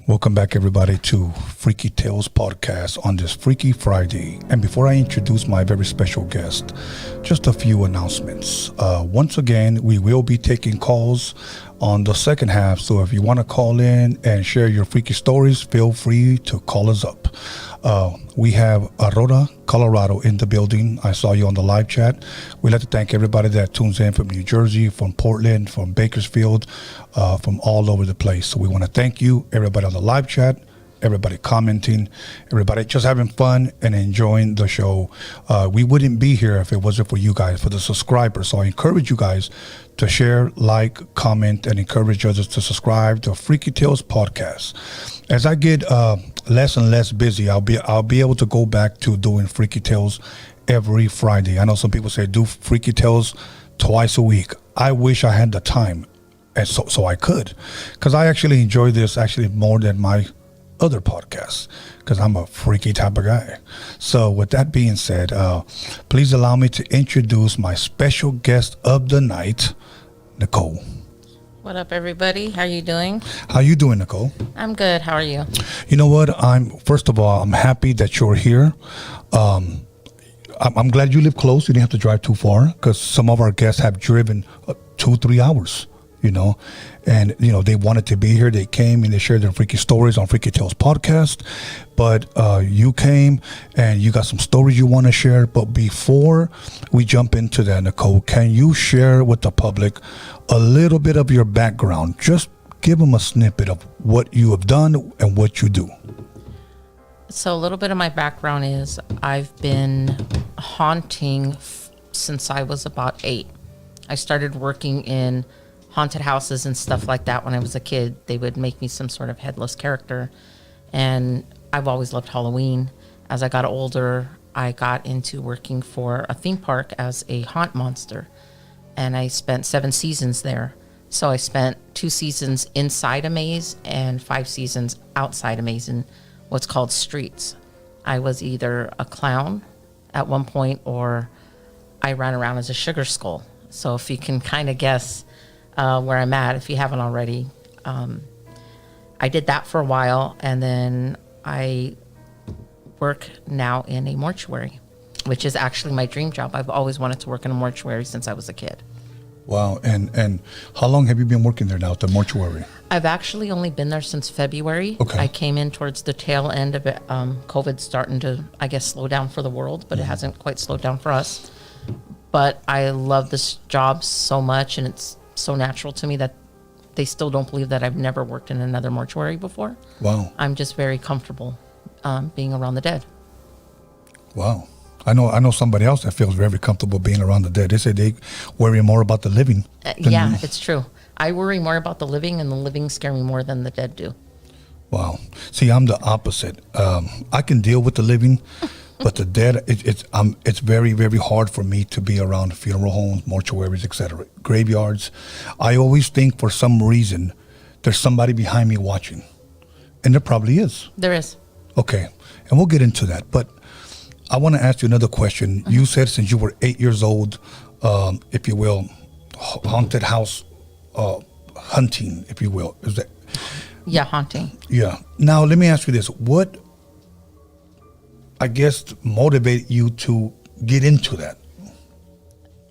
Welcome back, everybody, to Freaky Tales Podcast on this Freaky Friday. And before I introduce my very special guest, just a few announcements. Once again, we will be taking calls on the second half. So if you want to call in and share your freaky stories, feel free to call us up. We have Aurora, Colorado in the building. I saw you on the live chat. We'd like to thank everybody that tunes in from New Jersey, from Portland, from Bakersfield, from all over the place. So we want to thank you, everybody on the live chat, everybody commenting, everybody just having fun and enjoying the show. We wouldn't be here if it wasn't for you guys, for the subscribers. So I encourage you guys to share, like, comment, and encourage others to subscribe to Freaky Tales Podcast. As I get less and less busy, I'll be able to go back to doing Freaky Tales every Friday. I know some people say do Freaky Tales twice a week. I wish I had the time, and so I could, because I actually enjoy this actually more than my other podcasts, because I'm a freaky type of guy. So with that being said, please allow me to introduce my special guest of the night, Nicole. What up, everybody? How you doing? How you doing, Nicole? I'm good. How are you? You know what? First of all, I'm happy that you're here. I'm glad you live close. You didn't have to drive too far, because some of our guests have driven 2-3 hours. And they wanted to be here. They came and they shared their freaky stories on Freaky Tales Podcast. But you came and you got some stories you want to share. But before we jump into that, Nicole, can you share with the public a little bit of your background? Just give them a snippet of what you have done and what you do. So a little bit of my background is I've been haunting since I was about 8. I started working in haunted houses and stuff like that when I was a kid. They would make me some sort of headless character, and I've always loved Halloween. As I got older, I got into working for a theme park as a haunt monster, and I spent 7 seasons there. So I spent 2 seasons inside a maze and 5 seasons outside a maze in what's called streets. I was either a clown at one point, or I ran around as a sugar skull. So if you can kind of guess where I'm at, if you haven't already. I did that for a while, and then I work now in a mortuary, which is actually my dream job. I've always wanted to work in a mortuary since I was a kid. Wow. And how long have you been working there now at the mortuary? I've actually only been there since February. Okay. I came in towards the tail end of it. COVID starting to, I guess, slow down for the world, but it hasn't quite slowed down for us. But I love this job so much, and it's so natural to me that they still don't believe that I've never worked in another mortuary before. Wow. I'm just very comfortable being around the dead. Wow. I know somebody else that feels very comfortable being around the dead. They say they worry more about the living. Yeah, it's true. I worry more about the living, and the living scare me more than the dead do. Wow. See, I'm the opposite. I can deal with the living, but the dead, it's very, very hard for me to be around funeral homes, mortuaries, etc., graveyards. I always think for some reason there's somebody behind me watching, and there probably is. There is. Okay, and we'll get into that. But I want to ask you another question. Mm-hmm. You said since you were 8 years old, if you will, haunted house hunting, if you will. Is that? Yeah, haunting. Yeah. Now, let me ask you this. What, I guess, motivated you to get into that?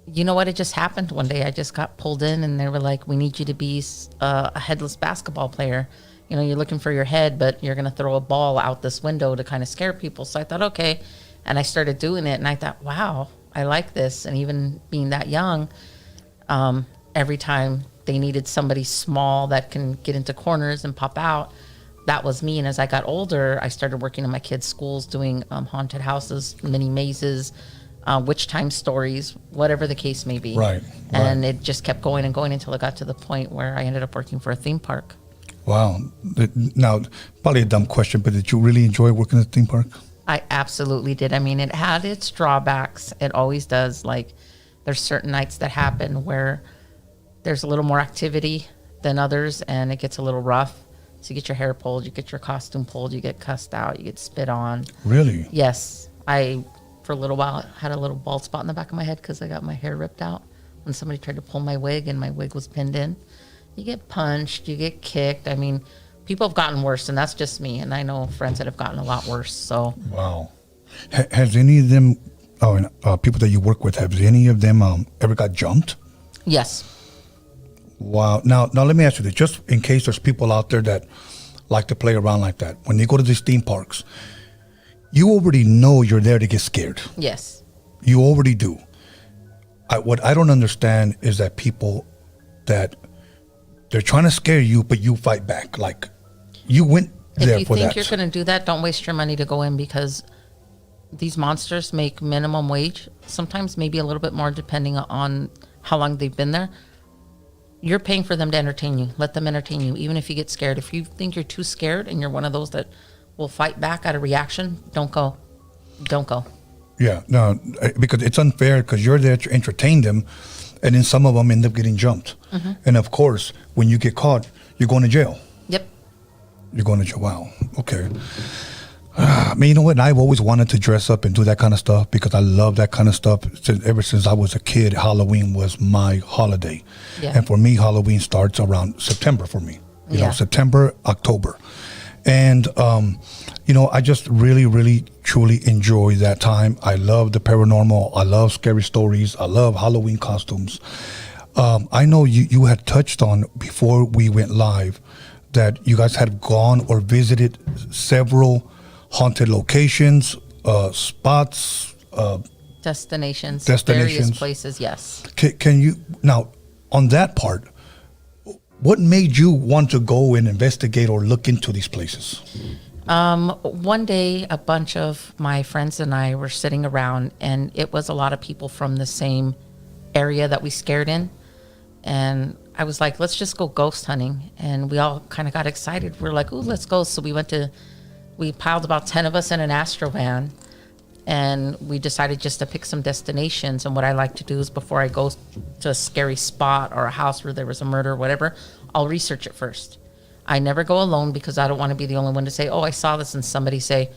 You know what? It just happened one day. I just got pulled in, and they were like, we need you to be a headless basketball player. You know, you're looking for your head, but you're going to throw a ball out this window to kind of scare people. So I thought, okay. And I started doing it, and I thought, wow, I like this. And even being that young, every time they needed somebody small that can get into corners and pop out, that was me. And as I got older, I started working in my kids' schools doing haunted houses, mini mazes, witch time stories, whatever the case may be. Right. And it just kept going and going until it got to the point where I ended up working for a theme park. Wow. Now, probably a dumb question, but did you really enjoy working at the theme park? I absolutely did. I mean, it had its drawbacks. It always does. Like, There's certain nights that happen where there's a little more activity than others, and it gets a little rough. So you get your hair pulled, you get your costume pulled, you get cussed out, you get spit on. Really? Yes. I, for a little while, had a little bald spot in the back of my head because I got my hair ripped out when somebody tried to pull my wig and my wig was pinned in. You get punched, you get kicked. I mean, people have gotten worse, and that's just me. And I know friends that have gotten a lot worse. So, wow. Has any of them, people that you work with, have any of them ever got jumped? yes. Wow. Now let me ask you this, just in case there's people out there that like to play around like that. When they go to these theme parks, you already know you're there to get scared. Yes. You already do. What I don't understand is that people that they're trying to scare you, but you fight back. Like, you went there for that. If you think you're going to do that, don't waste your money to go in, because these monsters make minimum wage, sometimes maybe a little bit more depending on how long they've been there. You're paying for them to entertain you. Let them entertain you, even if you get scared. If you think you're too scared and you're one of those that will fight back out of reaction, don't go. Don't go. Yeah, no, because it's unfair, because you're there to entertain them, and then some of them end up getting jumped. Mm-hmm. And of course, when you get caught, you're going to jail. Yep. You're going to jail. Wow. Okay. I mean, you know what? I've always wanted to dress up and do that kind of stuff, because I love that kind of stuff. Ever since I was a kid, Halloween was my holiday. Yeah. And for me, Halloween starts around September for me. You know, September, October. And, I just really, really, truly enjoy that time. I love the paranormal. I love scary stories. I love Halloween costumes. I know you had touched on, before we went live, that you guys had gone or visited several haunted locations, spots, Destinations, various places, yes. Can you, now, on that part, what made you want to go and investigate or look into these places? One day, a bunch of my friends and I were sitting around, and it was a lot of people from the same area that we scared in. And I was like, let's just go ghost hunting. And we all kind of got excited. We were like, ooh, let's go. So we piled about 10 of us in an Astro van, and we decided just to pick some destinations. And what I like to do is, before I go to a scary spot or a house where there was a murder or whatever, I'll research it first. I never go alone, because I don't want to be the only one to say, oh, I saw this, and somebody say,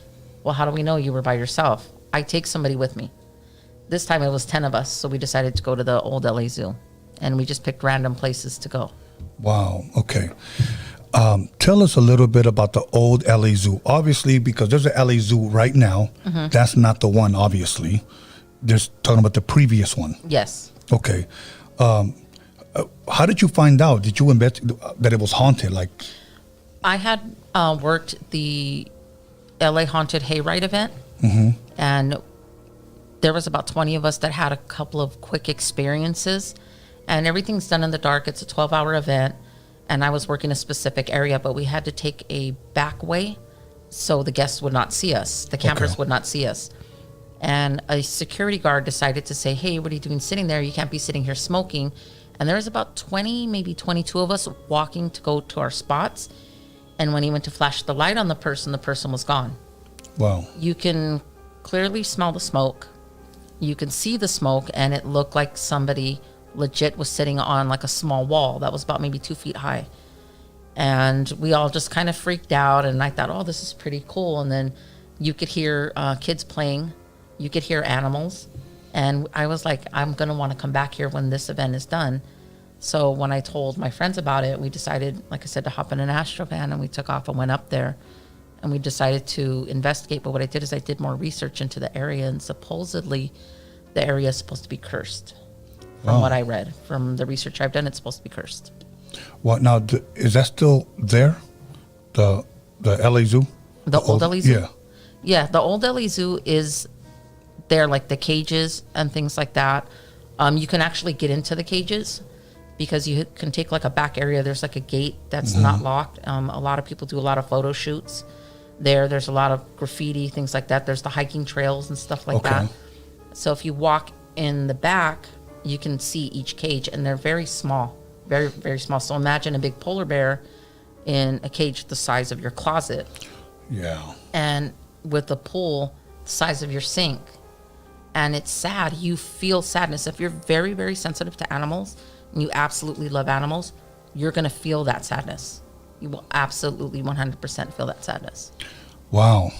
well, how do we know you were by yourself? I take somebody with me. This time it was 10 of us, so we decided to go to the old LA Zoo, and we just picked random places to go. Wow. Okay. Tell us a little bit about the old LA Zoo. Obviously, because there's a LA Zoo right now. Mm-hmm. That's not the one, obviously. There's talking about the previous one. Yes. Okay. How did you find out? Did you investigate that it was haunted? Like, I had worked the LA Haunted Hayride event, mm-hmm. and there was about 20 of us that had a couple of quick experiences, and everything's done in the dark. It's a 12-hour event, and I was working a specific area, but we had to take a back way so the guests would not see us. The campers would not see us. And a security guard decided to say, hey, what are you doing sitting there? You can't be sitting here smoking. And there was about 20, maybe 22 of us walking to go to our spots. And when he went to flash the light on the person was gone. Wow. You can clearly smell the smoke. You can see the smoke, and it looked like somebody legit was sitting on like a small wall that was about maybe 2 feet high. And we all just kind of freaked out, and I thought, oh, this is pretty cool. And then you could hear kids playing. You could hear animals. And I was like, I'm going to want to come back here when this event is done. So when I told my friends about it, we decided, like I said, to hop in an Astro van, and we took off and went up there. And we decided to investigate. But what I did is I did more research into the area, and supposedly the area is supposed to be cursed. From what I read, from the research I've done, it's supposed to be cursed. Well, now, is that still there? The LA Zoo? The old LA Zoo? Yeah. Yeah, the old LA Zoo is there, like the cages and things like that. You can actually get into the cages, because you can take like a back area. There's like a gate that's mm-hmm. not locked. A lot of people do a lot of photo shoots there. There's a lot of graffiti, things like that. There's the hiking trails and stuff like that. So if you walk in the back, you can see each cage, and they're very small, very, very small. So imagine a big polar bear in a cage the size of your closet. Yeah. And with a pool the size of your sink. and it's sad. You feel sadness. If you're very, very sensitive to animals and you absolutely love animals, you're going to feel that sadness. You will absolutely 100% feel that sadness. Wow.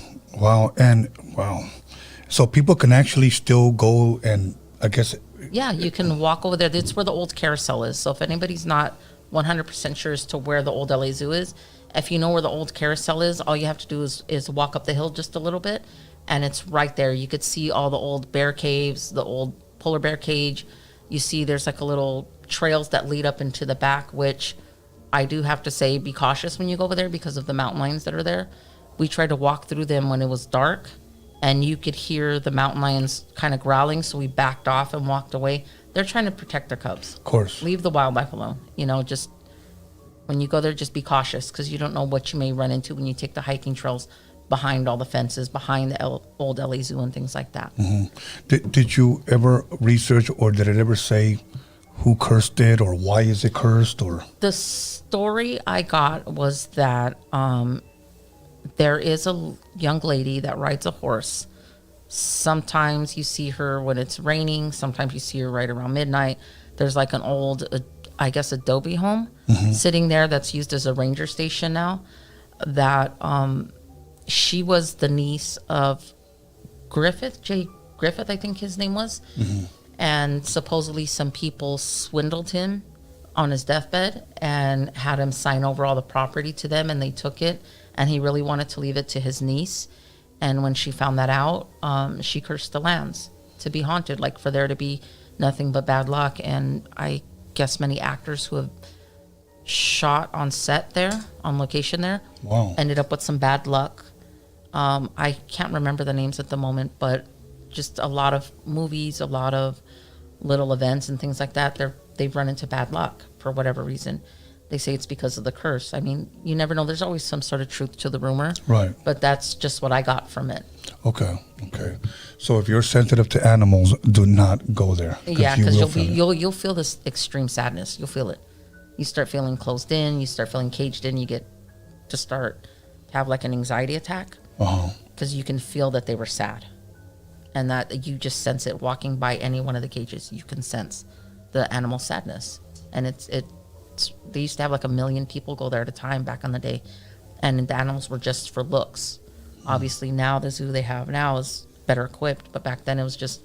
So people can actually still go and, I guess. Yeah, you can walk over there. That's where the old carousel is. So if anybody's not 100% sure as to where the old LA Zoo is, if you know where the old carousel is, all you have to do is walk up the hill just a little bit, and it's right there. You could see all the old bear caves, the old polar bear cage. You see there's like a little trails that lead up into the back, which I do have to say, be cautious when you go over there because of the mountain lions that are there. We tried to walk through them when it was dark, and you could hear the mountain lions kind of growling, so we backed off and walked away. They're trying to protect their cubs. Of course. Leave the wildlife alone. Just when you go there, just be cautious because you don't know what you may run into when you take the hiking trails behind all the fences, behind the old LA Zoo and things like that. Mm-hmm. Did you ever research, or did it ever say who cursed it or why is it cursed? Or the story I got was that there is a young lady that rides a horse. Sometimes you see her when it's raining. Sometimes you see her right around midnight. There's like an old, I guess, adobe home sitting there that's used as a ranger station now. That she was the niece of Jay Griffith, I think his name was. And supposedly some people swindled him on his deathbed and had him sign over all the property to them, and they took it. And he really wanted to leave it to his niece. And when she found that out, she cursed the lands to be haunted, like for there to be nothing but bad luck. And I guess many actors who have shot on set there, on location there, ended up with some bad luck. I can't remember the names at the moment, but just a lot of movies, a lot of little events and things like that, they've run into bad luck for whatever reason. They say it's because of the curse. I mean, you never know. There's always some sort of truth to the rumor. Right. But that's just what I got from it. Okay. So if you're sensitive to animals, do not go there. Yeah, because you'll feel this extreme sadness. You'll feel it. You start feeling closed in. You start feeling caged in. You get to start to have like an anxiety attack. Because you can feel that they were sad. And that you just sense it walking by any one of the cages. You can sense the animal sadness. And they used to have like 1 million people go there at a time back in the day, and the animals were just for looks. Obviously now the zoo they have now is better equipped, but back then it was just,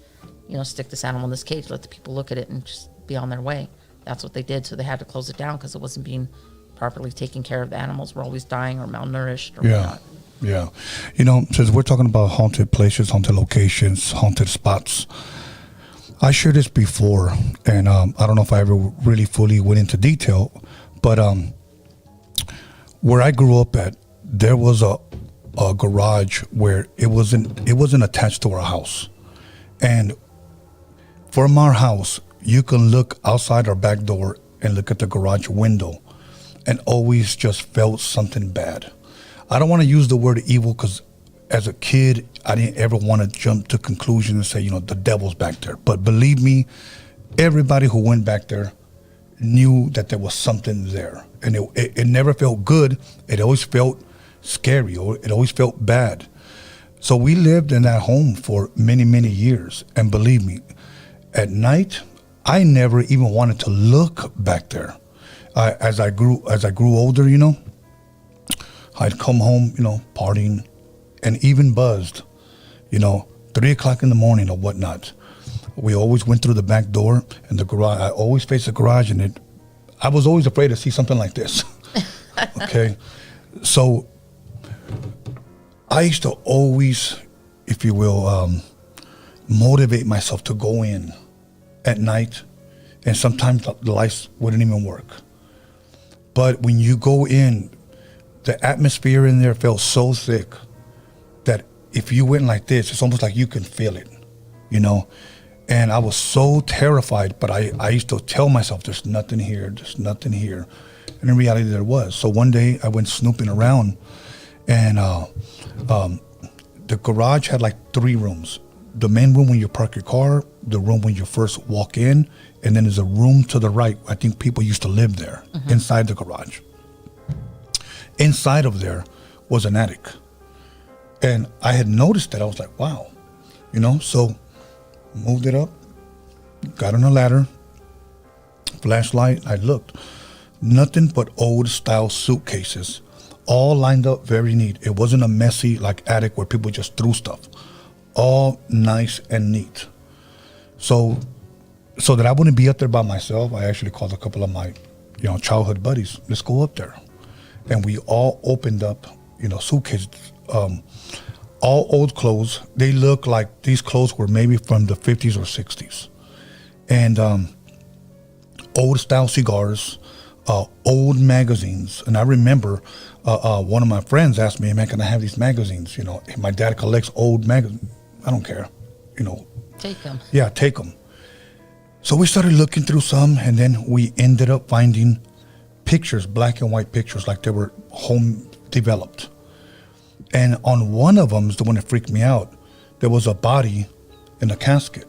stick this animal in this cage, let the people look at it and just be on their way. That's what they did. So they had to close it down because it wasn't being properly taken care of. The animals were always dying or malnourished or whatnot. Yeah. Since we're talking about haunted places, haunted locations, haunted spots, I shared this before, and I don't know if I ever really fully went into detail, but where I grew up at, there was a garage where it wasn't attached to our house, and from our house you can look outside our back door and look at the garage window, and always just felt something bad. I don't want to use the word evil because as a kid, I didn't ever want to jump to conclusions and say, the devil's back there. But believe me, everybody who went back there knew that there was something there. And it never felt good. It always felt scary, or it always felt bad. So we lived in that home for many, many years. And believe me, at night, I never even wanted to look back there. As I grew older, I'd come home, partying, and even buzzed, 3 o'clock in the morning or whatnot. We always went through the back door and the garage. I always faced the garage, and I was always afraid to see something like this. Okay. So I used to always, if you will, motivate myself to go in at night, and sometimes the lights wouldn't even work. But when you go in, the atmosphere in there felt so thick that if you went like this, it's almost like you can feel it, And I was so terrified, but I used to tell myself, there's nothing here. And in reality, there was. So one day I went snooping around, and the garage had like 3 rooms. The main room when you park your car, the room when you first walk in, and then there's a room to the right. I think people used to live there inside the garage. Inside of there was an attic. And I had noticed that. I was like, wow. So moved it up, got on a ladder, flashlight. I looked, nothing but old style suitcases, all lined up very neat. It wasn't a messy like attic where people just threw stuff. All nice and neat. So that I wouldn't be up there by myself, I actually called a couple of my, childhood buddies. Let's go up there. And we all opened up, suitcases, all old clothes. They look like these clothes were maybe from the 50s or 60s. And old style cigars, old magazines. And I remember one of my friends asked me, man, can I have these magazines? My dad collects old magazines. I don't care, Take them. Yeah, take them. So we started looking through some, and then we ended up finding pictures, black and white pictures, like they were home developed. And on one of them is the one that freaked me out. There was a body in a casket.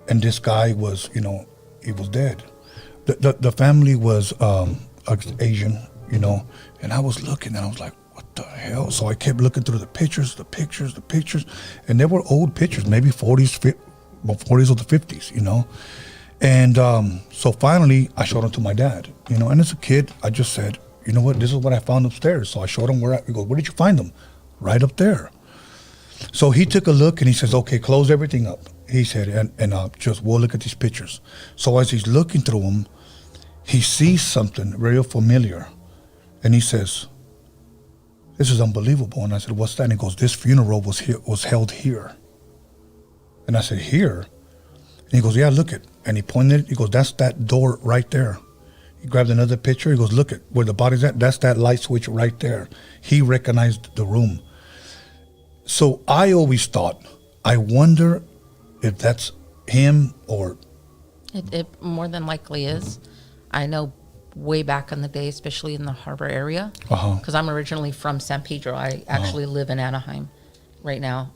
And this guy was, he was dead. The family was Asian, and I was looking and I was like, what the hell? So I kept looking through the pictures, and they were old pictures, maybe 40s or the 50s, And so finally I showed them to my dad, and as a kid, I just said, you know what, this is what I found upstairs. So I showed him he goes, where did you find them? Right up there. So he took a look and he says, okay, close everything up. He said, and just we'll look at these pictures. So as he's looking through them, he sees something very familiar. And he says, this is unbelievable. And I said, what's that? And he goes, this funeral was held here. And I said, here? And he goes, yeah, look it. And he pointed, he goes, that's that door right there. He grabbed another picture. He goes, look at where the body's at. That's that light switch right there. He recognized the room. So I always thought, I wonder if that's him or... It more than likely is. I know way back in the day, especially in the harbor area, because I'm originally from San Pedro. I actually live in Anaheim right now.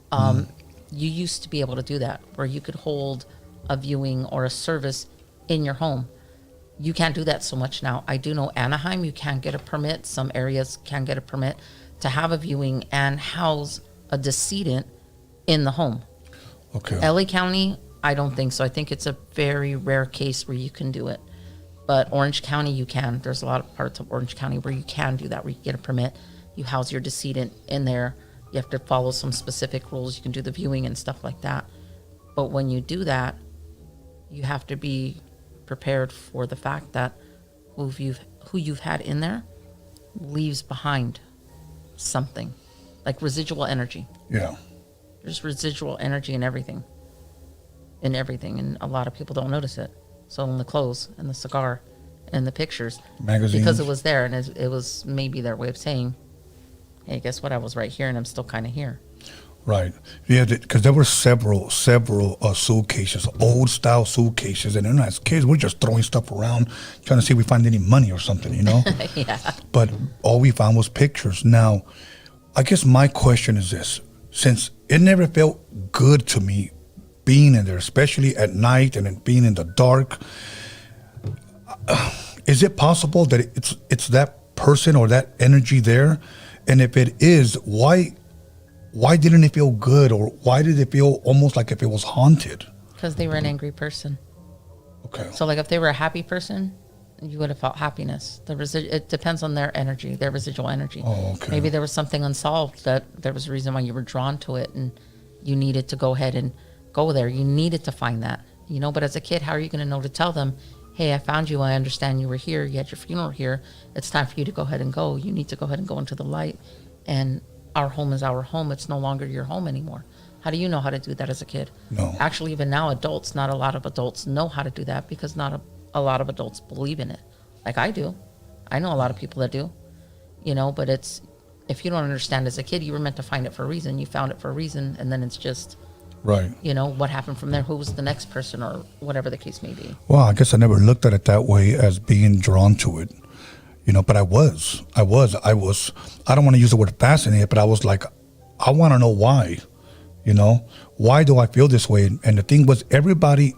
You used to be able to do that, where you could hold a viewing or a service in your home. You can't do that so much now. I do know Anaheim, you can get a permit. Some areas can get a permit to have a viewing and house a decedent in the home. Okay. LA County, I don't think so. I think it's a very rare case where you can do it. But Orange County, you can. There's a lot of parts of Orange County where you can do that, where you get a permit. You house your decedent in there. You have to follow some specific rules. You can do the viewing and stuff like that. But when you do that, you have to be prepared for the fact that who you've had in there leaves behind something, like residual energy. Yeah. There's residual energy in everything. And a a lot of people don't notice it. So in the clothes and the cigar and the pictures, magazines, because it was there, and it was maybe their way of saying, hey, guess what, I was right here and I'm still kind of here. Right. Yeah, because there were several suitcases, old style suitcases, and then as kids we're just throwing stuff around trying to see if we find any money or something, Yeah. But all we found was pictures. Now, I guess my question is this: since it never felt good to me being in there, especially at night and then being in the dark, is it possible that it's that person or that energy there? And if it is, why didn't it feel good, or why did it feel almost like if it was haunted? Because they were an angry person. Okay. So like if they were a happy person, you would have felt happiness. It depends on their energy, their residual energy. Oh, okay. Maybe there was something unsolved that there was a reason why you were drawn to it and you needed to go ahead and go there. You needed to find that, but as a kid, how are you going to know to tell them, hey, I found you. I understand you were here. You had your funeral here. It's time for you to go ahead and go. You need to go ahead and go into the light. And our home is our home. It's no longer your home anymore. How do you know how to do that as a kid? No. Actually, even now, adults, not a lot of adults know how to do that because not a lot of adults believe in it. Like I do. I know a lot of people that do, but it's, if you don't understand as a kid, you were meant to find it for a reason. You found it for a reason. And then it's just, right. What happened from there? Who was the next person or whatever the case may be. Well, I guess I never looked at it that way, as being drawn to it, but I was, I don't want to use the word fascinated, but I was like, I want to know why, why do I feel this way? And the thing was, everybody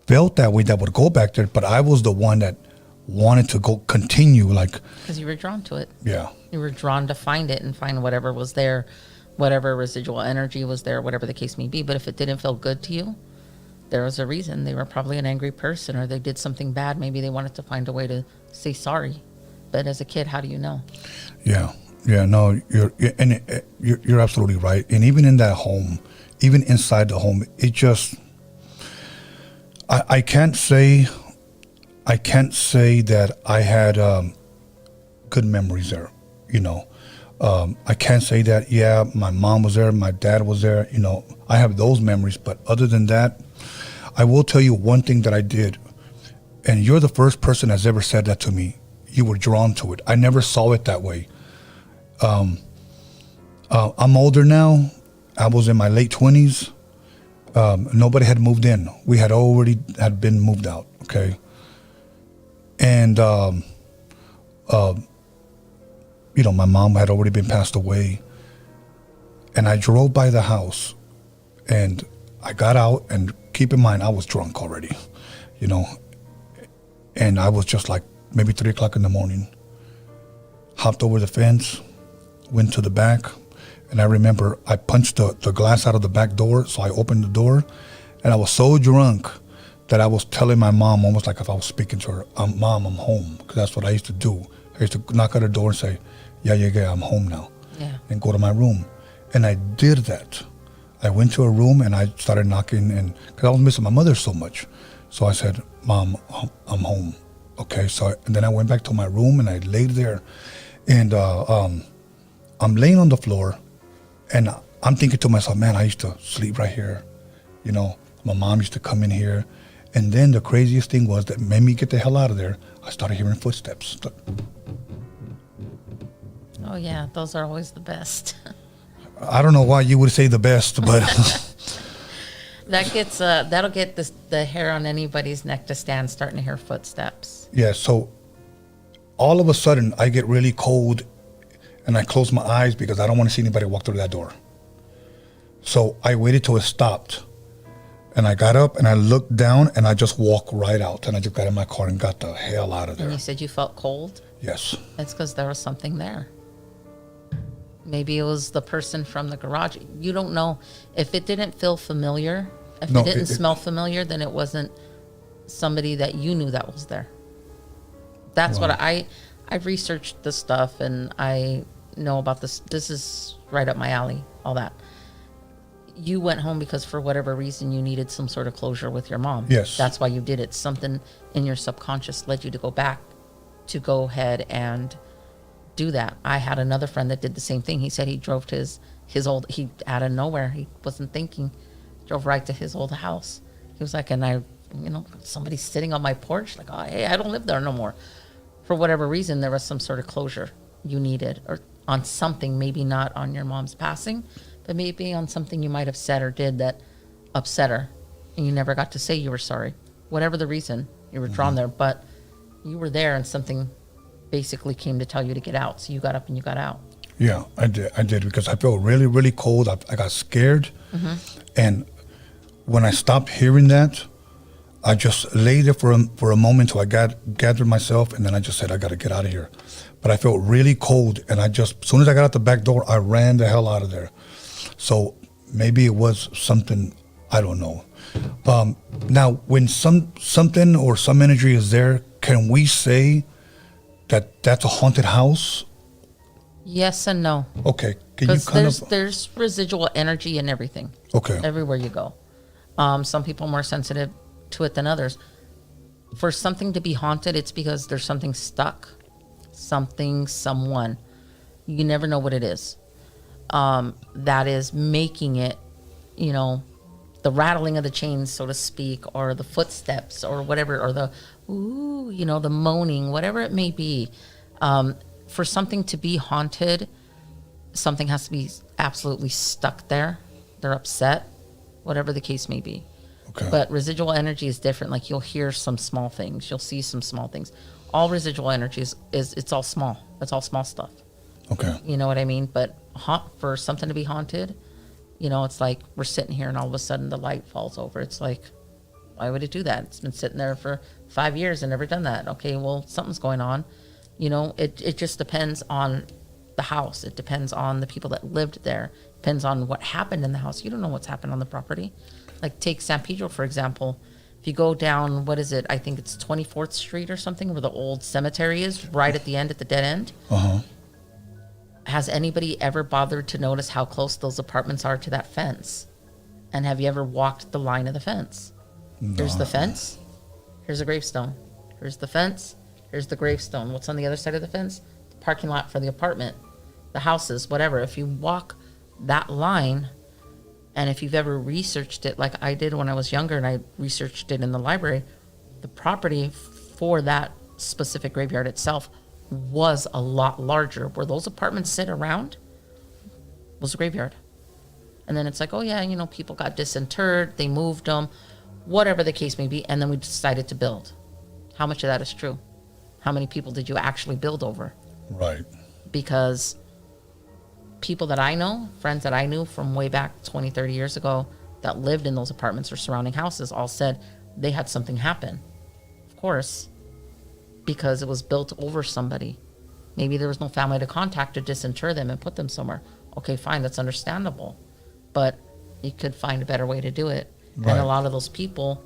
felt that way that would go back there, but I was the one that wanted to go continue, like, because you were drawn to it. Yeah. You were drawn to find it and find whatever was there. whatever residual energy was there, whatever the case may be. But if it didn't feel good to you, there was a reason. They were probably an angry person, or they did something bad. Maybe they wanted to find a way to say sorry. But as a kid, how do you know? Yeah. No, you're absolutely right. And even in that home, even inside the home, it just, I can't say that I had good memories there. I can't say that. Yeah, my mom was there, my dad was there. I have those memories. But other than that, I will tell you one thing that I did, and you're the first person that's ever said that to me. You were drawn to it. I never saw it that way. I'm older now. I was in my late 20s. Nobody had moved in. We had already been moved out. Okay. And, my mom had already been passed away. And I drove by the house, and I got out, and keep in mind, I was drunk already, and I was just like maybe 3 o'clock in the morning, hopped over the fence, went to the back, and I remember I punched the glass out of the back door, so I opened the door, and I was so drunk that I was telling my mom, almost like if I was speaking to her, Mom, I'm home, because that's what I used to do. I used to knock at her door and say, yeah, I'm home now, and go to my room. And I did that. I went to her room, and I started knocking, and because I was missing my mother so much. So I said, Mom, I'm home. Okay, and then I went back to my room, and I laid there, and I'm laying on the floor, and I'm thinking to myself, man, I used to sleep right here. My mom used to come in here. And then the craziest thing was that made me get the hell out of there. I started hearing footsteps. Oh, yeah, those are always the best. I don't know why you would say the best, but that'll get the hair on anybody's neck to stand, starting to hear footsteps. Yeah, so all of a sudden I get really cold, and I close my eyes because I don't want to see anybody walk through that door. So I waited till it stopped, and I got up and I looked down, and I just walked right out, and I just got in my car and got the hell out of there. And you said you felt cold? Yes. That's because there was something there. Maybe it was the person from the garage. You don't know. If it didn't feel familiar, if it didn't smell familiar, then it wasn't somebody that you knew that was there. That's what I've researched this stuff, and I know about this. This is right up my alley, all that. You went home because for whatever reason you needed some sort of closure with your mom. Yes. That's why you did it. Something in your subconscious led you to go back, to go ahead and do that. I had another friend that did the same thing. He said he drove to his old, he out of nowhere, he wasn't thinking, drove right to his old house. He was like, and somebody's sitting on my porch, like, oh, hey, I don't live there no more. For whatever reason, there was some sort of closure you needed, or on something, maybe not on your mom's passing, but maybe on something you might have said or did that upset her, and you never got to say you were sorry. Whatever the reason, you were drawn there, but you were there, and something basically came to tell you to get out. So you got up and you got out. Yeah, I did because I felt really, really cold. I got scared. And when I stopped hearing that, I just lay there for a moment till I gathered myself, and then I just said, I got to get out of here. But I felt really cold, and as soon as I got out the back door, I ran the hell out of there. So maybe it was something, I don't know. Now, when something or some energy is there, can we say that's a haunted house? Yes and no. Okay. Can you Because there's residual energy in everything. Okay. Everywhere you go. Some people are more sensitive to it than others. For something to be haunted, it's because there's something stuck. Someone. You never know what it is. That is making it, the rattling of the chains, so to speak, or the footsteps, or whatever, or the the moaning, whatever it may be. For something to be haunted, something has to be absolutely stuck there. They're upset, whatever the case may be. Okay. But residual energy is different. Like, you'll hear some small things, you'll see some small things. All residual energy is it's all small. It's all small stuff. Okay. You know what I mean? But for something to be haunted, it's like we're sitting here and all of a sudden the light falls over. It's like, why would it do that? It's been sitting there for 5 years and never done that. Okay, well, something's going on. It just depends on the house. It depends on the people that lived there. Depends on what happened in the house. You don't know what's happened on the property. Like take San Pedro, for example. If you go down, what is it? I think it's 24th Street or something, where the old cemetery is, right at the end, at the dead end. Has anybody ever bothered to notice how close those apartments are to that fence? And have you ever walked the line of the fence? No. Here's the fence. Here's a gravestone. Here's the fence. Here's the gravestone. What's on the other side of the fence? The parking lot for the apartment, the houses, whatever. If you walk that line, and if you've ever researched it, like I did when I was younger and I researched it in the library, the property for that specific graveyard itself was a lot larger. Where those apartments sit around was a graveyard. And then it's like, oh yeah, you know, people got disinterred, they moved them, whatever the case may be, and then we decided to build. How much of that is true? How many people did you actually build over? Right. Because people that I know, friends that I knew from way back 20, 30 years ago that lived in those apartments or surrounding houses all said they had something happen. Of course, because it was built over somebody. Maybe there was no family to contact to disinter them and put them somewhere. Okay, fine, that's understandable. But you could find a better way to do it. Right. And a lot of those people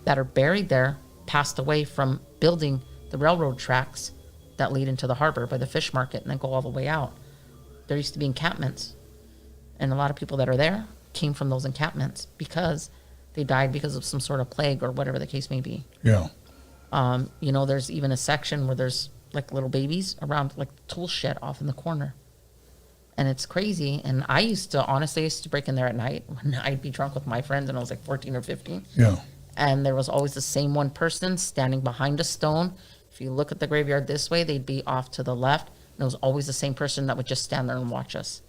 that are buried there passed away from building the railroad tracks that lead into the harbor by the fish market and then go all the way out. There used to be encampments. And a lot of people that are there came from those encampments because they died because of some sort of plague or whatever the case may be. Yeah. You know, there's even a section where there's like little babies around like the tool shed off in the corner. And it's crazy. And I used to break in there at night when I'd be drunk with my friends and I was like 14 or 15. Yeah. And there was always the same one person standing behind a stone. If you look at the graveyard this way, they'd be off to the left. And it was always the same person that would just stand there and watch us.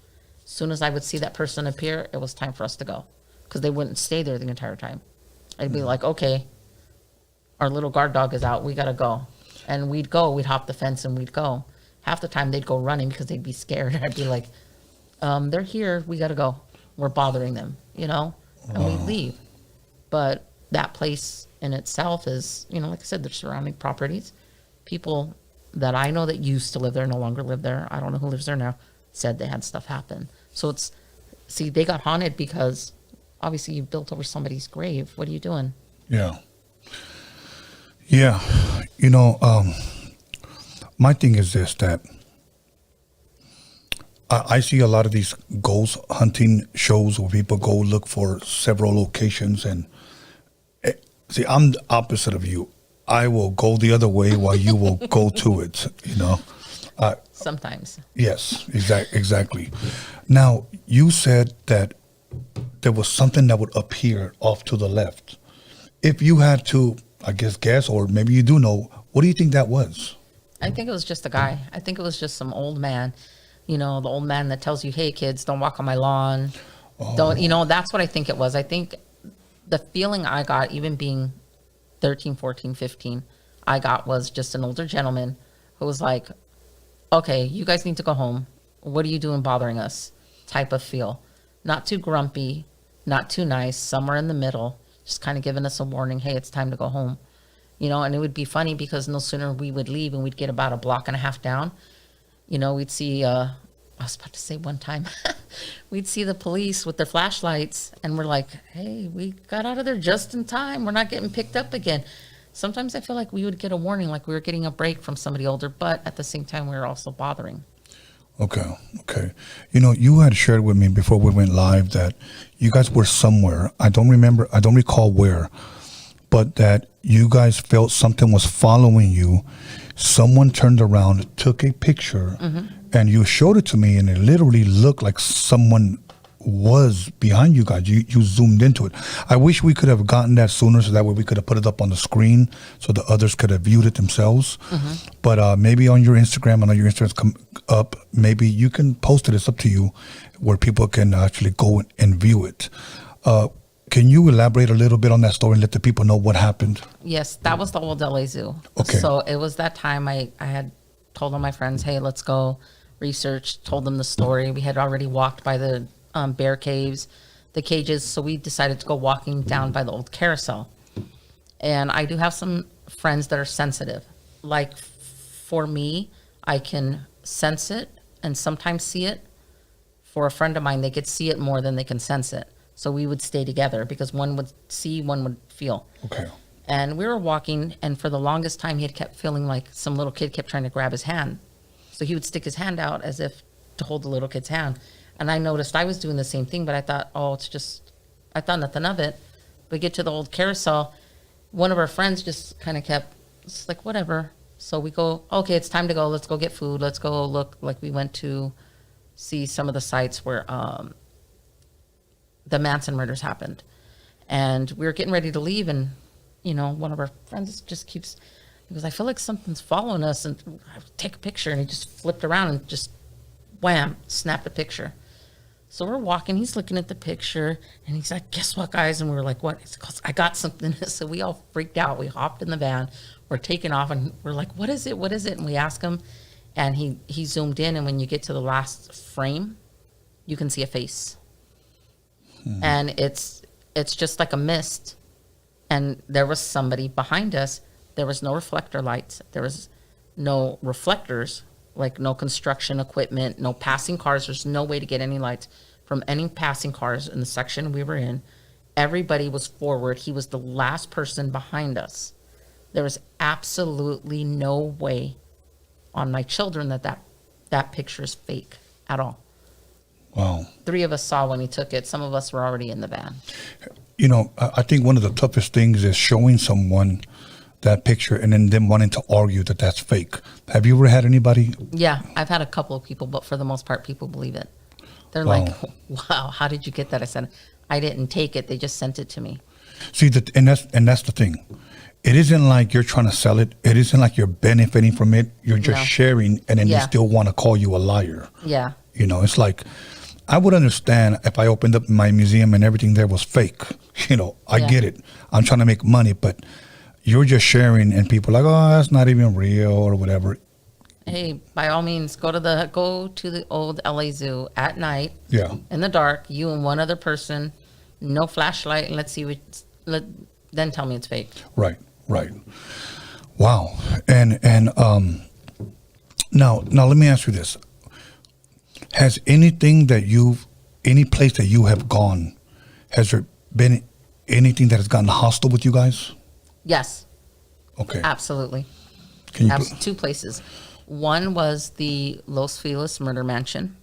As soon as I would see that person appear, it was time for us to go. Because they wouldn't stay there the entire time. I'd be like, okay, our little guard dog is out. We got to go. And we'd go. We'd hop the fence and we'd go. Half the time they'd go running because they'd be scared. I'd be like, they're here. We got to go. We're bothering them, you know? And we'd leave. But that place in itself is, you know, like I said, the surrounding properties. People that I know that used to live there no longer live there. I don't know who lives there now. Said they had stuff happen. So they got haunted because obviously you built over somebody's grave. What are you doing? Yeah. Yeah. You know, my thing is this, that I see a lot of these ghost hunting shows where people go look for several locations and see, I'm the opposite of you. I will go the other way while you will go to it, you know. Sometimes. Yes, exactly. Now, you said that there was something that would appear off to the left. If you had to, I guess, or maybe you do know, what do you think that was? I think it was just a guy. I think it was just some old man. You know, the old man that tells you, hey, kids, don't walk on my lawn. Don't, you know, that's what I think it was. I think the feeling I got, even being 13, 14, 15, I got was just an older gentleman who was like, okay, you guys need to go home. What are you doing bothering us? Type of feel. Not too grumpy, not too nice, somewhere in the middle, just kind of giving us a warning, hey, it's time to go home. You know, and it would be funny because no sooner we would leave and we'd get about a block and a half down, you know, we'd see, I was about to say one time, we'd see the police with their flashlights and we're like, hey, we got out of there just in time. We're not getting picked up again. Sometimes I feel like we would get a warning, like we were getting a break from somebody older, but at the same time, we were also bothering. Okay. You know, you had shared with me before we went live that you guys were somewhere. I don't recall where, but that you guys felt something was following you. Someone turned around, took a picture, and you showed it to me, and it literally looked like someone was behind you guys. You zoomed into it. I wish we could have gotten that sooner so that way we could have put it up on the screen so the others could have viewed it themselves. But maybe on your Instagram, I know your Instagram's come up, maybe you can post it. It's up to you, where people can actually go and view it. Can you elaborate a little bit on that story and let the people know what happened? Yes, that was the old LA Zoo. Okay. So it was that time I had told all my friends, hey, let's go research, told them the story. We had already walked by the bear caves, the cages, so we decided to go walking down by the old carousel. And I do have some friends that are sensitive. Like for me, I can sense it and sometimes see it for a friend of mine, they could see it more than they can sense it. So we would stay together because one would see, one would feel. Okay. And we were walking, and for the longest time, he had kept feeling like some little kid kept trying to grab his hand. So he would stick his hand out as if to hold the little kid's hand. And I noticed I was doing the same thing, but I thought, oh, it's just, I thought nothing of it. We get to the old carousel. One of our friends just kind of kept, it's like, whatever. So we go, okay, it's time to go. Let's go get food. Let's go look. Like we went to see some of the sites where the Manson murders happened. And we were getting ready to leave, and one of our friends just he goes, I feel like something's following us, and I take a picture, and he just flipped around and just wham, snapped a picture. So we're walking, he's looking at the picture, and he's like, guess what, guys? And we were like, what? He's like, I got something. So we all freaked out. We hopped in the van, we're taking off, and we're like, what is it? What is it? And we ask him, and he zoomed in, and when you get to the last frame, you can see a face. And it's just like a mist. And there was somebody behind us. There was no reflector lights. There was no reflectors, like no construction equipment, no passing cars. There's no way to get any lights from any passing cars in the section we were in. Everybody was forward. He was the last person behind us. There was absolutely no way on my children that picture is fake at all. Wow. 3 of us saw when he took it. Some of us were already in the van. I think one of the toughest things is showing someone that picture and then them wanting to argue that that's fake. Have you ever had anybody? Yeah, I've had a couple of people, but for the most part, people believe it. They're Wow. like, wow, how did you get that? I said, I didn't take it. They just sent it to me. See, and that's the thing. It isn't like you're trying to sell it. It isn't like you're benefiting from it. You're just No. sharing, and then they Yeah. still want to call you a liar. Yeah. It's like, I would understand if I opened up my museum and everything there was fake. I Yeah. get it. I'm trying to make money, but you're just sharing, and people are like, oh, that's not even real or whatever. Hey, by all means, go to the old LA Zoo at night. Yeah. In the dark, you and one other person, no flashlight, and let's see then tell me it's fake. Right. Wow. And now let me ask you this. Has any place that you have gone, has there been anything that has gotten hostile with you guys? Yes, Okay. absolutely. Can you 2 places. One was the Los Feliz murder mansion.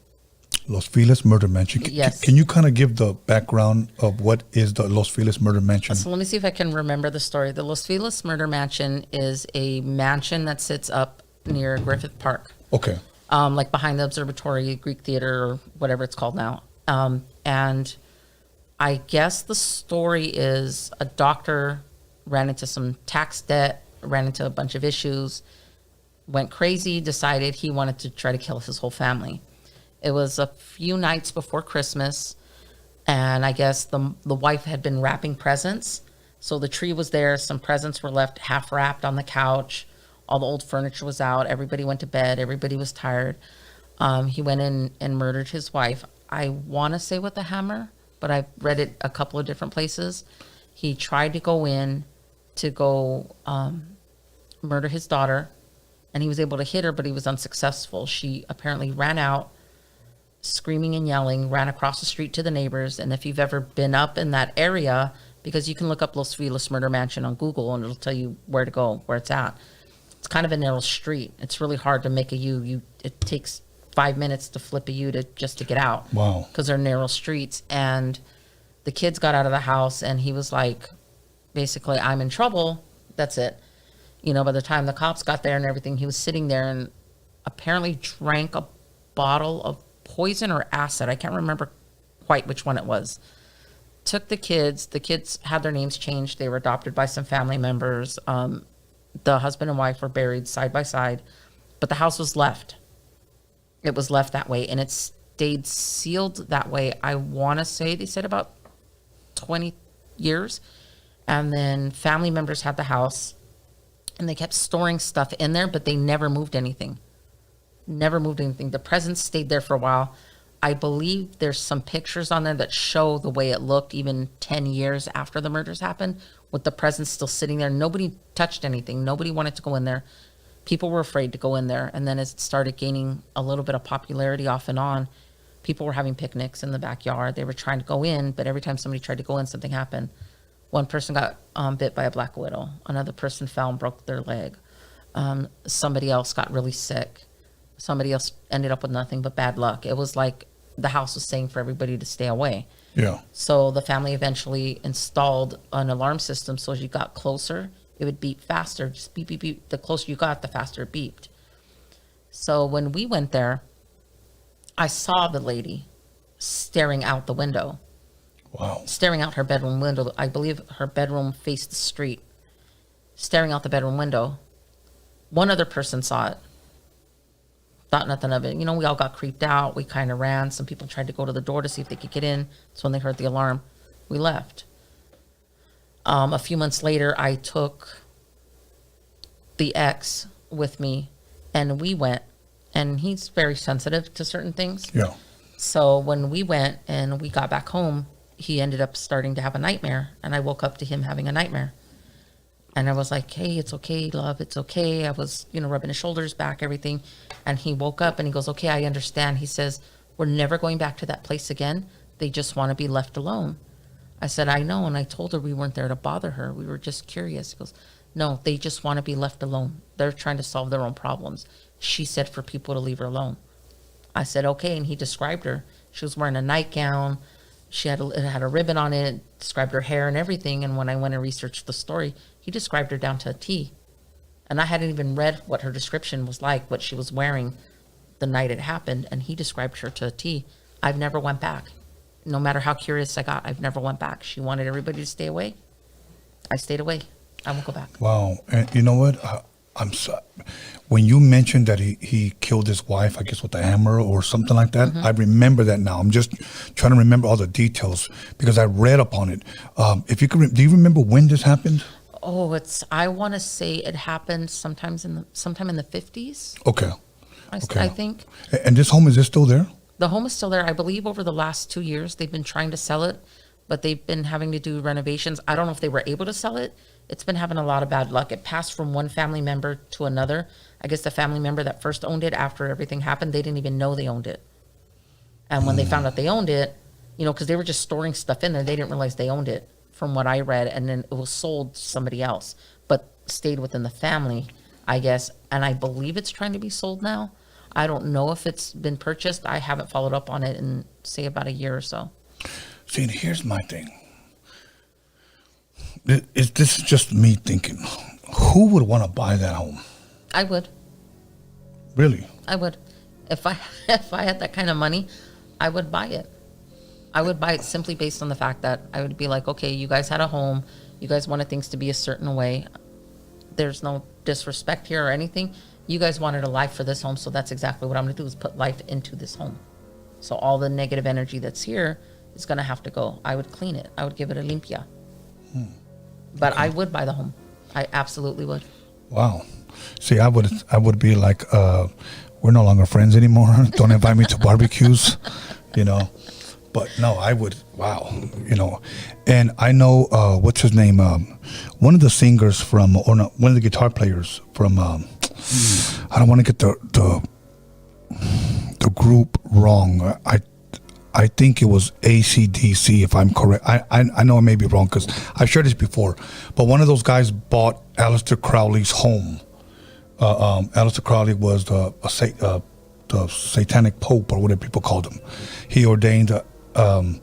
Los Feliz Murder Mansion. Yes. Can you kind of give the background of what is the Los Feliz Murder Mansion? So let me see if I can remember the story. The Los Feliz murder mansion is a mansion that sits up near Griffith Park. Okay. Like behind the observatory, Greek theater, or whatever it's called now. And I guess the story is a doctor ran into some tax debt, ran into a bunch of issues, went crazy, decided he wanted to try to kill his whole family. It was a few nights before Christmas, and I guess the wife had been wrapping presents. So the tree was there, some presents were left half wrapped on the couch. All the old furniture was out. Everybody went to bed. Everybody was tired. He went in and murdered his wife. I want to say with a hammer, but I've read it a couple of different places. He tried to go in to go murder his daughter, and he was able to hit her, but he was unsuccessful. She apparently ran out, screaming and yelling, ran across the street to the neighbors. And if you've ever been up in that area, because you can look up Los Feliz Murder Mansion on Google, and it'll tell you where to go, where it's at. It's kind of a narrow street. It's really hard to make a U. It takes 5 minutes to flip a U just to get out. Wow. Because they're narrow streets. And the kids got out of the house, and he was like, basically, I'm in trouble. That's it. By the time the cops got there and everything, he was sitting there and apparently drank a bottle of poison or acid. I can't remember quite which one it was. Took the kids. The kids had their names changed. They were adopted by some family members. The husband and wife were buried side by side, but the house was left. It was left that way, and it stayed sealed that way. I want to say they said about 20 years. And then family members had the house, and they kept storing stuff in there, but they never moved anything. The presents stayed there for a while. I believe there's some pictures on there that show the way it looked even 10 years after the murders happened, with the presents still sitting there. Nobody touched anything. Nobody wanted to go in there. People were afraid to go in there. And then as it started gaining a little bit of popularity off and on, People were having picnics in the backyard. They were trying to go in, but every time somebody tried to go in, something happened. One person got bit by a black widow. Another person fell and broke their leg. Somebody else got really sick. Somebody else ended up with nothing but bad luck. It was like the house was saying for everybody to stay away. Yeah. So the family eventually installed an alarm system, so as you got closer, it would beep faster. Just beep, beep, beep. The closer you got, the faster it beeped. So when we went there, I saw the lady staring out the window. Wow. Staring out her bedroom window. I believe her bedroom faced the street. Staring out the bedroom window. One other person saw it. Thought nothing of it. You know, we all got creeped out. We kind of ran. Some people tried to go to the door to see if they could get in. So when they heard the alarm, we left. A few months later, I took the ex with me, and we went. And he's very sensitive to certain things. Yeah. So when we went and we got back home, he ended up starting to have a nightmare. And I woke up to him having a nightmare. And I was like, hey, it's okay, love, it's okay. I was, rubbing his shoulders back, everything. And he woke up and he goes, okay, I understand. He says, we're never going back to that place again. They just want to be left alone. I said, I know. And I told her we weren't there to bother her. We were just curious. He goes, no, they just want to be left alone. They're trying to solve their own problems. She said for people to leave her alone. I said, okay. And he described her. She was wearing a nightgown. It had a ribbon on it, described her hair and everything. And when I went and researched the story, he described her down to a T. And I hadn't even read what her description was like, what she was wearing the night it happened. And he described her to a T. I've never went back. No matter how curious I got, I've never went back. She wanted everybody to stay away. I stayed away. I won't go back. Wow. And you know what? I'm sorry. When you mentioned that he killed his wife, I guess with a hammer or something like that, I remember that now. I'm just trying to remember all the details because I read upon it. If you could, do you remember when this happened? Oh, I want to say it happened sometime in the 50s. Okay. I think. And this home, is it still there? The home is still there. I believe over the last 2 years, they've been trying to sell it, but they've been having to do renovations. I don't know if they were able to sell it. It's been having a lot of bad luck. It passed from one family member to another. I guess the family member that first owned it after everything happened, they didn't even know they owned it. And when they found out they owned it, because they were just storing stuff in there, they didn't realize they owned it from what I read. And then it was sold to somebody else, but stayed within the family, I guess. And I believe it's trying to be sold now. I don't know if it's been purchased. I haven't followed up on it in, say, about a year or so. See, and here's my thing. This is just me thinking. Who would want to buy that home? I would. Really? I would. If I had that kind of money, I would buy it. I would buy it simply based on the fact that I would be like, okay, you guys had a home. You guys wanted things to be a certain way. There's no disrespect here or anything. You guys wanted a life for this home, so that's exactly what I'm going to do is put life into this home. So all the negative energy that's here is going to have to go. I would clean it. I would give it a limpia. But I would buy the home. I absolutely would. Wow. See, I would be like, we're no longer friends anymore. Don't invite me to barbecues, But no, I would. Wow, And I know what's his name? One of the singers from, or not, one of the guitar players from. I don't want to get the group wrong. I think it was AC/DC, if I'm correct. I know I may be wrong because I've shared this before. But one of those guys bought Aleister Crowley's home. Aleister Crowley was the satanic pope, or whatever people called him. He ordained Anton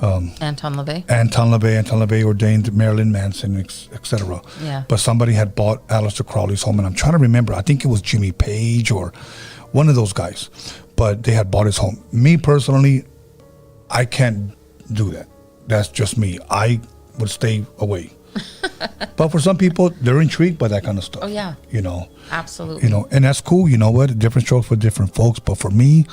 LaVey. Anton LaVey ordained Marilyn Manson, etc. Yeah. But somebody had bought Aleister Crowley's home, and I'm trying to remember. I think it was Jimmy Page or one of those guys. But they had bought his home. Me personally, I can't do that. That's just me. I would stay away. But for some people, they're intrigued by that kind of stuff. Oh, yeah. Absolutely. And that's cool. You know what? Different strokes for different folks. But for me,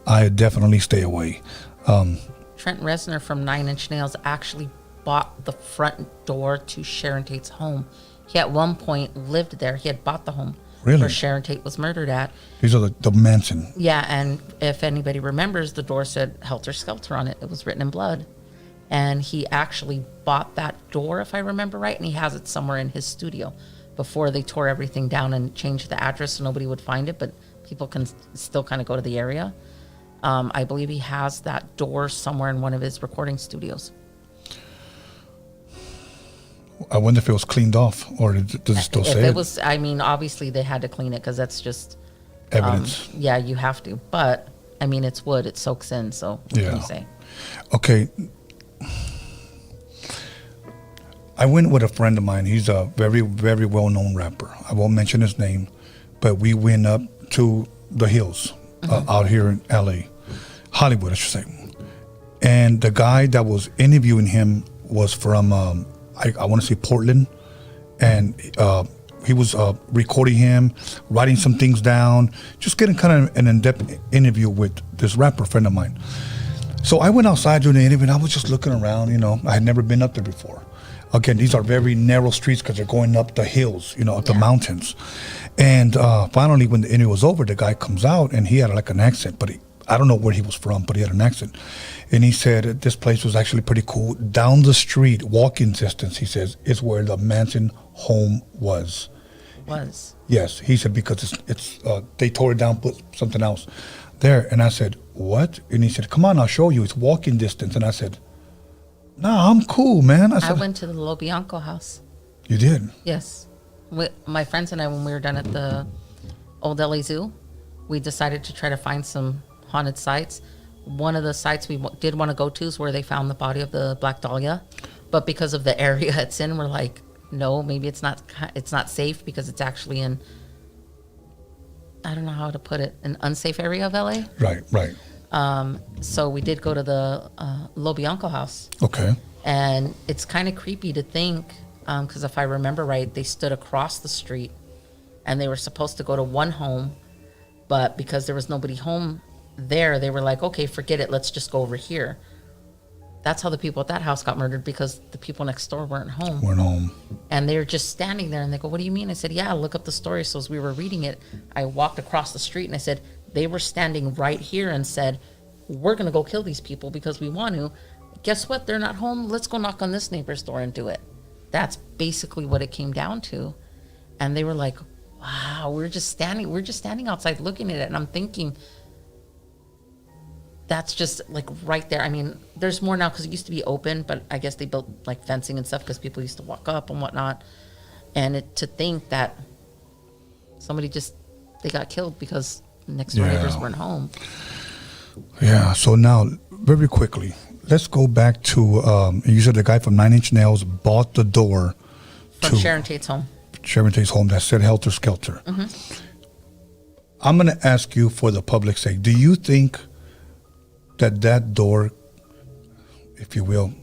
I definitely stay away. Trent Reznor from Nine Inch Nails actually bought the front door to Sharon Tate's home. He at one point lived there. He had bought the home where Sharon Tate was murdered at. These are the Manson. Yeah, and if anybody remembers, the door said Helter Skelter on it. It was written in blood. And he actually bought that door, if I remember right, and he has it somewhere in his studio before they tore everything down and changed the address so nobody would find it, but people can still kind of go to the area. I believe he has that door somewhere in one of his recording studios. I wonder if it was cleaned off, or does it still If say it it? was, I mean, obviously they had to clean it because that's just Evidence. yeah, you have to. But I mean, it's wood; it soaks in. So what can you say? Okay. I went with a friend of mine. He's a very, very well-known rapper. I won't mention his name, but we went up to the hills out here in L.A., Hollywood, I should say. And the guy that was interviewing him was from, I want to say Portland, and he was recording him, writing some things down, just getting kind of an in-depth interview with this rapper friend of mine. So I went outside during the interview, and I was just looking around. I had never been up there before. Again, these are very narrow streets because they're going up the hills, up the mountains. And finally, when the interview was over, the guy comes out, and he had like an accent, but I don't know where he was from, but he had an accent. And he said this place was actually pretty cool. Down the street, walking distance, he says, is where the Manson home was. Yes, he said, because it's they tore it down, put something else there. And I said, what? And he said, come on, I'll show you. It's walking distance. And I said, nah, I'm cool, man. I went to the Lobianco house. You did? Yes. My friends and I, when we were done at the old LA Zoo, we decided to try to find some haunted sites. One of the sites we did want to go to is where they found the body of the Black Dahlia. But because of the area it's in, we're like, no, maybe it's not safe because it's actually in, I don't know how to put it, an unsafe area of LA. Right. So we did go to the Lobianco house. Okay. And it's kind of creepy to think, because if I remember right, they stood across the street and they were supposed to go to one home, but because there was nobody home there, they were like, okay, forget it, let's just go over here. That's how the people at that house got murdered, because the people next door weren't home. And they were just standing there, and they go, what do you mean? I said, yeah, look up the story. So as we were reading it, I walked across the street and I said, they were standing right here and said, we're going to go kill these people because we want to. Guess what? They're not home. Let's go knock on this neighbor's door and do it. That's basically what it came down to. And they were like, wow, we're just standing outside looking at it. And I'm thinking, that's just like right there. I mean, there's more now because it used to be open, but I guess they built like fencing and stuff because people used to walk up and whatnot. And to think that somebody they got killed because next door neighbors weren't home. Yeah. So now, very quickly, let's go back to, you said the guy from 9 Inch Nails bought the door from Sharon Tate's home. Sharon Tate's home that said Helter Skelter. Mm-hmm. I'm going to ask you for the public's sake, do you think that door, if you will,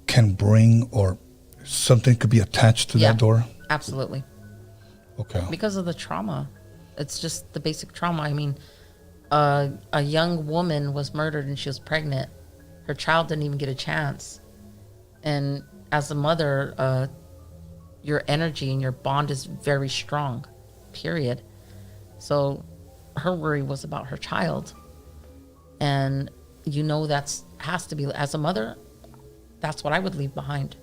can bring, or something could be attached to that door? Absolutely. Okay. Because of the trauma. It's just the basic trauma. I mean, a young woman was murdered and she was pregnant. Her child didn't even get a chance. And as a mother, your energy and your bond is very strong, period. So her worry was about her child. And that's has to be, as a mother, that's what I would leave behind.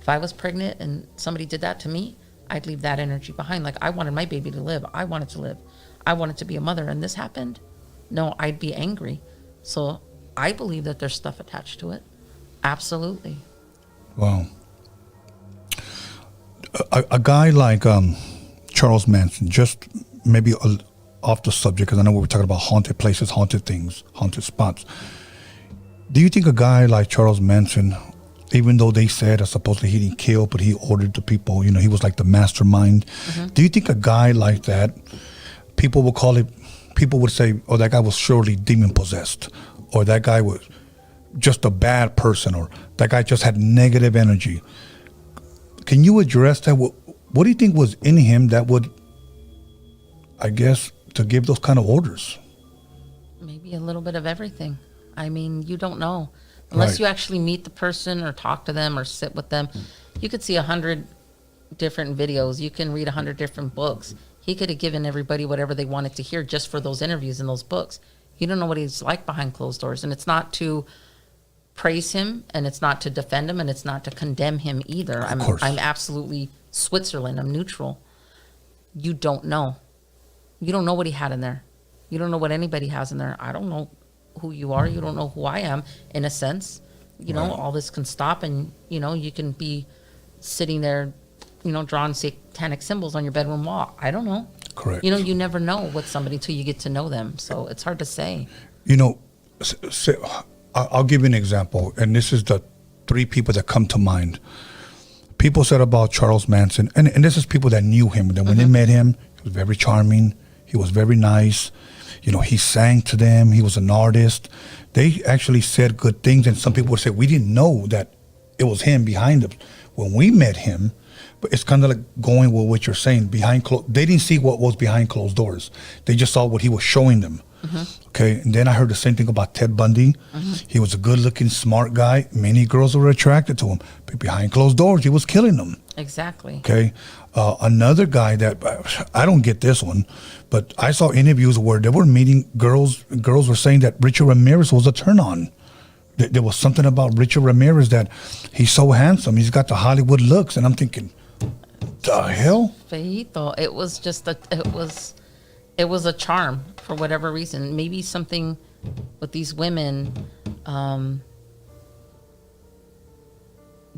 If I was pregnant and somebody did that to me, I'd leave that energy behind. Like, I wanted my baby to live. I wanted to live. I wanted to be a mother, and this happened. No, I'd be angry. So I believe that there's stuff attached to it. Absolutely. Wow. A guy like Charles Manson, just maybe off the subject, because I know we were talking about haunted places, haunted things, haunted spots. Do you think a guy like Charles Manson, even though they said supposedly he didn't kill, but he ordered the people, he was like the mastermind. Mm-hmm. Do you think a guy like that, people would say, oh, that guy was surely demon possessed, or that guy was just a bad person, or that guy just had negative energy? Can you address that? What do you think was in him that would, I guess, to give those kind of orders? Maybe a little bit of everything. I mean, you don't know. Unless you actually meet the person or talk to them or sit with them. You could see 100 different videos. You can read 100 different books. He could have given everybody whatever they wanted to hear just for those interviews in those books. You don't know what he's like behind closed doors. And it's not to praise him, and it's not to defend him, and it's not to condemn him either. I'm absolutely Switzerland. I'm neutral. You don't know. You don't know what he had in there. You don't know what anybody has in there. I don't know who you are. You don't know who I am, in a sense. You know, all this can stop, and you know, you can be sitting there, you know, drawing satanic symbols on your bedroom wall. I don't know. Correct. You know, you never know with somebody until you get to know them. So it's hard to say. You know, I'll give you an example, and this is the 3 people that come to mind. People said about Charles Manson, and this is people that knew him. That when they met him, he was very charming. He was very nice. You know, he sang to them. He was an artist. They actually said good things, and some people would say, we didn't know that it was him behind them. When we met him, but it's kind of like going with what you're saying, they didn't see what was behind closed doors. They just saw what he was showing them. Okay, and then I heard the same thing about Ted Bundy. He was a good-looking, smart guy. Many girls were attracted to him, but behind closed doors, he was killing them. Exactly. Okay, another guy that I don't get this one, but I saw interviews where they were meeting girls. Girls were saying that Richard Ramirez was a turn-on. There was something about Richard Ramirez that he's so handsome. He's got the Hollywood looks, and I'm thinking, the hell? Feito. It was just it was a charm for whatever reason. Maybe something with these women.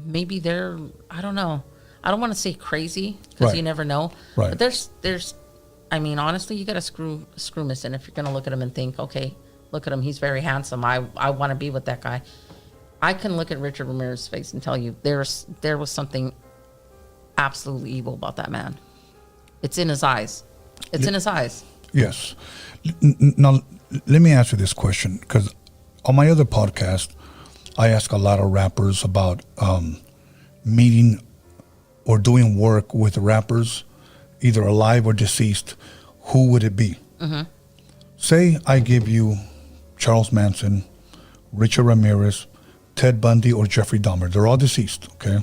Maybe they're, I don't know. I don't want to say crazy because you never know. Right. But there's, I mean, honestly, you got to screw missing if you're going to look at him and think, okay, look at him. He's very handsome. I want to be with that guy. I can look at Richard Ramirez's face and tell you there was something absolutely evil about that man. It's in his eyes. It's in his eyes. Yes. Now, let me ask you this question, because on my other podcast, I ask a lot of rappers about meeting or doing work with rappers, either alive or deceased. Who would it be? Say I give you Charles Manson, Richard Ramirez, Ted Bundy, or Jeffrey Dahmer. They're all deceased, okay?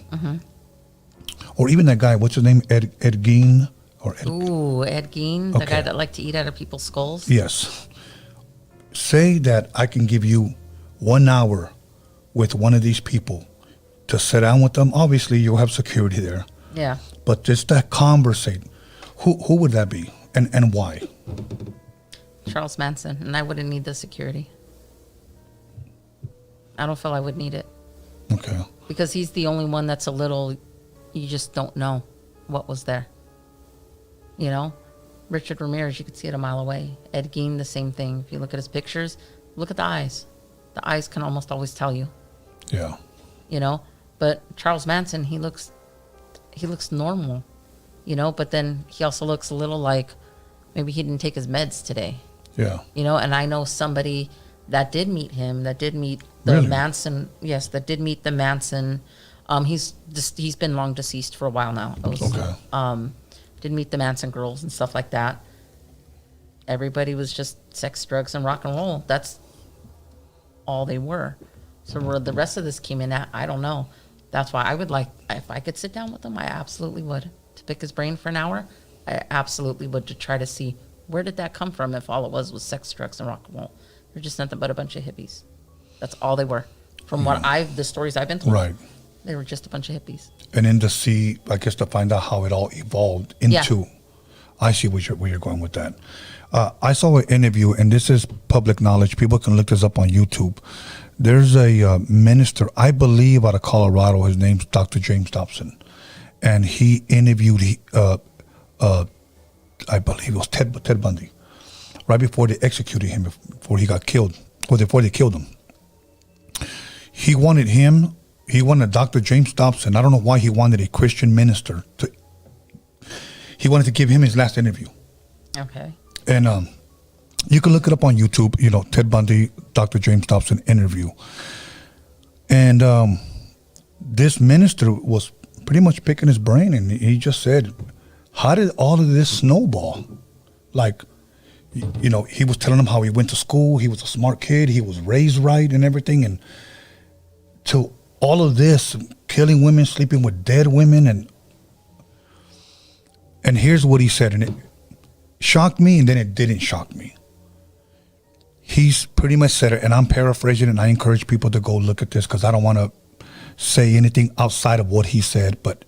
Or even that guy, what's his name? Ed Gein? Ooh, Ed Gein, the guy that liked to eat out of people's skulls? Yes. Say that I can give you 1 hour with one of these people to sit down with them. Obviously, you'll have security there. Yeah. But just that conversate. Who would that be, and why? Charles Manson, and I wouldn't need the security. I don't feel I would need it. Okay. Because he's the only one that's a little, you just don't know what was there. You know? Richard Ramirez, you could see it a mile away. Ed Gein, the same thing. If you look at his pictures, look at the eyes. The eyes can almost always tell you. Yeah. You know? But Charles Manson, he looks normal. You know? But then he also looks a little like maybe he didn't take his meds today. Yeah. You know? And I know somebody that did meet him, that did meet the Manson. Yes, that did meet the Manson. He's been long deceased for a while now. Okay. Did meet the Manson girls and stuff like that. Everybody was just sex, drugs, and rock and roll. That's all they were. So where the rest of this came in at, I don't know. That's why I would like, if I could sit down with him, I absolutely would. To pick his brain for an hour, I absolutely would, to try to see where did that come from if all it was sex, drugs, and rock and roll. They're just nothing but a bunch of hippies. That's all they were. From the stories I've been told. Right. They were just a bunch of hippies. And then to find out how it all evolved into. Yeah. I see where you're going with that. I saw an interview, and this is public knowledge. People can look this up on YouTube. There's a minister, I believe, out of Colorado. His name's Dr. James Dobson. And he interviewed, I believe it was Ted Bundy, right before they executed him, before he got killed, or before they killed him. He wanted Dr. James Dobson. I don't know why he wanted a Christian minister he wanted to give him his last interview. Okay. And you can look it up on YouTube, you know, Ted Bundy, Dr. James Dobson interview. And this minister was pretty much picking his brain, and he just said, how did all of this snowball? Like, you know, he was telling him how he went to school, he was a smart kid, he was raised right and everything, and to all of this, killing women, sleeping with dead women, and here's what he said, and it shocked me, and then it didn't shock me. He's pretty much said it, and I'm paraphrasing, and I encourage people to go look at this because I don't want to say anything outside of what he said, but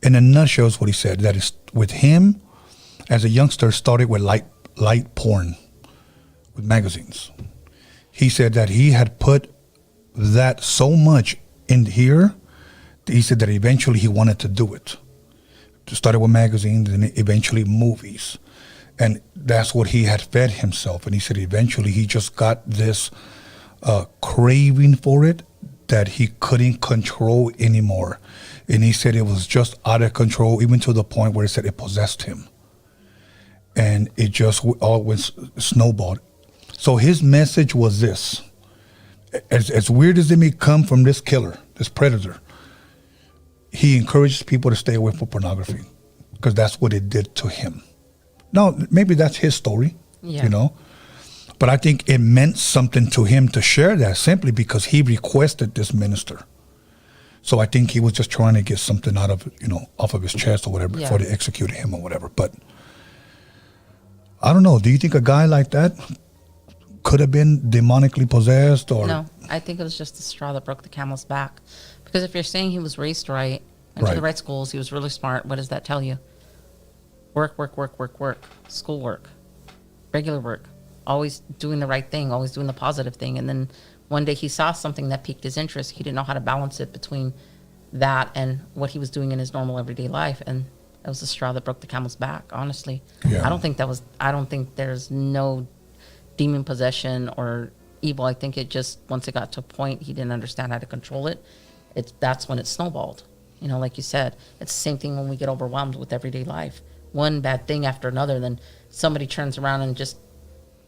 in a nutshell is what he said, that is, with him, as a youngster, started with light porn, with magazines. He said that he had put that so much in here. He said that eventually he wanted to do it. It started with magazines and eventually movies. And that's what he had fed himself. And he said eventually he just got this craving for it that he couldn't control anymore. And he said it was just out of control, even to the point where he said it possessed him. And it just all went snowballed. So his message was this. As weird as it may come from this killer, this predator, he encourages people to stay away from pornography because that's what it did to him. Now, maybe that's his story, you know, but I think it meant something to him to share that simply because he requested this minister. So I think he was just trying to get something out of, you know, off of his chest or whatever before they executed him or whatever. But I don't know. Do you think a guy like that could have been demonically possessed? Or no, I think it was just the straw that broke the camel's back. Because if you're saying he was raised right, went to the right schools, he was really smart, what does that tell you? Work, schoolwork, regular work, always doing the right thing, always doing the positive thing. And then one day he saw something that piqued his interest. He didn't know how to balance it between that and what he was doing in his normal everyday life. And that was the straw that broke the camel's back, honestly. I don't think there's no demon possession or evil. I think it just, once it got to a point, he didn't understand how to control it. That's when it snowballed. You know, like you said, it's the same thing when we get overwhelmed with everyday life. One bad thing after another, then somebody turns around and just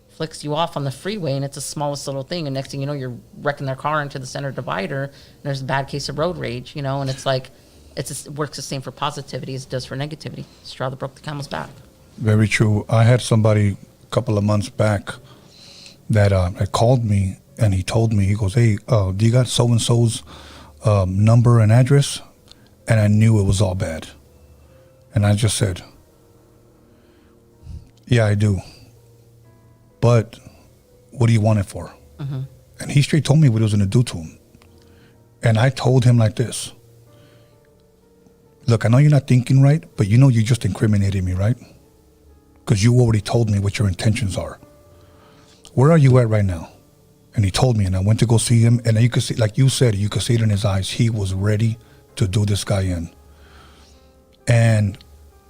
flicks you off on the freeway, and it's the smallest little thing, and next thing you know, you're wrecking their car into the center divider, and there's a bad case of road rage, you know, and it's like, it works the same for positivity as it does for negativity. Straw that broke the camel's back. Very true. I had somebody a couple of months back that had called me, and he told me, he goes, hey, do you got so-and-so's number and address? And I knew it was all bad. And I just said, yeah, I do. But what do you want it for? And he straight told me what he was going to do to him. And I told him like this. Look, I know you're not thinking right, but you know you just incriminated me, right? Because you already told me what your intentions are. Where are you at right now? And he told me, and I went to go see him, and you could see, like you said, you could see it in his eyes. He was ready to do this guy in. And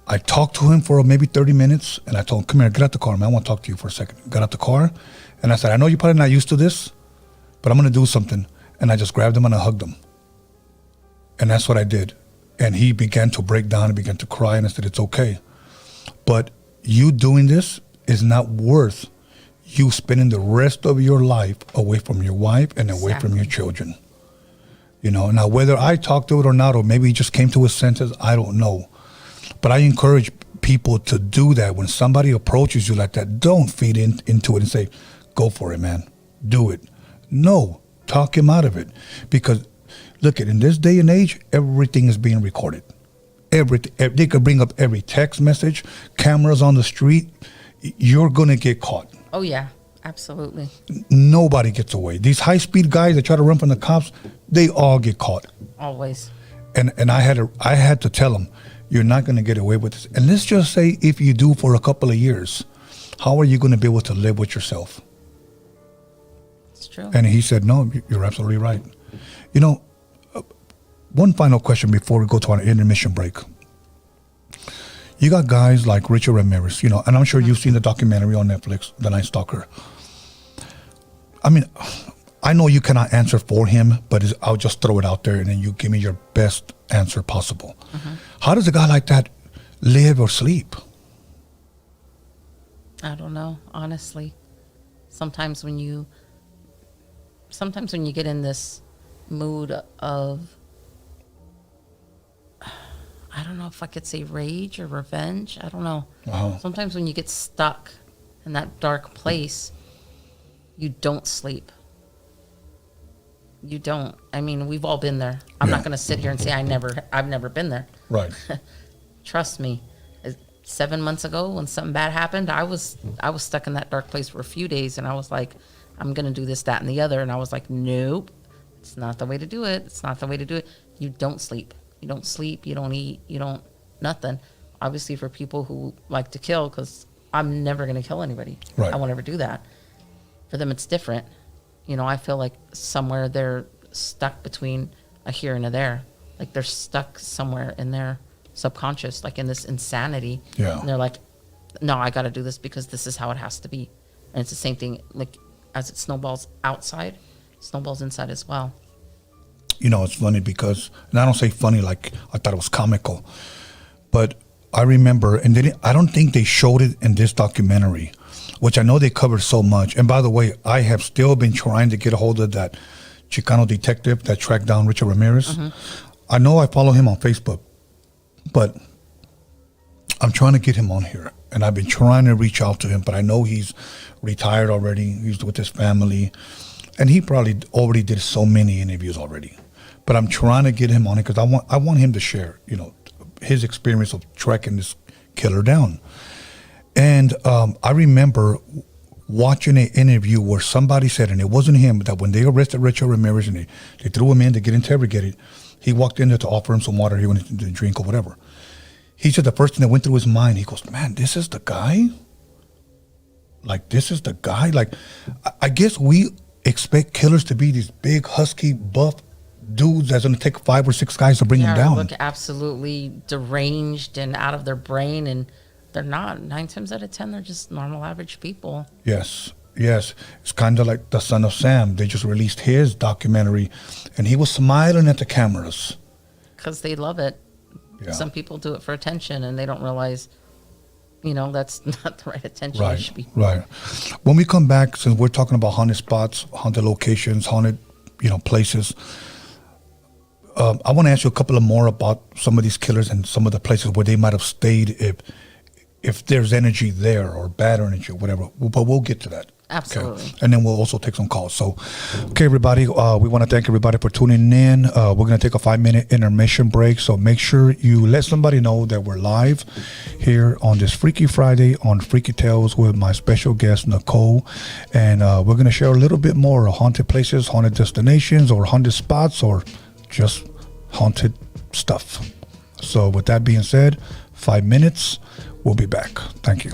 I talked to him for maybe 30 minutes, and I told him, come here, get out the car, man. I want to talk to you for a second. Got out the car, and I said, I know you're probably not used to this, but I'm going to do something. And I just grabbed him and I hugged him. And that's what I did. And he began to break down and began to cry, and I said, it's okay. But you doing this is not worth you spending the rest of your life away from your wife and away from your children. You know, now whether I talked to it or not, or maybe he just came to his senses, I don't know. But I encourage people to do that. When somebody approaches you like that, don't feed into it and say, go for it, man. Do it. No, talk him out of it. Because look, in this day and age, everything is being recorded. Everything. They could bring up every text message, cameras on the street. You're going to get caught. Oh, yeah, absolutely. Nobody gets away. These high-speed guys that try to run from the cops, they all get caught. Always. And I had to tell them, you're not going to get away with this. And let's just say if you do for a couple of years, how are you going to be able to live with yourself? It's true. And he said, no, you're absolutely right. You know, one final question before we go to our intermission break. You got guys like Richard Ramirez, you know, and I'm sure you've seen the documentary on Netflix, The Night Stalker. I mean, I know you cannot answer for him, but I'll just throw it out there and then you give me your best answer possible. How does a guy like that live or sleep? I don't know, honestly. Sometimes when you get in this mood of, I don't know if I could say rage or revenge. I don't know. Sometimes when you get stuck in that dark place, you don't sleep. You don't. I mean, we've all been there. I'm not going to sit here and say I've never been there. Right. Trust me. 7 months ago when something bad happened, I was stuck in that dark place for a few days, and I was like, I'm going to do this, that, and the other. And I was like, nope, it's not the way to do it. It's not the way to do it. You don't sleep. You don't sleep, you don't eat, you don't, nothing. Obviously for people who like to kill, because I'm never going to kill anybody. Right. I won't ever do that. For them, it's different. You know, I feel like somewhere they're stuck between a here and a there. Like they're stuck somewhere in their subconscious, like in this insanity. Yeah. And they're like, no, I got to do this because this is how it has to be. And it's the same thing, like as it snowballs outside, snowballs inside as well. You know, it's funny because, and I don't say funny like I thought it was comical, but I remember, and I don't think they showed it in this documentary, which I know they covered so much. And by the way, I have still been trying to get a hold of that Chicano detective that tracked down Richard Ramirez. Mm-hmm. I know I follow him on Facebook, but I'm trying to get him on here. And I've been trying to reach out to him, but I know he's retired already. He's with his family. And he probably already did so many interviews already. But I'm trying to get him on it because I want him to share, you know, his experience of tracking this killer down. And I remember watching an interview where somebody said, and it wasn't him, that when they arrested Richard Ramirez and they threw him in to get interrogated, he walked in there to offer him some water he wanted to drink or whatever. He said the first thing that went through his mind, he goes, man, this is the guy? Like, this is the guy? Like, I guess we expect killers to be these big, husky, buff dudes that's going to take 5 or 6 guys to bring them down. Look absolutely deranged and out of their brain, and they're not. 9 times out of 10, they're just normal, average people. Yes. It's kind of like the Son of Sam. They just released his documentary, and he was smiling at the cameras. Because they love it. Yeah. Some people do it for attention, and they don't realize, you know, that's not the right attention. Right. When we come back, since we're talking about haunted spots, haunted locations, haunted, you know, places, I want to ask you a couple of more about some of these killers and some of the places where they might have stayed if there's energy there or bad energy or whatever. But we'll get to that. Absolutely. Okay. And then we'll also take some calls. So, okay, everybody, we want to thank everybody for tuning in. We're going to take a 5-minute intermission break. So make sure you let somebody know that we're live here on this Freaky Friday on Freaky Tales with my special guest, Nicole. And we're going to share a little bit more haunted places, haunted destinations, or haunted spots, or just haunted stuff. So with that being said, 5 minutes. We'll be back. Thank you.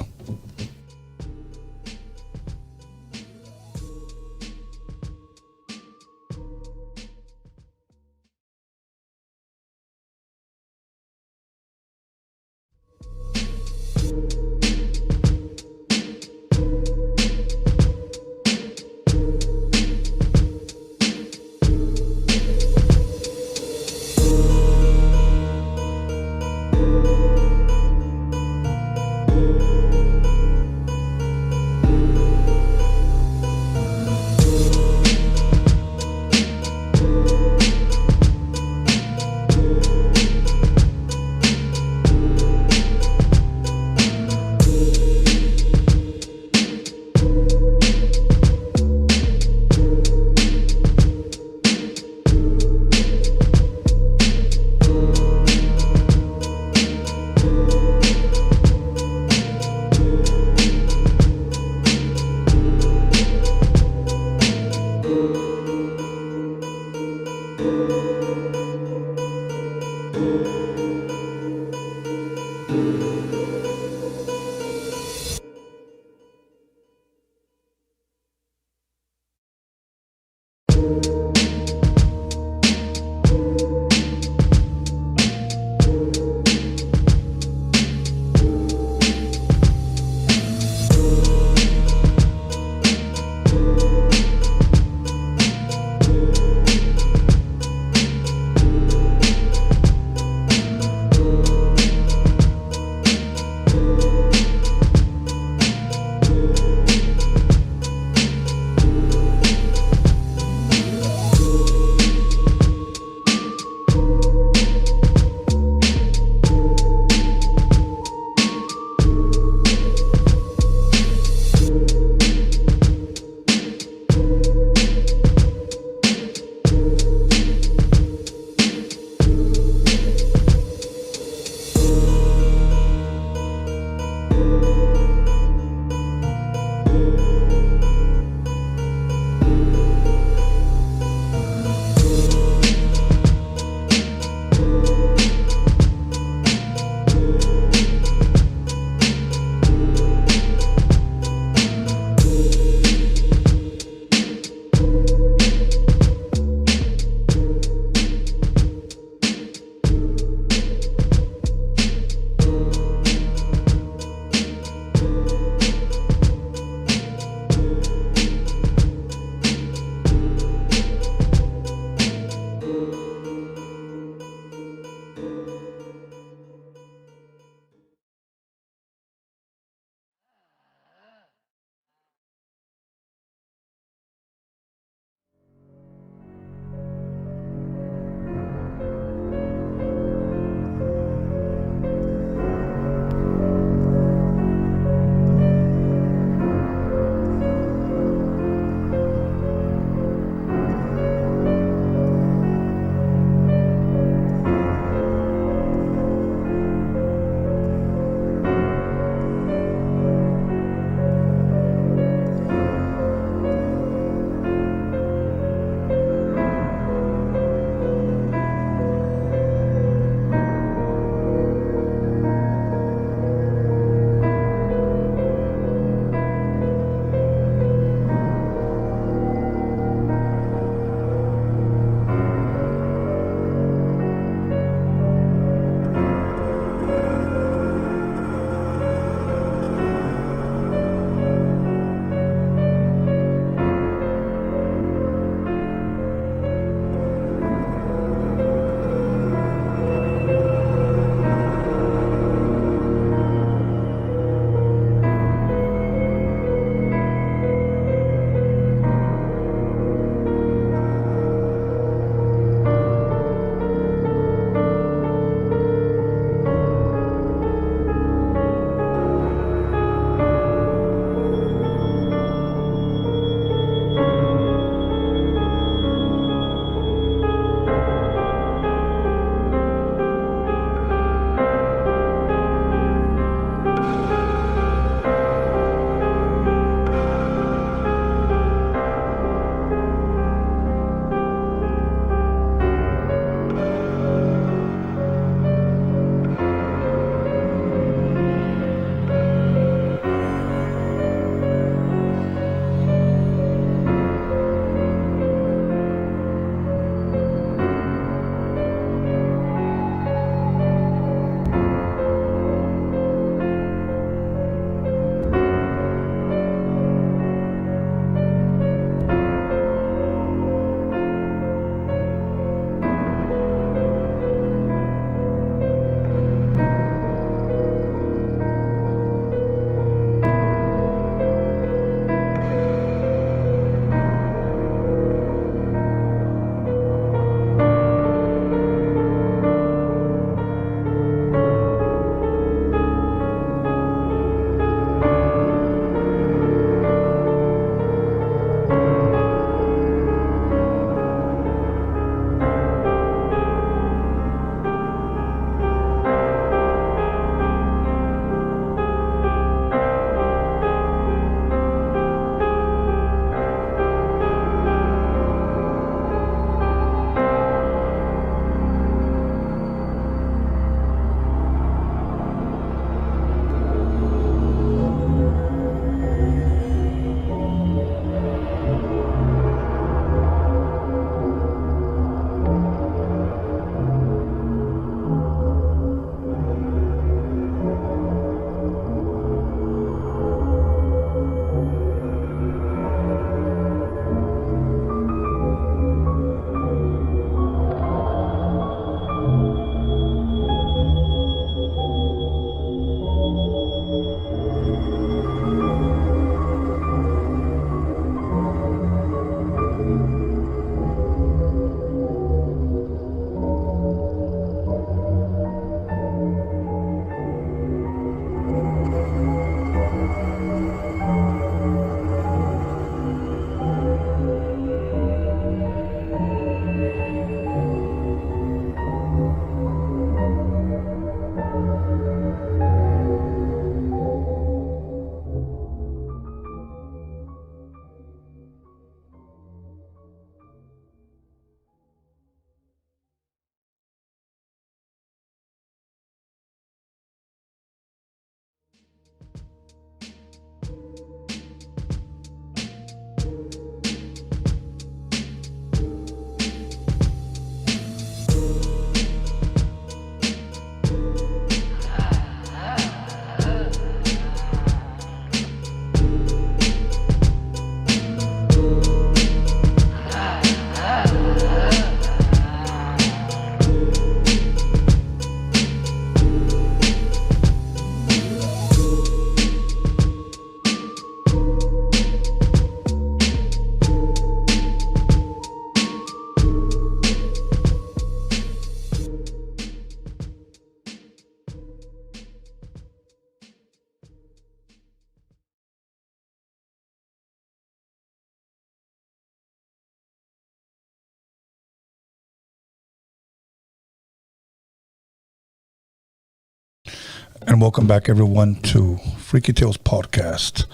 And welcome back, everyone, to Freaky Tales Podcast.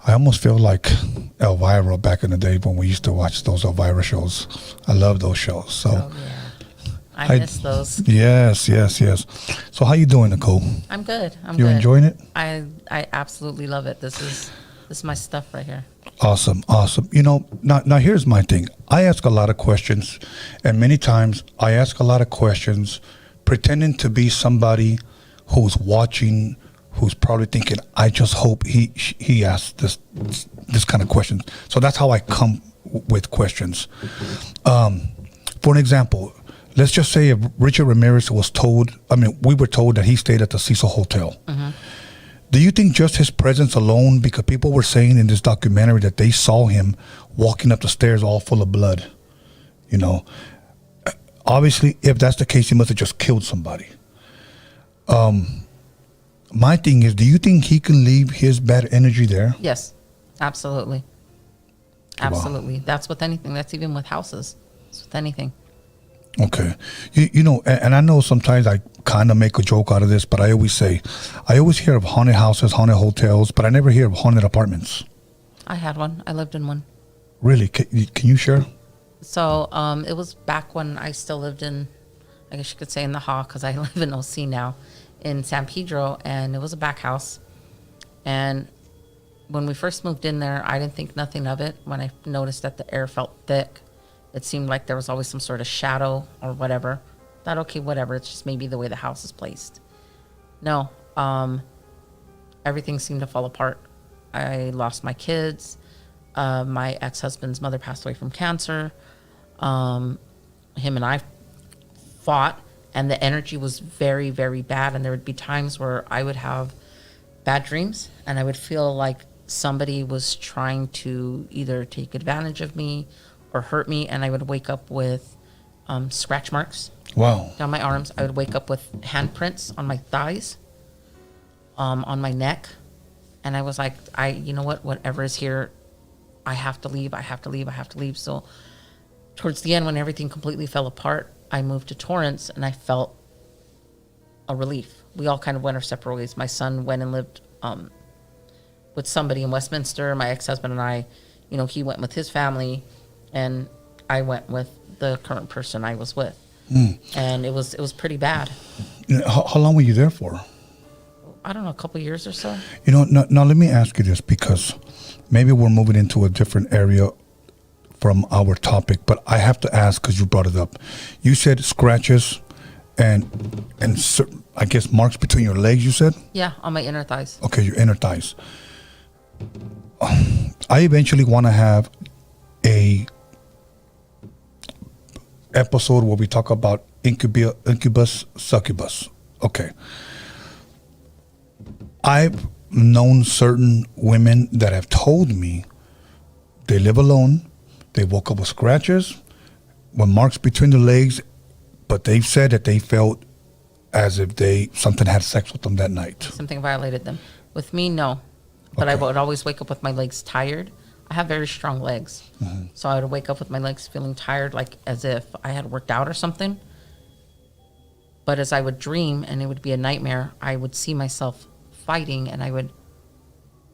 I almost feel like Elvira back in the day when we used to watch those Elvira shows. I love those shows. So, Oh, yeah. I miss those. Yes. So how you doing, Nicole? I'm good. You enjoying it? I absolutely love it. This is my stuff right here. Awesome. You know, now here's my thing. I ask a lot of questions, and many times I ask a lot of questions pretending to be somebody who's watching, who's probably thinking, I just hope he asks this kind of questions. So that's how I come with questions. For an example, let's just say if Richard Ramirez was told, we were told that he stayed at the Cecil Hotel. Mm-hmm. Do you think just his presence alone, because people were saying in this documentary that they saw him walking up the stairs all full of blood, you know, obviously, if that's the case, he must have just killed somebody. My thing is, do you think he can leave his bad energy there? Yes, absolutely. Absolutely. Wow. That's with anything. That's even with houses. It's with anything. Okay. You know, and I know sometimes I kind of make a joke out of this, but I always hear of haunted houses, haunted hotels, but I never hear of haunted apartments. I had one. I lived in one. Really? Can you share? So it was back when I still lived in, I guess you could say in the Haw, because I live in OC now, in San Pedro, and it was a back house. And when we first moved in there, I didn't think nothing of it. When I noticed that the air felt thick, it seemed like there was always some sort of shadow or whatever. Thought, okay, whatever. It's just maybe the way the house is placed. No, everything seemed to fall apart. I lost my kids. My ex-husband's mother passed away from cancer. Him and I fought, and the energy was very, very bad. And there would be times where I would have bad dreams, and I would feel like somebody was trying to either take advantage of me or hurt me, and I would wake up with scratch marks. Wow. Down my arms. I would wake up with handprints on my thighs, on my neck, and I was like, you know what, whatever is here, I have to leave. So towards the end, when everything completely fell apart, I moved to Torrance, and I felt a relief. We all kind of went our separate ways. My son went and lived with somebody in Westminster. My ex-husband and I, you know, he went with his family, and I went with the current person I was with. And it was pretty bad. How long were you there for? I don't know, a couple years or so. You know, now let me ask you this, because maybe we're moving into a different area from our topic, but I have to ask because you brought it up. You said scratches and I guess marks between your legs, you said? Yeah, on my inner thighs. Okay, your inner thighs. I eventually want to have a episode where we talk about incubus, succubus. Okay. I've known certain women that have told me they live alone, they woke up with scratches, with marks between the legs, but they've said that they felt as if something had sex with them that night. Something violated them. With me, no. But okay. I would always wake up with my legs tired. I have very strong legs. Mm-hmm. So I would wake up with my legs feeling tired, like as if I had worked out or something. But as I would dream, and it would be a nightmare, I would see myself fighting, and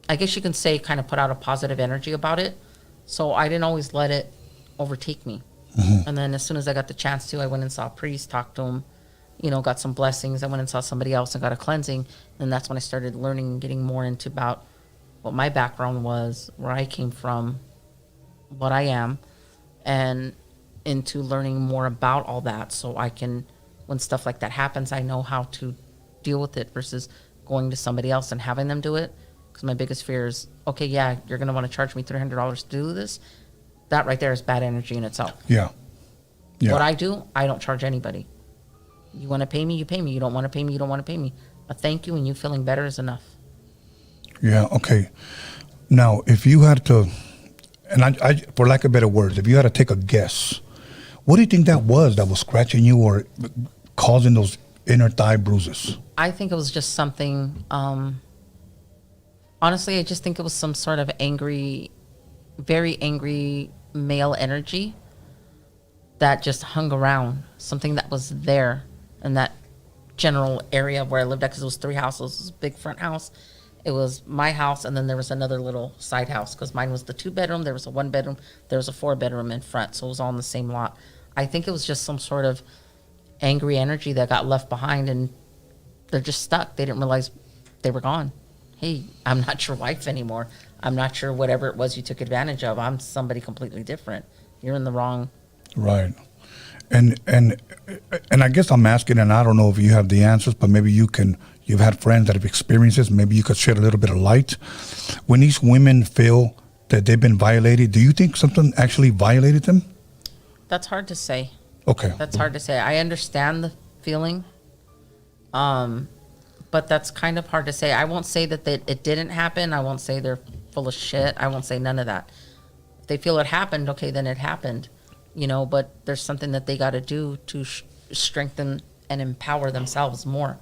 I guess you can say, kind of put out a positive energy about it. So I didn't always let it overtake me. Mm-hmm. And then as soon as I got the chance to, I went and saw a priest, talked to him, you know, got some blessings. I went and saw somebody else and got a cleansing. And that's when I started learning and getting more into about what my background was, where I came from, what I am, and into learning more about all that, so I can, when stuff like that happens, I know how to deal with it versus going to somebody else and having them do it. Because my biggest fear is, okay, yeah, you're going to want to charge me $300 to do this. That right there is bad energy in itself. Yeah. What I do, I don't charge anybody. You want to pay me, you pay me. You don't want to pay me, you don't want to pay me. A thank you and you feeling better is enough. Yeah, okay. Now, if you had to, and I for lack of better words, if you had to take a guess, what do you think that was scratching you or causing those inner thigh bruises? I think it was just something, honestly, I just think it was some sort of angry, very angry male energy that just hung around, something that was there and that general area where I lived at, because it was 3 houses. It was a big front house. It was my house, and then there was another little side house, because mine was the 2-bedroom. There was a 1-bedroom. There was a 4-bedroom in front, so it was all in the same lot. I think it was just some sort of angry energy that got left behind, and they're just stuck. They didn't realize they were gone. Hey, I'm not your wife anymore. I'm not your whatever it was you took advantage of. I'm somebody completely different. You're in the wrong. Right. And I guess I'm asking, and I don't know if you have the answers, but maybe you've had friends that have experienced this. Maybe you could shed a little bit of light. When these women feel that they've been violated, do you think something actually violated them? That's hard to say. Okay. That's hard to say. I understand the feeling, but that's kind of hard to say. I won't say that it didn't happen. I won't say they're full of shit. I won't say none of that. If they feel it happened, okay, then it happened. But there's something that they got to do to strengthen and empower themselves more,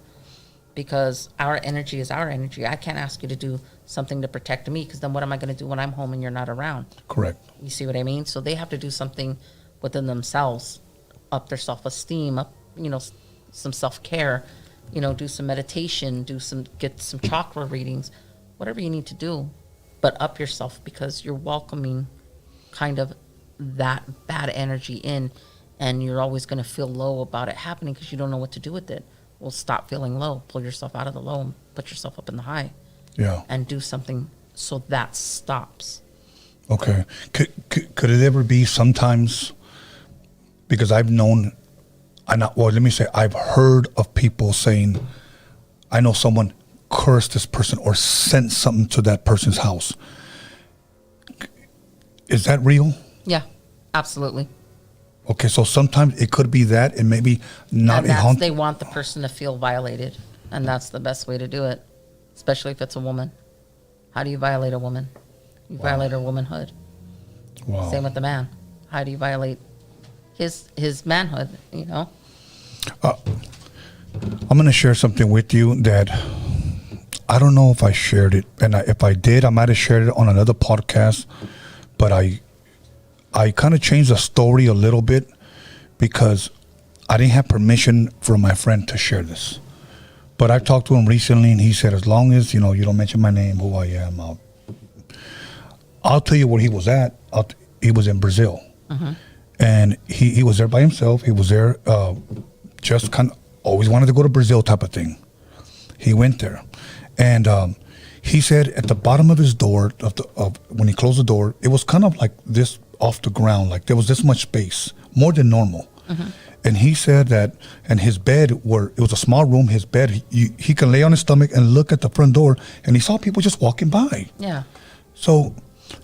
because our energy is our energy. I can't ask you to do something to protect me, because then what am I going to do when I'm home and you're not around? Correct. You see what I mean? So they have to do something within themselves, up their self-esteem, up, some self-care, do some meditation, get some chakra readings, whatever you need to do, but up yourself, because you're welcoming kind of that bad energy in, and you're always going to feel low about it happening because you don't know what to do with it. Well, stop feeling low. Pull yourself out of the low and put yourself up in the high. Yeah. And do something so that stops. Okay. Could it ever be sometimes, because I've heard of people saying, I know someone cursed this person or sent something to that person's house. Is that real? Yeah, absolutely. Okay, so sometimes it could be that, and maybe not And a haunt. they want the person to feel violated, and that's the best way to do it, especially if it's a woman. How do you violate a woman? You violate her womanhood. Wow. Same with the man. How do you violate his manhood? I'm going to share something with you that I don't know if I shared it, and if I did, I might have shared it on another podcast, but I kind of changed the story a little bit because I didn't have permission from my friend to share this. But I talked to him recently, and he said, as long as, you don't mention my name, who I am, I'll tell you where he was at. He was in Brazil. Mm-hmm. And he was there by himself. He was there just kind of always wanted to go to Brazil type of thing. He went there. And he said at the bottom of his door, when he closed the door, it was kind of like this off the ground, like there was this much space, more than normal. Mm-hmm. And he said that, and his bed, it was a small room, his bed, he can lay on his stomach and look at the front door, and he saw people just walking by. Yeah. So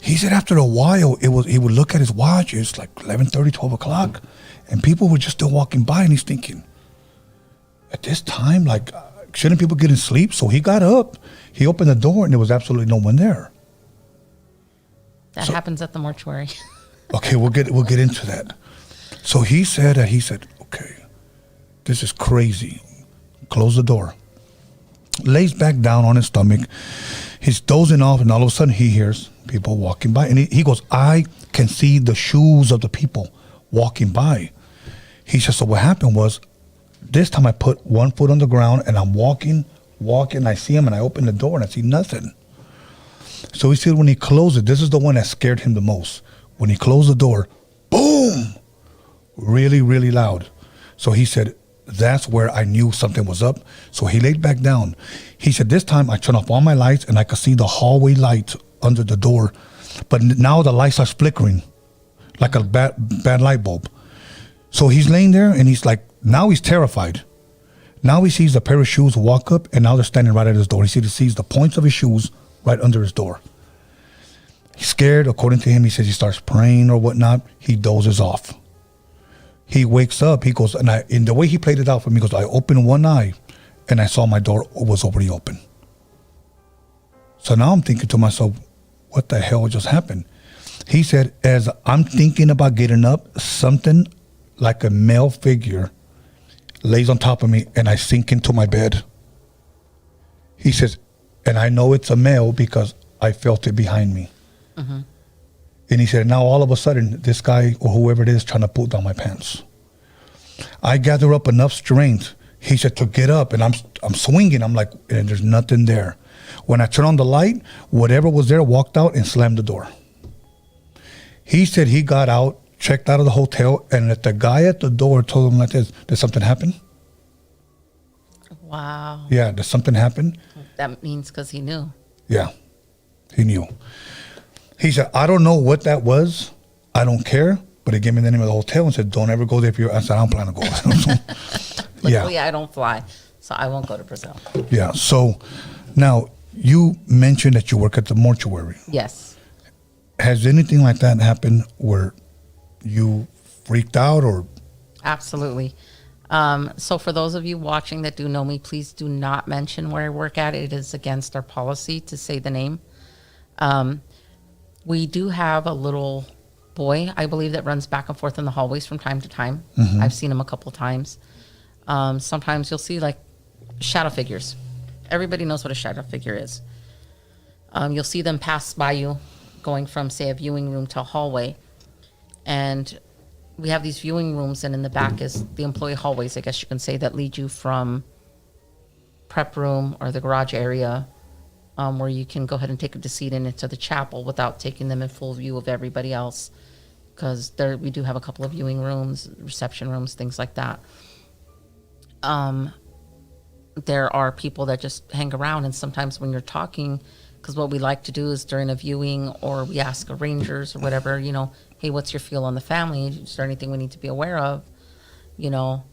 he said after a while, he would look at his watch, it's like 11:30, 12 o'clock, and people were just still walking by, and he's thinking, at this time, like, shouldn't people get in sleep? So he got up, he opened the door, and there was absolutely no one there. That happens at the mortuary. Okay, we'll get into that. So he said, okay, this is crazy. Close the door. Lays back down on his stomach. He's dozing off, and all of a sudden he hears people walking by. And he goes, I can see the shoes of the people walking by. He said, so what happened was, this time I put one foot on the ground, and I'm walking, I see him, and I open the door, and I see nothing. So he said when he closed it, this is the one that scared him the most. When he closed the door, boom, really, really loud. So he said, that's where I knew something was up. So he laid back down. He said, this time I turned off all my lights, and I could see the hallway light under the door. But now the lights are flickering like a bad light bulb. So he's laying there, and he's like, now he's terrified. Now he sees a pair of shoes walk up, and now they're standing right at his door. He sees the points of his shoes right under his door. He's scared. According to him, he says he starts praying or whatnot. He dozes off. He wakes up. He goes, and in the way he played it out for me, he goes, I opened one eye, and I saw my door was already open. So now I'm thinking to myself, what the hell just happened? He said, as I'm thinking about getting up, something like a male figure lays on top of me, and I sink into my bed. He says, and I know it's a male because I felt it behind me. Mm-hmm. And he said, now all of a sudden, this guy or whoever it is trying to pull down my pants. I gather up enough strength He said to get up, and I'm swinging. I'm like, and there's nothing there. When I turned on the light, whatever was there walked out and slammed the door. He said he got out, checked out of the hotel, and that the guy at the door told him like this, did something happen? Wow. Yeah, did something happen? That means because he knew. Yeah, he knew. He said, I don't know what that was. I don't care. But he gave me the name of the hotel and said, don't ever go there if you're. I said, I don't plan to go. Luckily, I don't fly, so I won't go to Brazil. Yeah. So now you mentioned that you work at the mortuary. Yes. Has anything like that happened where you freaked out or? Absolutely. So for those of you watching that do know me, please do not mention where I work at. It is against our policy to say the name. We do have a little boy, I believe, that runs back and forth in the hallways from time to time. Mm-hmm. I've seen him a couple times. Sometimes you'll see like shadow figures. Everybody knows what a shadow figure is. You'll see them pass by you going from, say, a viewing room to a hallway. And we have these viewing rooms, and in the back is the employee hallways, I guess you can say, that lead you from prep room or the garage area, where you can go ahead and take a seat in into the chapel without taking them in full view of everybody else. Because there, we do have a couple of viewing rooms, reception rooms, things like that. There are people that just hang around, and sometimes when you're talking, because what we like to do is during a viewing, or we ask rangers or whatever, you know, hey, what's your feel on the family? Is there anything we need to be aware of? You know,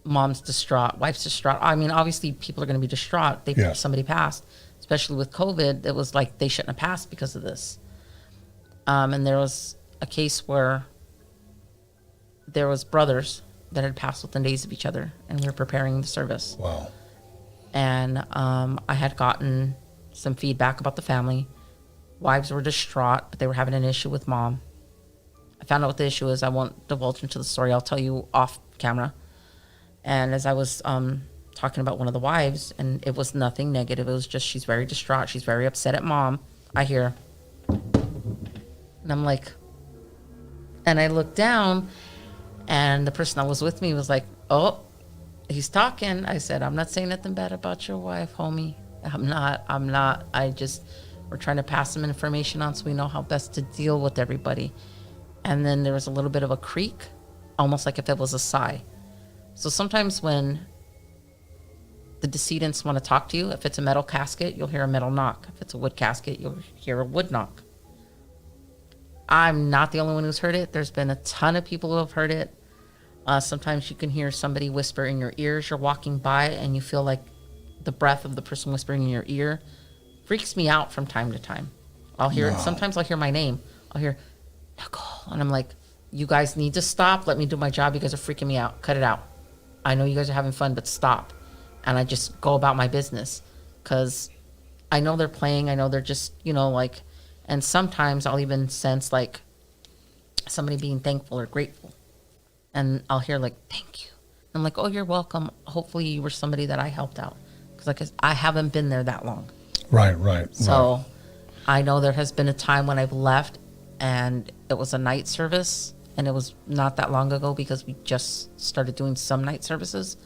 mom's distraught, wife's distraught. I mean, obviously people are going to be distraught. Somebody passed, especially with COVID. It was like they shouldn't have passed because of this. And there was a case where there was brothers that had passed within days of each other, and we were preparing the service. Wow. And I had gotten some feedback about the family. Wives were distraught, but they were having an issue with mom. I found out what the issue is. I won't divulge into the story. I'll tell you off camera. And as I was talking about one of the wives, and it was nothing negative. It was just she's very distraught. She's very upset at mom. I hear. And I'm like, and I looked down, and the person that was with me was like, oh, he's talking. I said, I'm not saying nothing bad about your wife, homie. I'm not. We're trying to pass some information on so we know how best to deal with everybody. And then there was a little bit of a creak, almost like if it was a sigh. So sometimes when the decedents want to talk to you, if it's a metal casket, you'll hear a metal knock. If it's a wood casket, you'll hear a wood knock. I'm not the only one who's heard it. There's been a ton of people who have heard it. Sometimes you can hear somebody whisper in your ears. You're walking by and you feel like the breath of the person whispering in your ear. Freaks me out from time to time. I'll hear it. Sometimes I'll hear my name. I'll hear, Nicole. And I'm like, you guys need to stop. Let me do my job. You guys are freaking me out. Cut it out. I know you guys are having fun, but stop. And I just go about my business because I know they're playing. I know they're just, you know, like, and sometimes I'll even sense like somebody being thankful or grateful. And I'll hear like, thank you. I'm like, oh, you're welcome. Hopefully you were somebody that I helped out. Because like I haven't been there that long. Right. So I know there has been a time when I've left and it was a night service, and it was not that long ago because we just started doing some night services,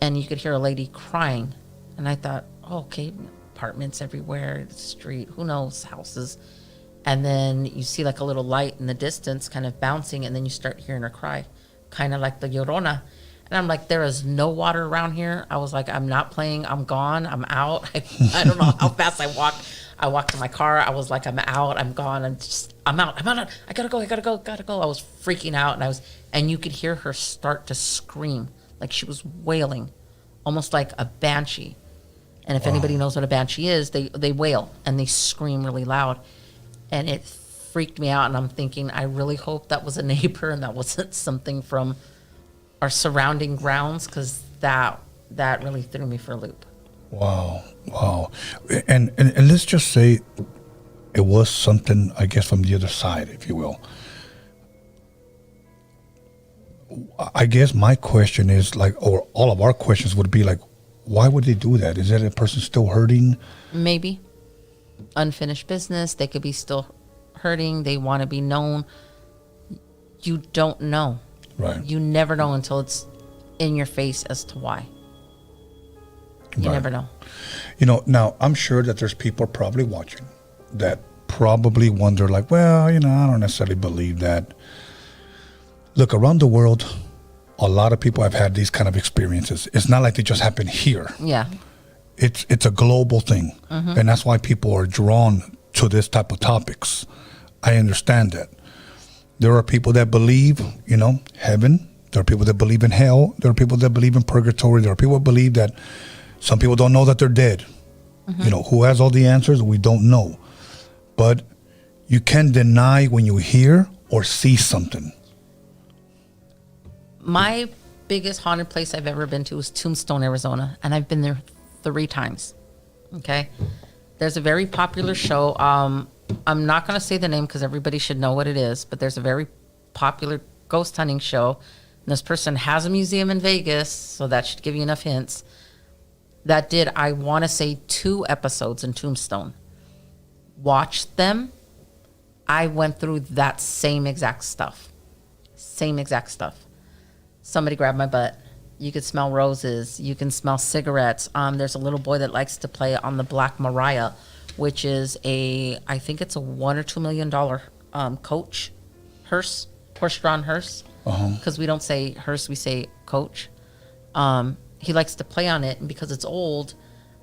and you could hear a lady crying, and I thought, oh, okay, apartments everywhere, the street, who knows, houses. And then you see like a little light in the distance kind of bouncing, and then you start hearing her cry, kind of like the Llorona. And I'm like, there is no water around here. I was like, I'm not playing. I'm gone. I'm out. I don't know how fast I walked. I walked to my car. I was like, I'm out. I'm gone. I'm out. I gotta go. I was freaking out, and you could hear her start to scream like she was wailing, almost like a banshee. And if anybody knows what a banshee is, they wail and they scream really loud. And it freaked me out. And I'm thinking, I really hope that was a neighbor and that wasn't something from our surrounding grounds, because that really threw me for a loop. Wow. And let's just say it was something, I guess, from the other side, if you will. I guess my question is like, or all of our questions would be like, why would they do that? Is that a person still hurting? Maybe. Unfinished business. They could be still hurting. They want to be known. You don't know. Right. You never know until it's in your face as to why. You Right. never know. Now I'm sure that there's people probably watching that probably wonder, like, well, I don't necessarily believe that. Look, around the world, a lot of people have had these kind of experiences. It's not like they just happen here. Yeah. It's a global thing, and that's why people are drawn to this type of topics. I understand that. There are people that believe, heaven. There are people that believe in hell. There are people that believe in purgatory. There are people that believe that some people don't know that they're dead. Who has all the answers? We don't know. But you can't deny when you hear or see something. My biggest haunted place I've ever been to was Tombstone, Arizona, and I've been there 3 times. Okay. There's a very popular show. I'm not going to say the name because everybody should know what it is, but there's a very popular ghost hunting show. And this person has a museum in Vegas, so that should give you enough hints. That did, I want to say, 2 episodes in Tombstone. Watched them. I went through that same exact stuff. Same exact stuff. Somebody grabbed my butt. You could smell roses. You can smell cigarettes. There's a little boy that likes to play on the Black Mariah, which is I think it's a $1 or $2 million coach, hearse, horse-drawn hearse. Because we don't say hearse, we say coach. He likes to play on it, and because it's old,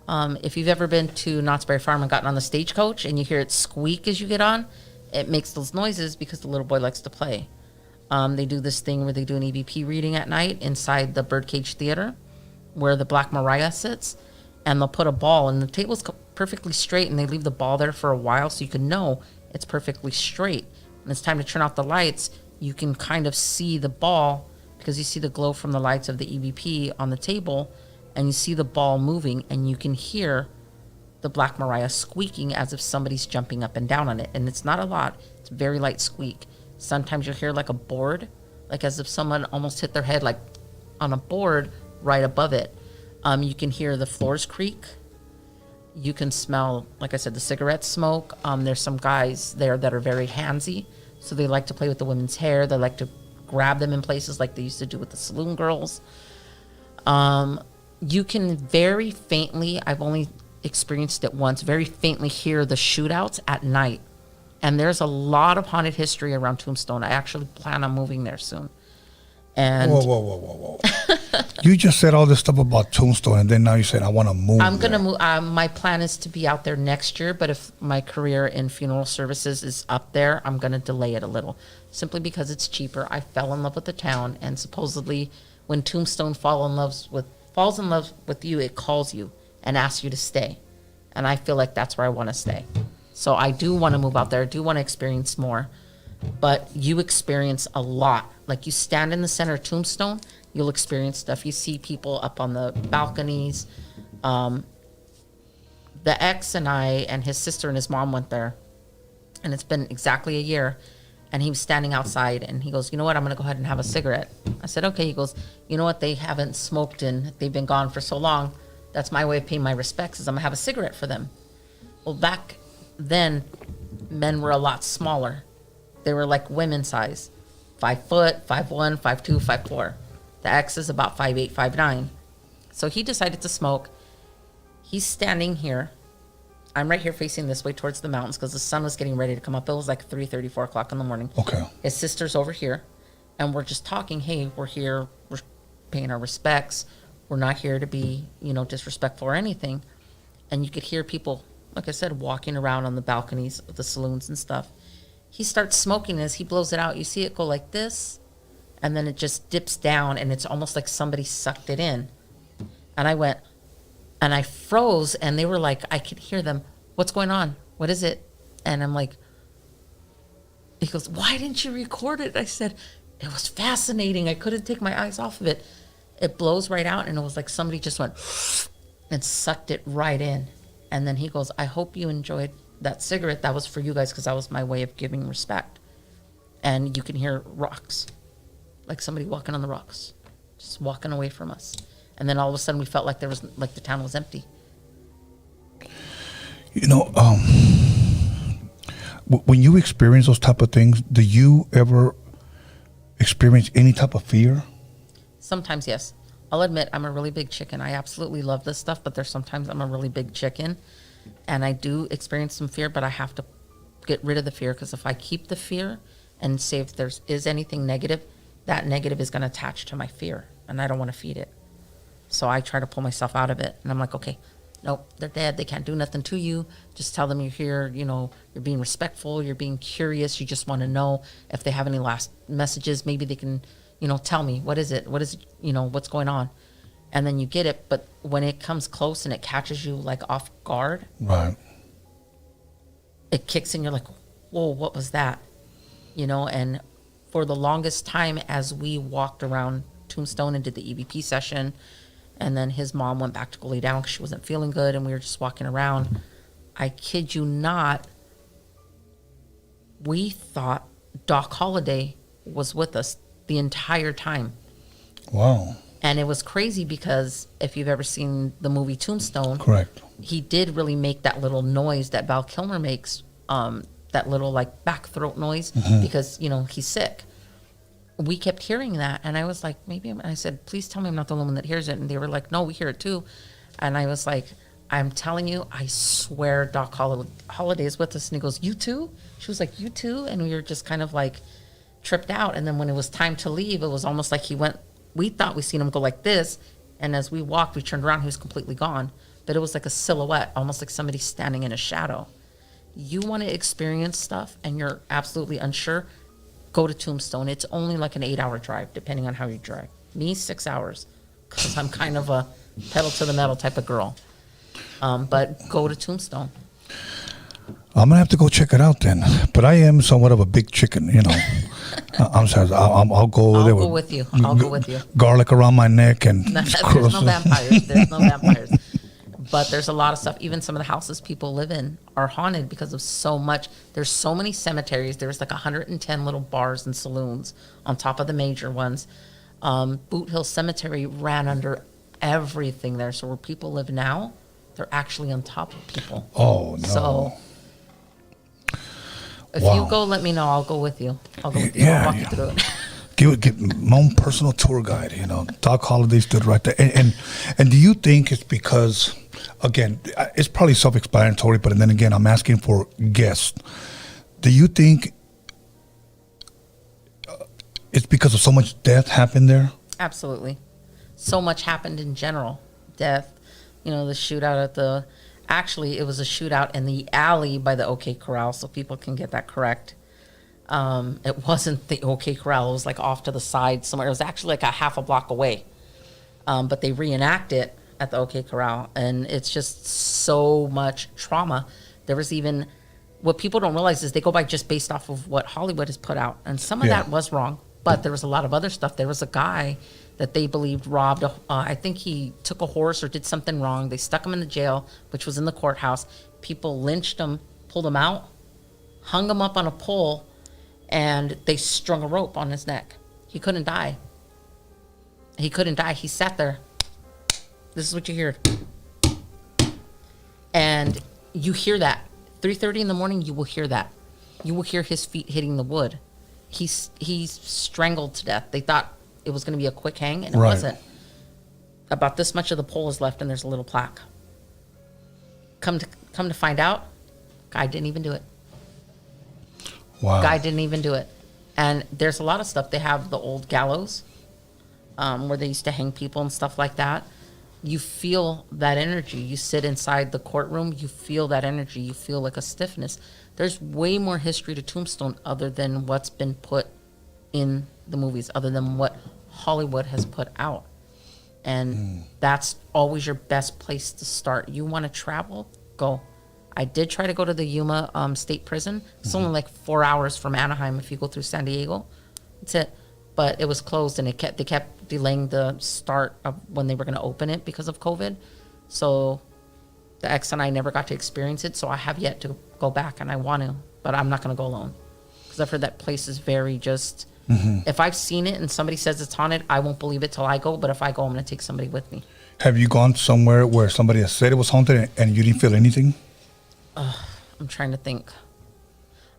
if you've ever been to Knott's Berry Farm and gotten on the stagecoach and you hear it squeak as you get on, it makes those noises because the little boy likes to play. They do this thing where they do an EVP reading at night inside the Birdcage Theater where the Black Mariah sits, and they'll put a ball, and the table's perfectly straight, and they leave the ball there for a while so you can know it's perfectly straight. When it's time to turn out the lights, you can kind of see the ball because you see the glow from the lights of the EVP on the table, and you see the ball moving, and you can hear the Black Mariah squeaking as if somebody's jumping up and down on it. And it's not a lot. It's a very light squeak. Sometimes you'll hear like a board, like as if someone almost hit their head like on a board right above it. You can hear the floors creak. You can smell, like I said, the cigarette smoke. There's some guys there that are very handsy, so they like to play with the women's hair. They like to grab them in places like they used to do with the saloon girls. You can very faintly, I've only experienced it once, very faintly hear the shootouts at night. And there's a lot of haunted history around Tombstone. I actually plan on moving there soon. And Whoa. You just said all this stuff about Tombstone, and then now you said, I want to move. I'm going to move. My plan is to be out there next year, but if my career in funeral services is up there, I'm going to delay it a little, simply because it's cheaper. I fell in love with the town, and supposedly when Tombstone falls in love with you, it calls you and asks you to stay. And I feel like that's where I want to stay. So I do want to move out there. I do want to experience more. But you experience a lot. Like you stand in the center of Tombstone, you'll experience stuff. You see people up on the balconies. The ex and I and his sister and his mom went there. And it's been exactly a year. And he was standing outside and he goes, you know what, I'm going to go ahead and have a cigarette. I said, okay. He goes, you know what, they haven't smoked and they've been gone for so long. That's my way of paying my respects is I'm going to have a cigarette for them. Well, back then, men were a lot smaller. They were like women size, 5 foot, 5'1", 5'2", 5'4". The ex is about 5'8", 5'9". So he decided to smoke. He's standing here. I'm right here facing this way towards the mountains because the sun was getting ready to come up. It was like 3:30, 4 o'clock in the morning. Okay. His sister's over here, and we're just talking. Hey, we're here. We're paying our respects. We're not here to be, disrespectful or anything. And you could hear people, like I said, walking around on the balconies of the saloons and stuff. He starts smoking. As he blows it out, you see it go like this, and then it just dips down, and it's almost like somebody sucked it in. And I went, and I froze, and they were like, I could hear them. What's going on? What is it? And I'm like, he goes, why didn't you record it? I said, it was fascinating. I couldn't take my eyes off of it. It blows right out, and it was like somebody just went and sucked it right in. And then he goes, I hope you enjoyed that cigarette. That was for you guys because that was my way of giving respect. And you can hear rocks, like somebody walking on the rocks, just walking away from us. And then all of a sudden we felt like the town was empty. When you experience those type of things, do you ever experience any type of fear? Sometimes, yes. I'll admit I'm a really big chicken. I absolutely love this stuff, but there's sometimes I'm a really big chicken, and I do experience some fear, but I have to get rid of the fear, because if I keep the fear and say if there is anything negative, that negative is going to attach to my fear, and I don't want to feed it. So I try to pull myself out of it, and I'm like, okay, nope, they're dead. They can't do nothing to you. Just tell them you're here. You know, you're being respectful. You're being curious. You just want to know if they have any last messages. Maybe they can, you know, tell me, what is it? What is it? You know, what's going on? And then you get it. But when it comes close and it catches you like off guard, Right. it kicks in. You're like, whoa, what was that? You know, and for the longest time, as we walked around Tombstone and did the EVP session, and then his mom went back to go lay down because she wasn't feeling good, and we were just walking around. I kid you not, we thought Doc Holliday was with us the entire time. Wow. And it was crazy because if you've ever seen the movie Tombstone, Correct. he did really make that little noise that Val Kilmer makes, that little like back throat noise, because, you know, he's sick. We kept hearing that, and I was like, I said, please tell me I'm not the only one that hears it. And they were like, no, we hear it too. And I was like, I'm telling you, I swear Doc Holliday is with us. And he goes, you too? She was like, you too? And we were just kind of like tripped out. And then when it was time to leave, it was almost like we thought we seen him go like this. And as we walked, we turned around, he was completely gone. But it was like a silhouette, almost like somebody standing in a shadow. You want to experience stuff and you're absolutely unsure, go to Tombstone. It's only like an 8-hour drive, depending on how you drive. Me, 6 hours, because I'm kind of a pedal to the metal type of girl. But go to Tombstone. I'm gonna have to go check it out then. But I am somewhat of a big chicken, you know. I'm sorry. I'll go there. I'll go with you. I'll go with you. Garlic around my neck and. There's no vampires. There's no vampires. But there's a lot of stuff. Even some of the houses people live in are haunted because of so much. There's so many cemeteries. There's like 110 little bars and saloons on top of the major ones. Boot Hill Cemetery ran under everything there. So where people live now, they're actually on top of people. Oh, no. So if Wow. you go, let me know. I'll go with you. I'll go with you. Yeah, I'll walk yeah. you through it. Get my own personal tour guide, you know. Doc Holliday stood right there. And do you think it's because, again, it's probably self-explanatory, but then again, I'm asking for guests. Do you think it's because of so much death happened there? Absolutely. So much happened in general. Death, you know, the shootout actually, it was a shootout in the alley by the OK Corral, so people can get that correct. It wasn't the OK Corral. It was like off to the side somewhere. It was actually like a half a block away. But they reenact it at the OK Corral, and it's just so much trauma. There was even, what people don't realize is they go by just based off of what Hollywood has put out, and some of that was wrong, but there was a lot of other stuff. There was a guy that they believed robbed, I think he took a horse or did something wrong. They stuck him in the jail, which was in the courthouse. People lynched him, pulled him out, hung him up on a pole, and they strung a rope on his neck. He couldn't die. He couldn't die. He sat there. This is what you hear. And you hear that. 3:30 in the morning, you will hear that. You will hear his feet hitting the wood. He's strangled to death. They thought it was going to be a quick hang, and it wasn't. About this much of the pole is left, and there's a little plaque. Come to find out, guy didn't even do it. Wow. Guy didn't even do it. And there's a lot of stuff. They have the old gallows where they used to hang people and stuff like that. You feel that energy. You sit inside the courtroom, you feel that energy. You feel like a stiffness. There's way more history to Tombstone other than what's been put in the movies, other than what Hollywood has put out. And that's always your best place to start. You want to travel? Go. I did try to go to the Yuma State Prison. It's only like 4 hours from Anaheim if you go through San Diego. That's it. But it was closed, and they kept delaying the start of when they were going to open it because of COVID. So the ex and I never got to experience it, so I have yet to go back, and I want to, but I'm not going to go alone. Because I've heard that place is very just... If I've seen it and somebody says it's haunted, I won't believe it till I go, but if I go, I'm going to take somebody with me. Have you gone somewhere where somebody has said it was haunted and you didn't feel anything? I'm trying to think.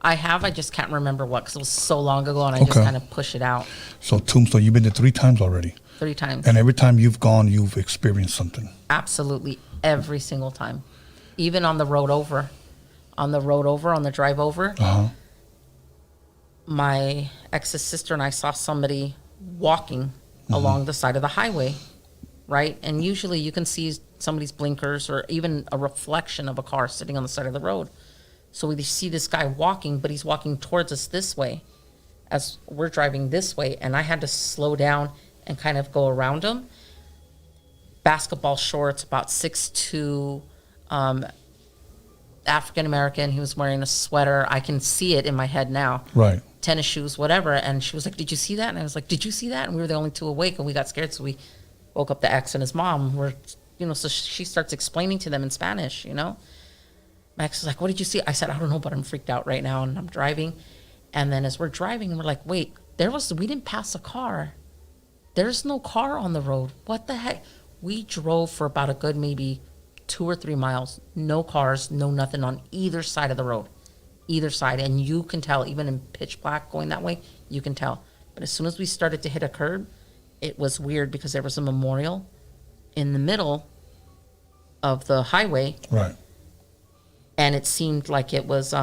I just can't remember what, because it was so long ago, and I just kind of push it out. So Tombstone, you've been there 3 times already. 3 times. And every time you've gone, you've experienced something. Absolutely. Every single time. Even on the road over. On the drive over. Uh-huh. My ex's sister and I saw somebody walking along the side of the highway, right? And usually you can see somebody's blinkers or even a reflection of a car sitting on the side of the road. So we see this guy walking, but he's walking towards us this way as we're driving this way. And I had to slow down and kind of go around him. Basketball shorts, about 6'2", African-American. He was wearing a sweater. I can see it in my head now. Right. Tennis shoes, whatever. And she was like, did you see that? And I was like, did you see that? And we were the only 2 awake, and we got scared. So we woke up the ex and his mom. So she starts explaining to them in Spanish, My ex was like, what did you see? I said, I don't know, but I'm freaked out right now. And I'm driving. And then as we're driving, we're like, wait, we didn't pass a car. There's no car on the road. What the heck? We drove for about a good maybe 2 or 3 miles. No cars, no nothing on either side of the road. Either side. And you can tell, even in pitch black going that way, you can tell. But as soon as we started to hit a curb, it was weird because there was a memorial in the middle of the highway. Right. And it seemed like it was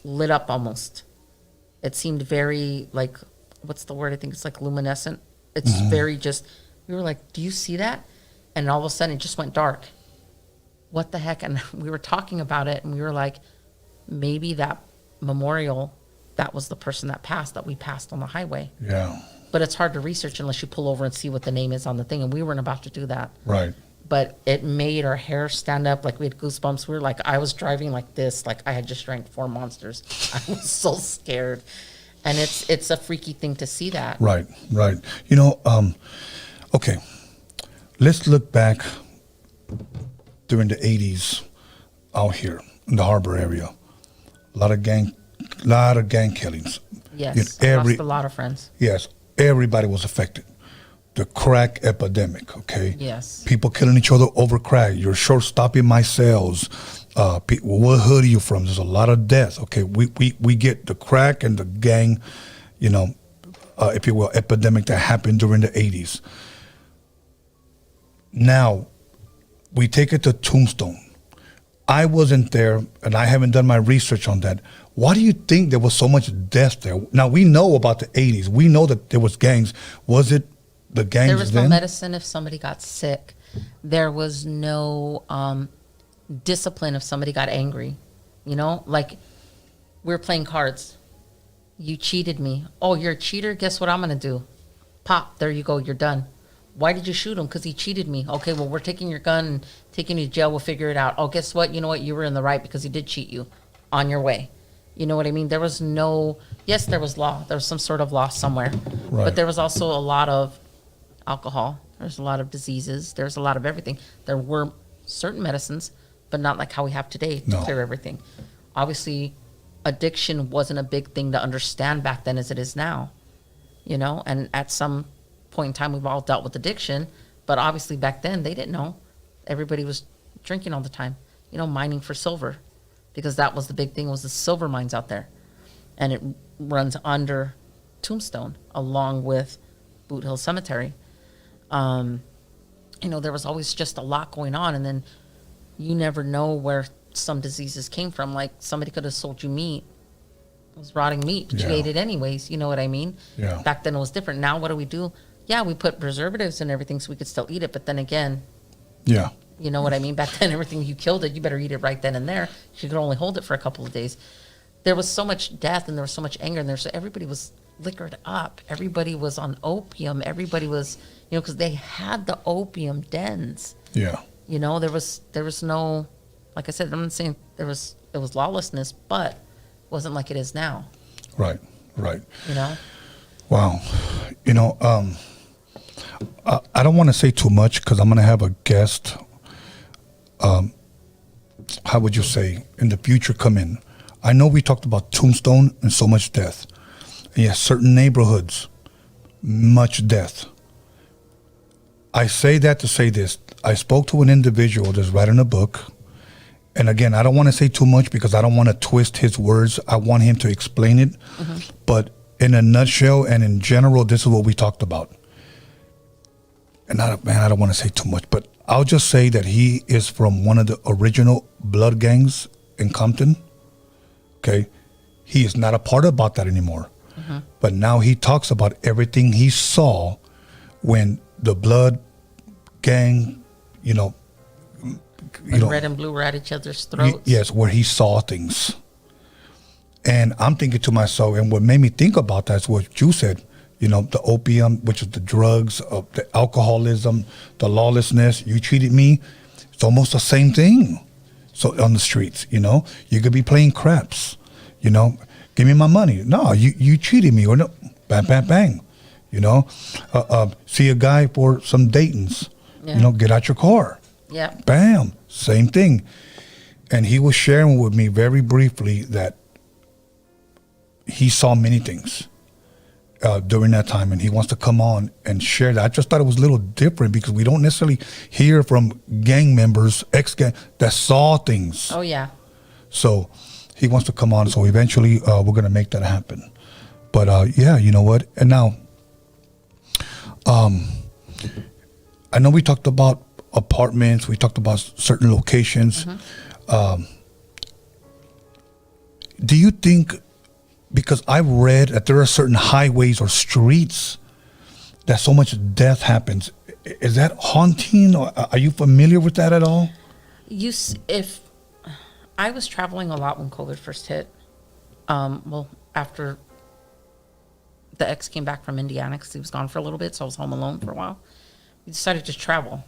lit up almost. It seemed very like, what's the word? I think it's like luminescent. It's very just, we were like, do you see that? And all of a sudden it just went dark. What the heck? And we were talking about it and we were like, maybe that memorial, that was the person that we passed on the highway. Yeah. But it's hard to research unless you pull over and see what the name is on the thing. And we weren't about to do that. Right. But it made our hair stand up. Like we had goosebumps. We were like, I was driving like this. Like I had just drank 4 Monsters. I was so scared. And it's a freaky thing to see that. Right. Okay. Let's look back during the 80s out here in the harbor area. A lot of gang killings. Yes, I lost a lot of friends. Yes, everybody was affected. The crack epidemic, okay? Yes. People killing each other over crack. You're short-stopping my sales. What hood are you from? There's a lot of death, okay? We get the crack and the gang, if you will, epidemic that happened during the 80s. Now, we take it to Tombstone. I wasn't there, and I haven't done my research on that. Why do you think there was so much death there? Now, we know about the 80s. We know that there was gangs. Was it the gangs then? There was no medicine if somebody got sick. There was no discipline if somebody got angry. Like we were playing cards. You cheated me. Oh, you're a cheater? Guess what I'm going to do? Pop, there you go. You're done. Why did you shoot him? Because he cheated me. Okay, well, we're taking your gun and taking you to jail. We'll figure it out. Oh, guess what? You know what? You were in the right because he did cheat you. On your way. You know what I mean? There was yes, there was law. There was some sort of law somewhere. Right. But there was also a lot of alcohol. There's a lot of diseases. There's a lot of everything. There were certain medicines, but not like how we have today to clear everything. Obviously, addiction wasn't a big thing to understand back then as it is now. And at some point in time, we've all dealt with addiction, but obviously back then they didn't know. Everybody was drinking all the time, mining for silver, because that was the big thing, was the silver mines out there. And it runs under Tombstone along with Boot Hill Cemetery. There was always just a lot going on, and then you never know where some diseases came from. Like somebody could have sold you meat. It was rotting meat, but you ate it anyways. You know what I mean? Yeah. Back then it was different. Now what do? Yeah, we put preservatives and everything so we could still eat it, but then again, yeah, you know what I mean? Back then, everything you killed it, you better eat it right then and there. You could only hold it for a couple of days. There was so much death and there was so much anger, and everybody was liquored up. Everybody was on opium. Everybody was, because they had the opium dens. Yeah. There was no, like I said, I'm not saying it was lawlessness, but it wasn't like it is now. Right. Wow. I don't want to say too much because I'm going to have a guest, how would you say, in the future come in. I know we talked about Tombstone and so much death. And yes, certain neighborhoods, much death. I say that to say this. I spoke to an individual that's writing a book. And again, I don't want to say too much because I don't want to twist his words. I want him to explain it. Mm-hmm. But in a nutshell and in general, this is what we talked about. and I don't want to say too much, but I'll just say that he is from one of the original blood gangs in Compton. Okay, he is not a part about that anymore. But now he talks about everything he saw when the blood gang, red and blue were at each other's throats. Yes, where he saw things. And I'm thinking to myself, and what made me think about that is what you said, the opium, which is the drugs, the alcoholism, the lawlessness. You cheated me. It's almost the same thing. So on the streets, you could be playing craps, give me my money. No, you cheated me, or no, bang, bang, bang. See a guy for some datings, get out your car. Yeah. Bam, same thing. And he was sharing with me very briefly that he saw many things during that time, and he wants to come on and share that. I just thought it was a little different because we don't necessarily hear from gang members, ex-gang, that saw things. Oh, yeah. So he wants to come on, so eventually we're going to make that happen. But yeah, you know what? And now, I know we talked about apartments, we talked about certain locations. Do you think, because I read that there are certain highways or streets that so much death happens, is that haunting, or are you familiar with that at all? If I was traveling a lot when COVID first hit, after the ex came back from Indiana because he was gone for a little bit, so I was home alone for a while. We decided to travel,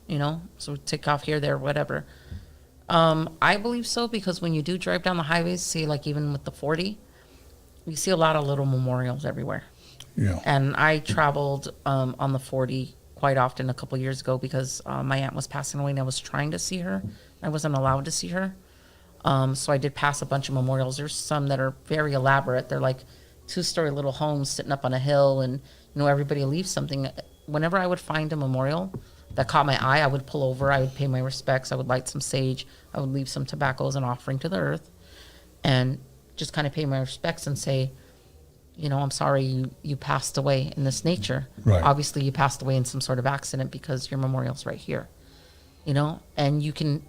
so we take off here, there, whatever. I believe so, because when you do drive down the highways, see, like even with the 40, you see a lot of little memorials everywhere. Yeah. And I traveled on the 40 quite often a couple of years ago because my aunt was passing away and I was trying to see her. I wasn't allowed to see her. So I did pass a bunch of memorials. There's some that are very elaborate. They're like 2-story little homes sitting up on a hill, and everybody leaves something. Whenever I would find a memorial that caught my eye, I would pull over, I would pay my respects, I would light some sage, I would leave some tobacco as an offering to the earth, and just kind of pay my respects and say, I'm sorry you passed away in this nature. Right. Obviously you passed away in some sort of accident because your memorial's right here, and you can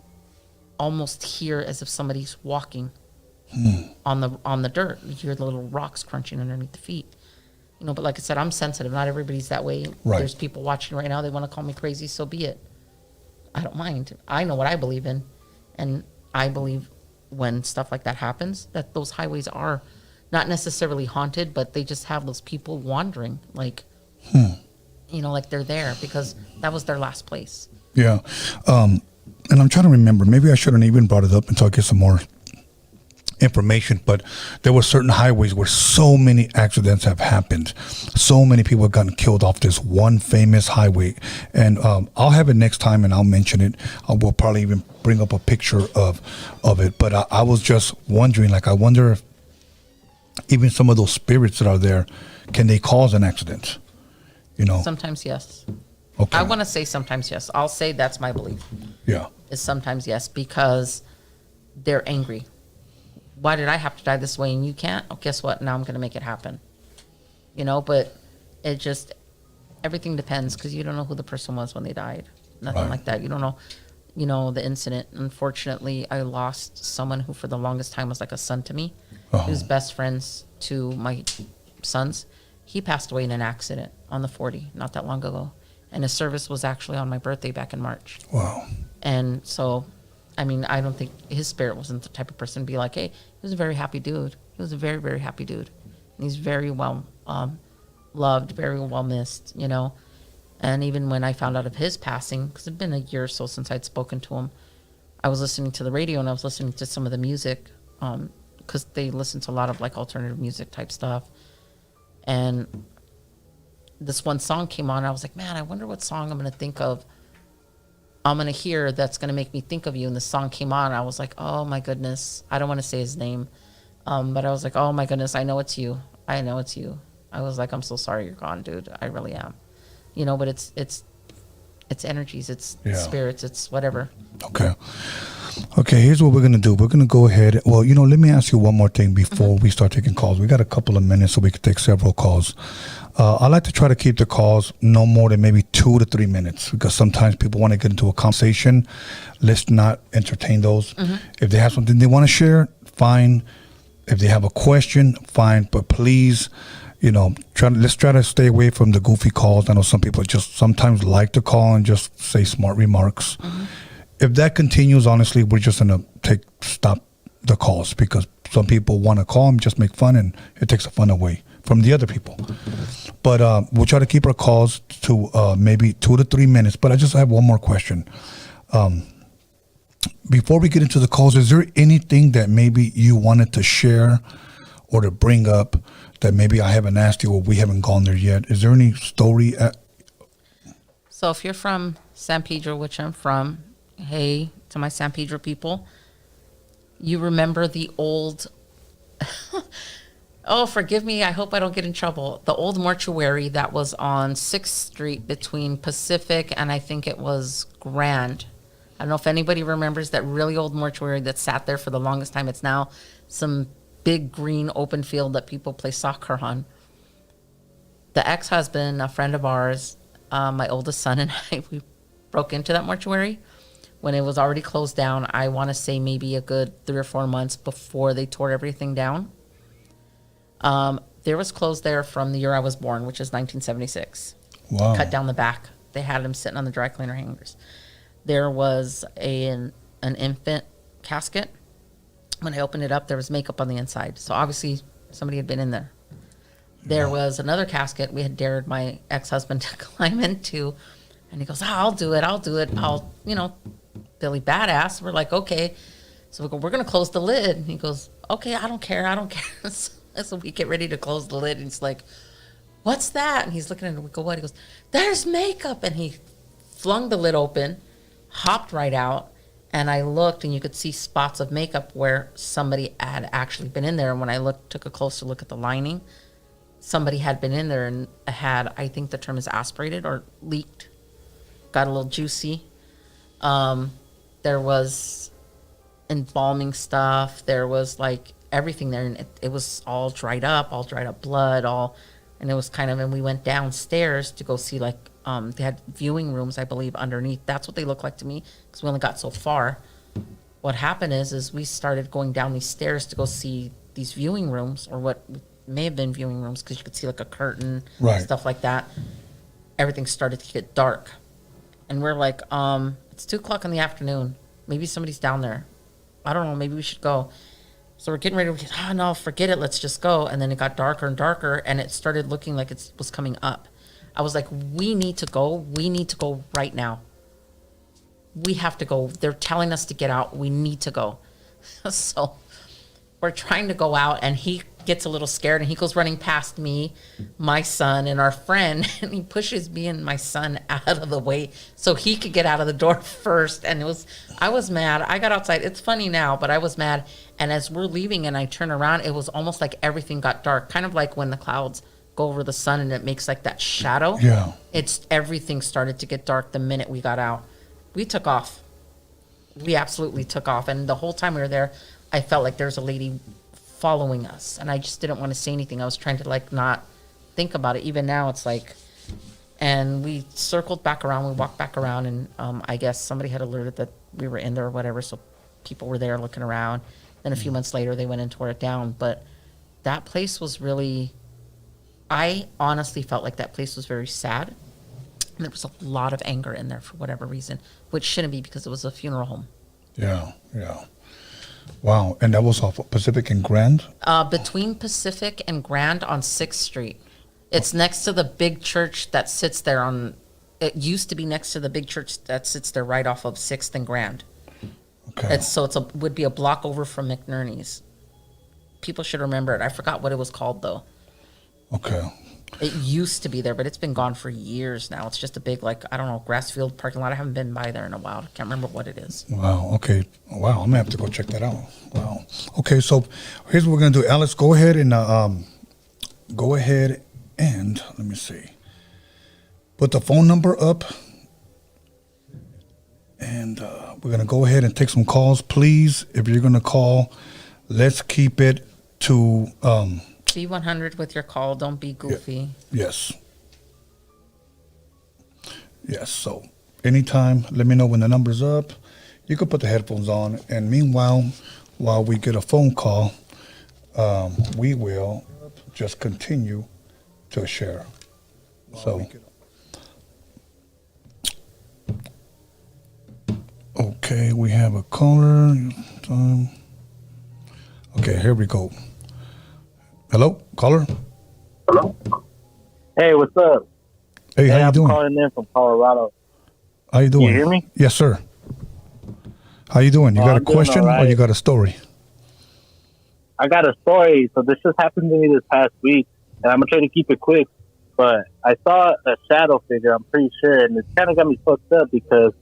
almost hear as if somebody's walking on the dirt. You hear the little rocks crunching underneath the feet. But like I said, I'm sensitive. Not everybody's that way. Right. There's people watching right now. They want to call me crazy. So be it. I don't mind. I know what I believe in. And I believe when stuff like that happens, that those highways are not necessarily haunted, but they just have those people wandering. Like, like they're there because that was their last place. Yeah. And I'm trying to remember. Maybe I shouldn't even brought it up until I get some more information, but there were certain highways where so many accidents have happened. So many people have gotten killed off this one famous highway. And I'll have it next time and I'll mention it. We'll probably even bring up a picture of it. But I was just wondering, I wonder if even some of those spirits that are there, can they cause an accident? Sometimes yes. Okay. I want to say sometimes yes. I'll say that's my belief. Yeah. Is sometimes yes, because they're angry. Why did I have to die this way and you can't? Oh, guess what? Now I'm going to make it happen. But it just, everything depends, because you don't know who the person was when they died. Nothing like that. You don't know, the incident. Unfortunately, I lost someone who for the longest time was like a son to me. He was best friends to my sons. He passed away in an accident on the 40 not that long ago. And his service was actually on my birthday back in March. Wow. And so, I don't think his spirit wasn't the type of person to be like, hey, he was a very happy dude. He was a very, very happy dude. And he's very well loved, very well missed, And even when I found out of his passing, because it had been a year or so since I'd spoken to him, I was listening to the radio and I was listening to some of the music, because they listen to a lot of alternative music type stuff. And this one song came on. I was like, man, I wonder what song I'm going to hear that's going to make me think of you. And the song came on. I was like, oh my goodness. I don't want to say his name. But I was like, oh my goodness, I know it's you. I know it's you. I was like, I'm so sorry you're gone, dude. I really am. But it's energies, it's spirits, it's whatever. Okay, here's what we're going to do. We're going to go ahead. Well, let me ask you one more thing before we start taking calls. We got a couple of minutes, so we could take several calls. I like to try to keep the calls no more than maybe 2 to 3 minutes, because sometimes people want to get into a conversation. Let's not entertain those. If they have something they want to share, fine. If they have a question, fine. But please, let's try to stay away from the goofy calls. I know some people just sometimes like to call and just say smart remarks. If that continues, honestly, we're just going to stop the calls, because some people want to call and just make fun, and it takes the fun away from the other people. But we'll try to keep our calls to maybe 2 to 3 minutes. But I just have one more question. Before we get into the calls, is there anything that maybe you wanted to share or to bring up that maybe I haven't asked you or we haven't gone there yet? Is there any story? So if you're from San Pedro, which I'm from, hey to my San Pedro people, you remember the old... Oh, forgive me. I hope I don't get in trouble. The old mortuary that was on 6th Street between Pacific and I think it was Grand. I don't know if anybody remembers that really old mortuary that sat there for the longest time. It's now some big green open field that people play soccer on. The ex-husband, a friend of ours, my oldest son and I, we broke into that mortuary when it was already closed down. I want to say maybe a good 3 or 4 months before they tore everything down. There was clothes there from the year I was born, which is 1976. Wow. Cut down the back. They had them sitting on the dry cleaner hangers. There was an infant casket. When I opened it up, there was makeup on the inside. So obviously somebody had been in there. There was another casket we had dared my ex-husband to climb into. And he goes, I'll do it. I'll, Billy Badass. We're like, okay. So we go, we're going to close the lid. And he goes, okay, I don't care. So we get ready to close the lid, and he's like, what's that? And he's looking at it, we go, what? He goes, there's makeup. And he flung the lid open, hopped right out, and I looked, and you could see spots of makeup where somebody had actually been in there. And when I took a closer look at the lining, somebody had been in there and had, I think the term is aspirated or leaked, got a little juicy. There was embalming stuff. There was like everything there, and it was all dried up blood, and it was and we went downstairs to go see they had viewing rooms, I believe, underneath. That's what they look like to me, because we only got so far. What happened is we started going down these stairs to go see these viewing rooms, or what may have been viewing rooms, because you could see like a curtain, right, stuff like that. Everything started to get dark, and we're like, it's 2:00 in the afternoon. Maybe somebody's down there. I don't know. Maybe we should go. So we're getting ready. No, forget it. Let's just go. And then it got darker and darker, and it started looking like it was coming up. I was like, we need to go. We need to go right now. We have to go. They're telling us to get out. We need to go. So we're trying to go out, and he gets a little scared, and he goes running past me, my son, and our friend, and he pushes me and my son out of the way so he could get out of the door first. And I was mad. I got outside. It's funny now, but I was mad. And as we're leaving and I turn around, it was almost like everything got dark, kind of like when the clouds go over the sun and it makes like that shadow. Yeah. Everything started to get dark the minute we got out. We took off. We absolutely took off. And the whole time we were there, I felt like there's a lady following us, and I just didn't want to say anything. I was trying to not think about it. Even now, it's like, and we circled back around. We walked back around, and I guess somebody had alerted that we were in there or whatever, so people were there looking around. Then a few months later, they went and tore it down. But that place was really, I honestly felt like that place was very sad. And there was a lot of anger in there for whatever reason, which shouldn't be, because it was a funeral home. Yeah. Wow. And that was off Pacific and Grand? Between Pacific and Grand on 6th Street. It's next to the big church that sits there it used to be next to the big church that sits there right off of 6th and Grand. Okay. Would be a block over from McNerney's. People should remember it. I forgot what it was called, though. Okay. It used to be there, but it's been gone for years now. It's just a big, grass field parking lot. I haven't been by there in a while. I can't remember what it is. Wow. Okay. Wow. I'm going to have to go check that out. Wow. Okay. So here's what we're going to do. Alex, go ahead and let me see. Put the phone number up. And we're going to go ahead and take some calls. Please, if you're going to call, let's keep it to Be 100 with your call. Don't be goofy. Yes. Yes. So anytime, let me know when the number's up. You can put the headphones on. And meanwhile, while we get a phone call, we will just continue to share. So, okay, we have a caller. Okay, here we go. Hello, caller. Hello. Hey, what's up? Hey, how you I'm doing? calling in from Colorado. How you doing? You hear me? Yes, sir. How you doing? You got a I'm doing question all right. or you got a story? I got a story. So this just happened to me this past week, and I'm gonna try to keep it quick. But I saw a shadow figure. I'm pretty sure, and it kind of got me fucked up because,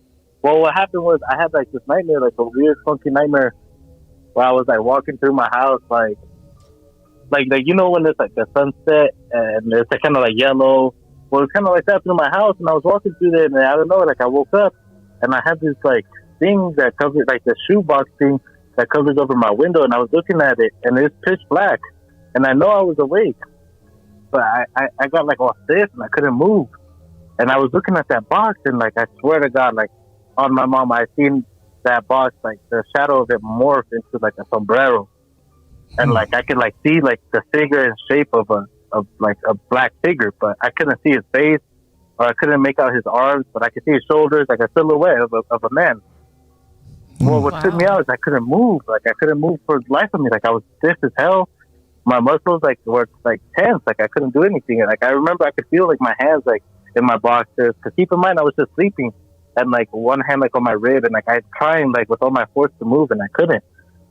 well, what happened was I had like this nightmare, like a weird, funky nightmare, where I was like walking through my house, like you know when it's like the sunset and it's like, kind of like yellow. Well, it's kind of like that through my house, and I was walking through there, and I don't know, like I woke up, and I had this like thing that covered, like the shoebox thing that covers over my window, and I was looking at it, and it's pitch black, and I know I was awake, but I got like all stiff, and I couldn't move, and I was looking at that box, and like I swear to God, like on my mom, I seen that box, like the shadow of it morph into like a sombrero, and like I could like see like the figure and shape of like a black figure, but I couldn't see his face, or I couldn't make out his arms, but I could see his shoulders, like a silhouette of a man. Well, what took me out is I couldn't move. Like I couldn't move for the life of me. Like I was stiff as hell. My muscles like were like tense. Like I couldn't do anything. And like I remember I could feel like my hands like in my boxers. Cause keep in mind I was just sleeping, and like one hand like on my rib, and like I trying like with all my force to move, and I couldn't.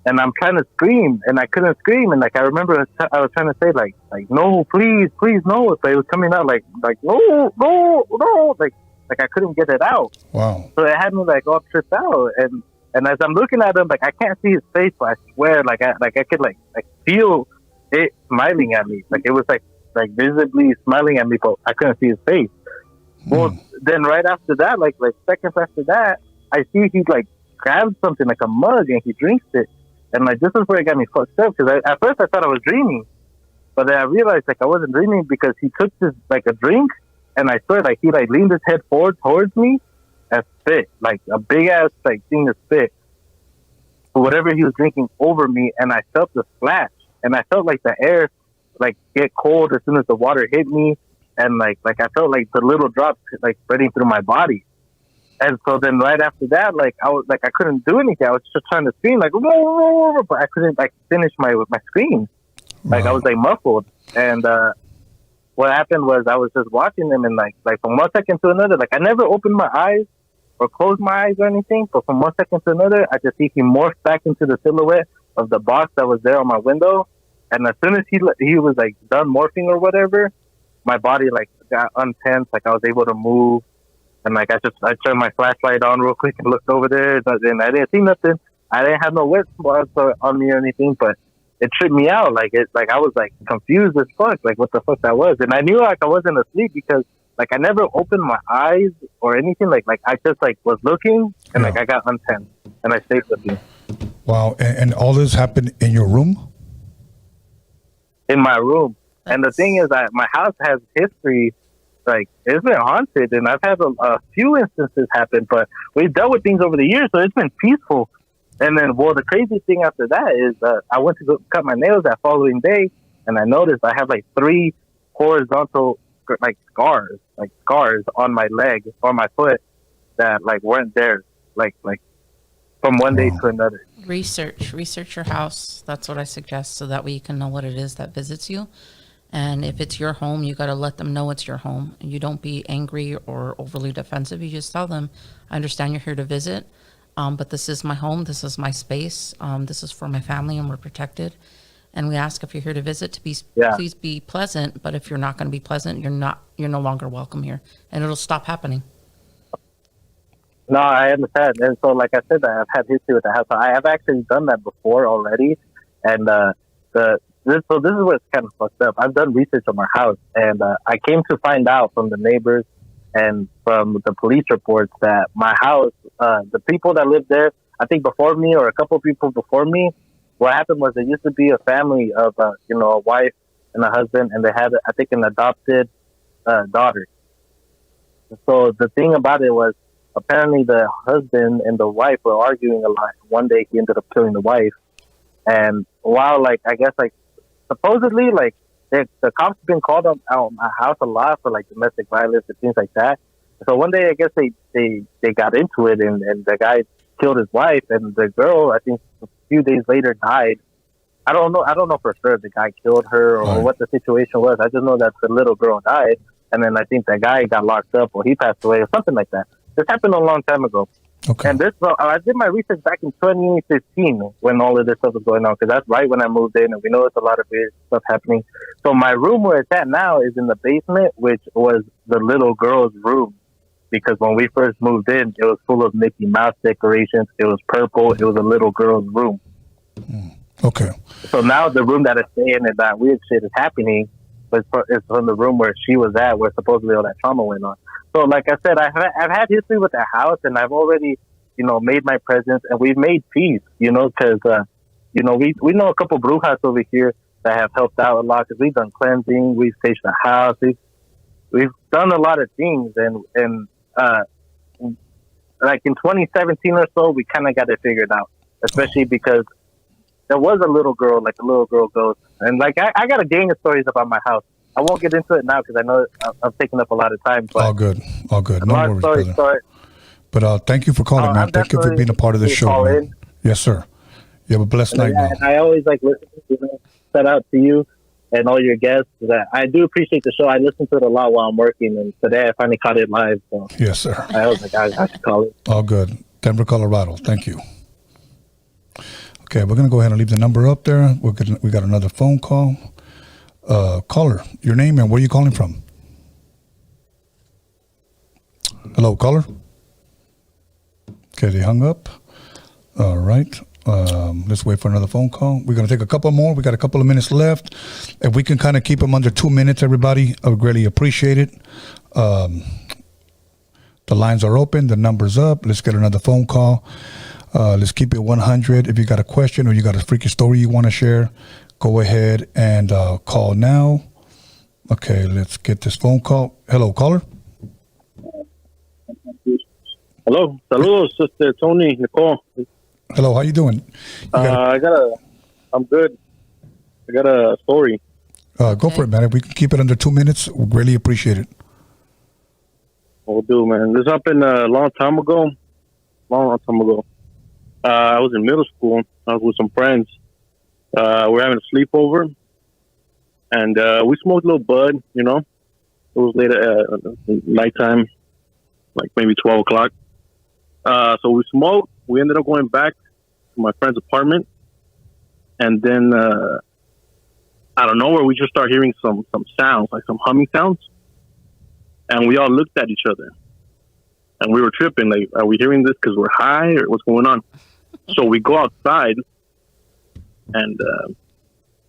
And I'm trying to scream, and I couldn't scream. And like I remember I was trying to say like no, please no, but it was coming out like no, like I couldn't get it out. Wow. So it had me like all tripped out, and as I'm looking at him, like I can't see his face, but I swear, like I could like feel it smiling at me, like it was like visibly smiling at me, but I couldn't see his face. Well, then right after that, like seconds after that, I see he like grabs something like a mug and he drinks it, and like this is where it got me fucked up because at first I thought I was dreaming, but then I realized like I wasn't dreaming because he took this like a drink, and I swear like he like leaned his head forward towards me and spit, like a big ass like thing of spit, whatever he was drinking over me, and I felt the splash, and I felt like the air like get cold as soon as the water hit me, and like I felt like the little drops like spreading through my body. And so then right after that, like I was like I couldn't do anything. I was just trying to scream like whoa, but I couldn't like finish my scream. Like I was like muffled. And what happened was I was just watching them, and like from one second to another, like I never opened my eyes or close my eyes or anything, but from one second to another, I just see he morphed back into the silhouette of the box that was there on my window. And as soon as he was like done morphing or whatever, my body like got untense, like I was able to move, and like I turned my flashlight on real quick and looked over there, and I didn't see nothing. I didn't have no wet spots on me or anything, but it tripped me out. Like I was like confused as fuck, like what the fuck that was, and I knew like I wasn't asleep because like I never opened my eyes or anything. Like I just like was looking, and like I got untense, and I stayed with me. Wow. And all this happened in your room? In my room. And the thing is that my house has history. Like it's been haunted, and I've had a few instances happen, but we've dealt with things over the years, so it's been peaceful. And then, well, the crazy thing after that is I went to go cut my nails that following day, and I noticed I have like 3 horizontal like scars on my leg or my foot that like weren't there, like from one day to another. Research your house. That's what I suggest, so that way you can know what it is that visits you. And if it's your home, you got to let them know it's your home. You don't be angry or overly defensive. You just tell them, I understand you're here to visit, but this is my home. This is my space. This is for my family, and we're protected. And we ask, if you're here to visit, to please be pleasant. But if you're not going to be pleasant, you're no longer welcome here, and it'll stop happening. No, I understand. And so, like I said, I've had history with the house. I have actually done that before already. And this is what's kind of fucked up. I've done research on my house, and I came to find out from the neighbors and from the police reports that my house, the people that lived there, I think before me or a couple people before me, what happened was there used to be a family of, a wife and a husband, and they had, I think, an adopted daughter. So the thing about it was, apparently the husband and the wife were arguing a lot. One day he ended up killing the wife, and while like I guess like supposedly like the cops have been called out my house a lot for like domestic violence and things like that. So one day I guess they got into it, and the guy killed his wife, and the girl I think a few days later died. I don't know for sure if the guy killed her or what the situation was. I just know that the little girl died, and then I think that guy got locked up or he passed away or something like that. This happened a long time ago. Okay. And I did my research back in 2015 when all of this stuff was going on, because that's right when I moved in, and we know there's a lot of weird stuff happening. So my room where it's at now is in the basement, which was the little girl's room, because when we first moved in, it was full of Mickey Mouse decorations. It was purple. It was a little girl's room. Okay. So now the room that I stay in and that weird shit is happening, but it's from the room where she was at, where supposedly all that trauma went on. So, like I said, I've had history with that house, and I've already, made my presence, and we've made peace, because, we know a couple brujas over here that have helped out a lot, because we've done cleansing, we've staged the house, we've done a lot of things, and like in 2017 or so, we kind of got it figured out, especially because there was a little girl ghost, and like I got a gang of stories about my house. I won't get into it now because I know I'm taking up a lot of time. But all good. No worries, brother. Story. But thank you for calling, man. Thank you for being a part of the show, man. Yes, sir. You have a blessed night, man. I always like listening. Shout out to you and all your guests. I do appreciate the show. I listen to it a lot while I'm working, and today I finally caught it live. So yes, sir. I was like, I should call it. All good. Denver, Colorado. Thank you. Okay, we're gonna go ahead and leave the number up there. We got another phone call. Caller, your name and where you calling from? Hello, caller. Okay, they hung up. All right. Let's wait for another phone call. We're going to take a couple more. We got a couple of minutes left. If we can kind of keep them under 2 minutes, everybody, I would greatly appreciate it. The lines are open. The number's up. Let's get another phone call. Let's keep it 100. If you got a question or you got a freaky story you want to share, go ahead and call now. Okay, let's get this phone call. Hello, caller. Hello. Saludos, Sister Tony, Nicole. Hello, how you doing? I'm good. I got a story. Go for it, man. If we can keep it under 2 minutes, we'd really appreciate it. Will do, man. This happened a long time ago. I was in middle school. I was with some friends. We're having a sleepover, and we smoked a little bud, It was late at nighttime, like maybe 12 o'clock. So we smoked. We ended up going back to my friend's apartment, and then out of nowhere, we just started hearing some sounds, like some humming sounds, and we all looked at each other, and we were tripping, like, are we hearing this because we're high, or what's going on? So we go outside, and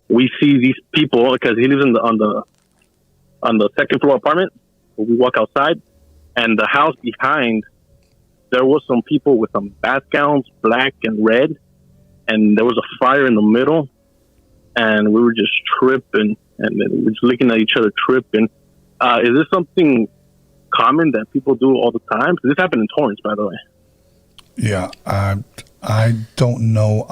we see these people, because he lives on the second floor apartment. So we walk outside, and the house behind, there was some people with some bath gowns, black and red, and there was a fire in the middle, and we were just tripping, and then we were just looking at each other tripping. Is this something common that people do all the time? This happened in Torrance, by the way. Yeah, I don't know.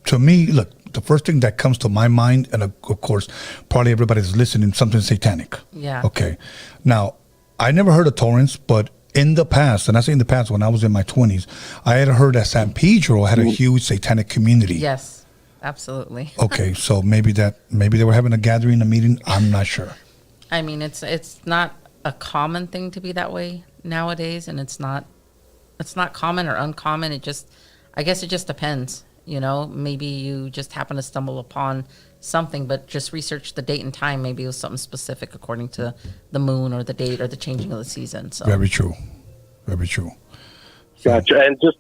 To me, look, the first thing that comes to my mind, and of course, probably everybody's listening, something satanic. Yeah. Okay. Now, I never heard of Torrance, but in the past, and I say in the past, when I was in my 20s, I had heard that San Pedro had a huge satanic community. Yes, absolutely. Okay, so maybe they were having a gathering, a meeting. I'm not sure. I mean, it's not a common thing to be that way nowadays, and it's not common or uncommon. I guess it just depends. Maybe you just happen to stumble upon something, but just research the date and time. Maybe it was something specific according to the moon or the date or the changing of the season. So very true. Gotcha. And just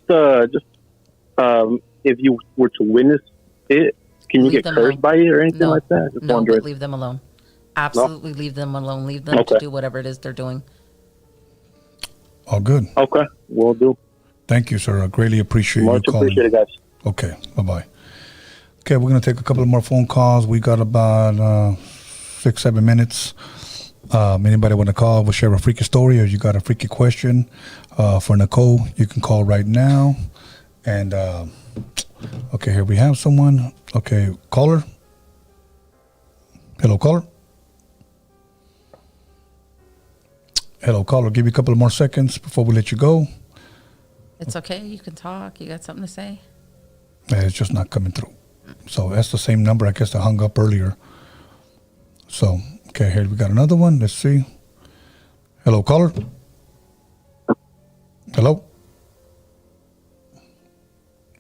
if you were to witness it, can you get cursed by it or anything like that? But leave them alone. Absolutely, leave them alone. Leave them to do whatever it is they're doing. All good. Okay, will do. Thank you, sir. I greatly appreciate you calling. Much appreciated, guys. Okay, bye-bye. Okay, we're going to take a couple of more phone calls. We got about 6-7 minutes. Anybody want to call? We'll share a freaky story, or you got a freaky question for Nicole, you can call right now. And okay, here we have someone. Okay, caller. Hello, caller. Hello, caller. Give you a couple of more seconds before we let you go. It's okay. You can talk. You got something to say? It's just not coming through. So that's the same number. I guess I hung up earlier. So, okay, here we got another one. Let's see. Hello, caller. Hello.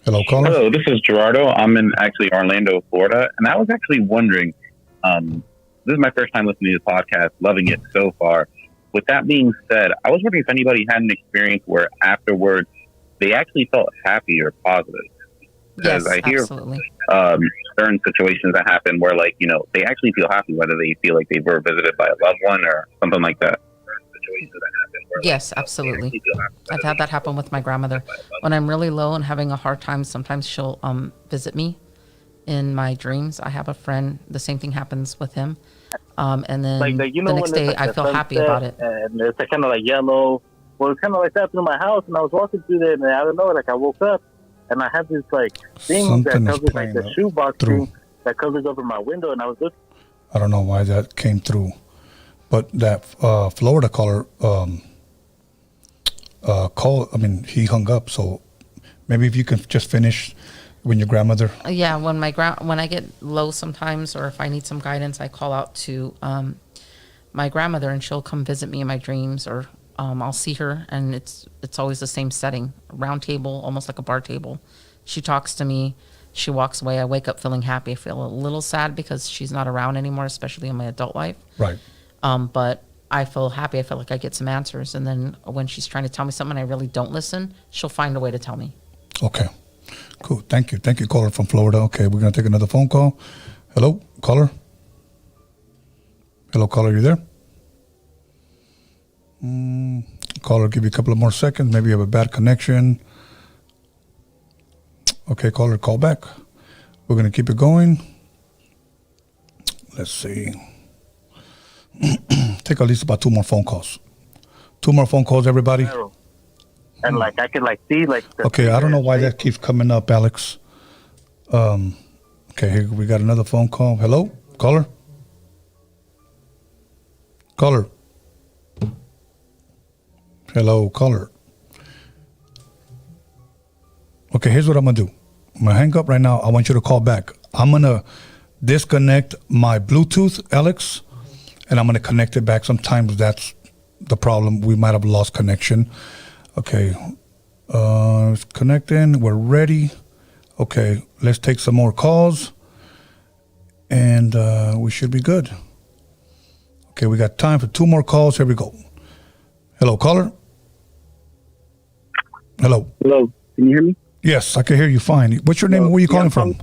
Hello, caller. Hello, this is Gerardo. I'm in actually Orlando, Florida, and I was actually wondering. This is my first time listening to the podcast. Loving it so far. With that being said, I was wondering if anybody had an experience where afterwards they actually felt happy or positive. Because Yes, I hear absolutely. certain situations that happen where, like, you know, they actually feel happy, whether they feel like they were visited by a loved one or something like that. Yes, absolutely. I've had that happen with my grandmother. When I'm really low and having a hard time, sometimes she'll visit me in my dreams. I have a friend, the same thing happens with him. And then Like, you know, the next when day it's I like feel the happy sunset about it. and it's like kind of like yellow. Well, it's kind of like that through my house, and I was walking through there, and I don't know, like I woke up, and I had this like thing Something that is covers like the playing shoebox through. thing that covers over my window, and I was looking. I don't know why that came through, but that Florida caller call. I mean, he hung up. So maybe if you can just finish when your grandmother. Yeah, when when I get low sometimes, or if I need some guidance, I call out to my grandmother, and she'll come visit me in my dreams, or I'll see her, and it's always the same setting, a round table, almost like a bar table. She talks to me, she walks away. I wake up feeling happy. I feel a little sad because she's not around anymore, especially in my adult life. Right. But I feel happy. I feel like I get some answers, and then when she's trying to tell me something, I really don't listen. She'll find a way to tell me. Okay. Cool. Thank you, caller from Florida. Okay, we're gonna take another phone call. Hello, caller. Hello, caller. You there? Caller, give you a couple of more seconds. Maybe you have a bad connection. Okay, caller, call back. We're going to keep it going. Let's see. Take at least about 2 more phone calls. 2 more phone calls, everybody. And like I could like see like. Okay, I don't know why that keeps coming up, Alex. Okay, here we got another phone call. Hello, caller. Caller. Hello, caller. Okay, here's what I'm going to do. I'm going to hang up right now. I want you to call back. I'm going to disconnect my Bluetooth, Alex, and I'm going to connect it back. Sometimes that's the problem. We might have lost connection. Okay, it's connecting. We're ready. Okay, let's take some more calls, and we should be good. Okay, we got time for 2 more calls. Here we go. Hello, caller. Hello. Hello, can you hear me? Yes, I can hear you fine. What's your name? Where are you calling from?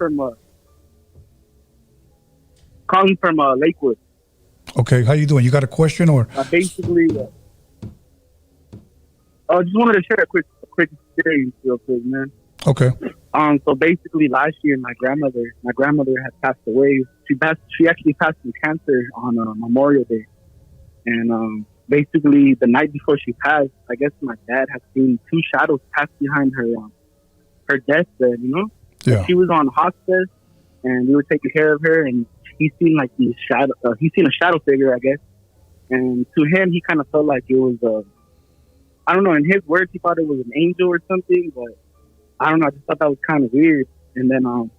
Calling from Lakewood. Okay, how you doing? You got a question or? Basically, I just wanted to share a quick experience real quick, man. Okay. So basically, last year, my grandmother had passed away. She actually passed from cancer on Memorial Day, and basically the night before she passed, I guess my dad had seen 2 shadows pass behind her deathbed. You know, Yeah. she was on hospice, and we were taking care of her, and he seen like these shadow. He seen a shadow figure, I guess, and to him, he kind of felt like it was I don't know. In his words, he thought it was an angel or something, but I don't know. I just thought that was kind of weird. And then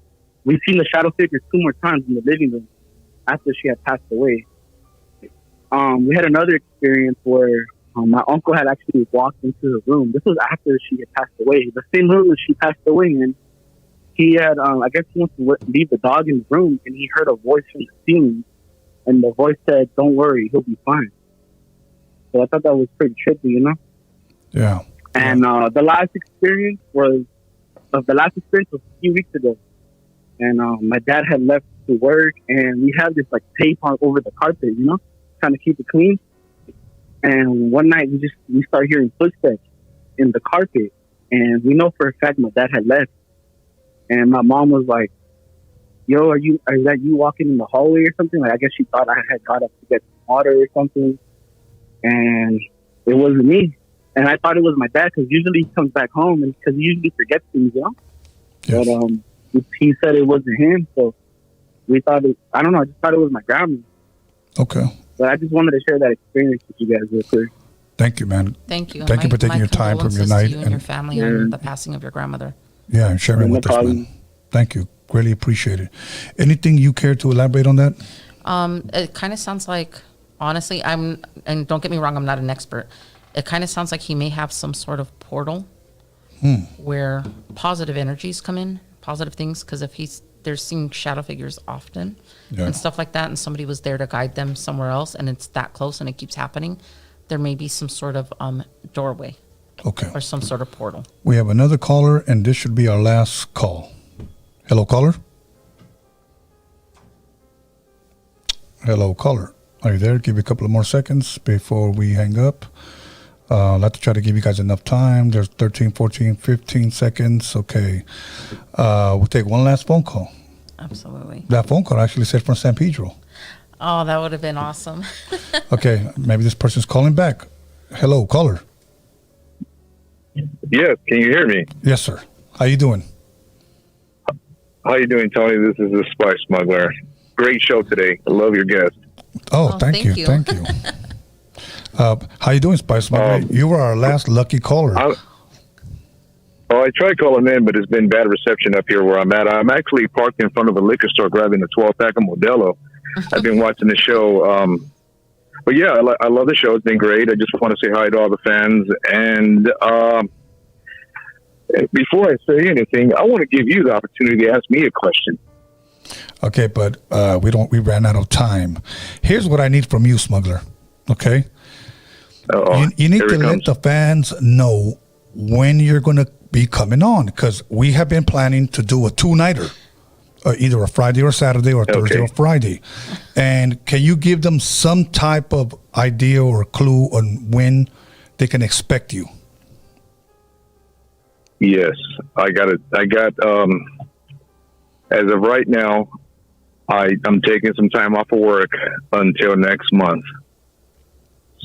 we've seen the shadow figure 2 more times in the living room after she had passed away. We had another experience where my uncle had actually walked into the room. This was after she had passed away. The same room that she passed away in. He had, I guess he wants to leave the dog in the room, and he heard a voice from the ceiling, and the voice said, "Don't worry, he'll be fine." So I thought that was pretty trippy, you know? Yeah. And the last experience was a few weeks ago. And my dad had left to work, and we had this like tape on over the carpet, you know, trying to keep it clean. And one night we start hearing footsteps in the carpet, and we know for a fact my dad had left. And my mom was like, yo, is that you walking in the hallway or something? Like, I guess she thought I had got up to get water or something. And it wasn't me. And I thought it was my dad, because usually he comes back home, and because he usually forgets things, you know? Yes. But he said it wasn't him, so we thought I don't know, I just thought it was my grandma. Okay. But I just wanted to share that experience with you guys real quick. Thank you, man. Thank you. Thank you for taking your time from your night to you and your family on the passing of your grandmother. Yeah, and sharing No with us, problem. man. Thank you. Really appreciate it. Anything you care to elaborate on that? It kind of sounds like, honestly, and don't get me wrong, I'm not an expert. It kind of sounds like he may have some sort of portal where positive energies come in, positive things, because if they're seeing shadow figures often and stuff like that, and somebody was there to guide them somewhere else, and it's that close and it keeps happening, there may be some sort of doorway Okay. or some sort of portal. We have another caller, and this should be our last call. Hello, caller? Hello, caller. Are you there? Give you a couple of more seconds before we hang up. I'd like to try to give you guys enough time. There's 13, 14, 15 seconds. Okay. We'll take one last phone call. Absolutely. That phone call actually said from San Pedro. Oh, that would have been awesome. Okay. Maybe this person's calling back. Hello, caller. Yes, can you hear me? Yes, sir. How you doing? How you doing, Tony? This is the Spice Smuggler. Great show today. I love your guest. Oh, thank you. Thank you. How you doing, Spice? You were our last lucky caller. I tried calling in, but it's been bad reception up here where I'm at. I'm actually parked in front of a liquor store grabbing a 12-pack of Modelo. I've been watching the show. But yeah, I love the show. It's been great. I just want to say hi to all the fans. And before I say anything, I want to give you the opportunity to ask me a question. Okay, but we ran out of time. Here's what I need from you, Smuggler. Okay? You need to let the fans know when you're going to be coming on, because we have been planning to do a two-nighter, either a Friday or Saturday or Thursday or Friday. And can you give them some type of idea or clue on when they can expect you? Yes, I got it. As of right now, I'm taking some time off of work until next month.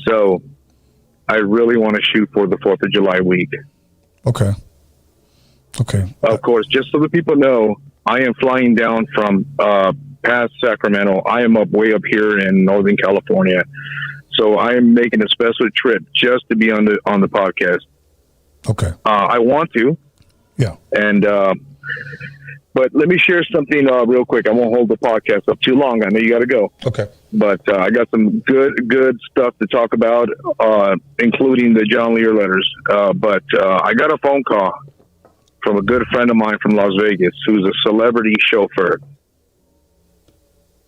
So I really want to shoot for the 4th of July week. Okay. Of course, just so the people know, I am flying down from past Sacramento. I am way up here in Northern California. So I am making a special trip just to be on the podcast. Okay. I want to. Yeah. And but let me share something real quick. I won't hold the podcast up too long. I know you got to go. Okay. But I got some good stuff to talk about, including the John Lear letters. But I got a phone call from a good friend of mine from Las Vegas, who's a celebrity chauffeur.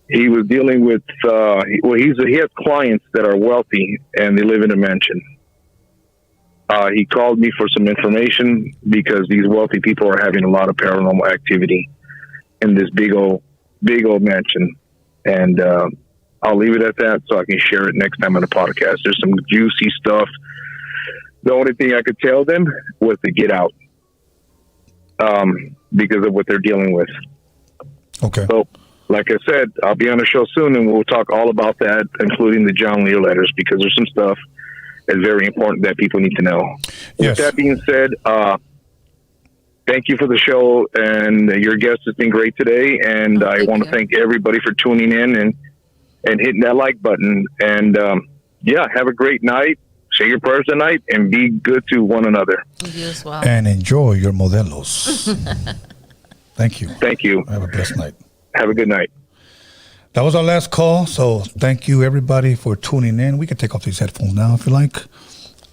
He was dealing with, he has clients that are wealthy and they live in a mansion. He called me for some information because these wealthy people are having a lot of paranormal activity in this big old mansion. And I'll leave it at that so I can share it next time on the podcast. There's some juicy stuff. The only thing I could tell them was to get out because of what they're dealing with. Okay. So, like I said, I'll be on the show soon and we'll talk all about that, including the John Lear letters, because there's some stuff that's very important that people need to know. Yes. With that being said, thank you for the show, and your guest has been great today. And I want to thank everybody for tuning in and hitting that like button. And have a great night. Say your prayers tonight and be good to one another. You as well. And enjoy your modelos. Thank you. Thank you. Have a blessed night. Have a good night. That was our last call. So thank you, everybody, for tuning in. We can take off these headphones now if you like.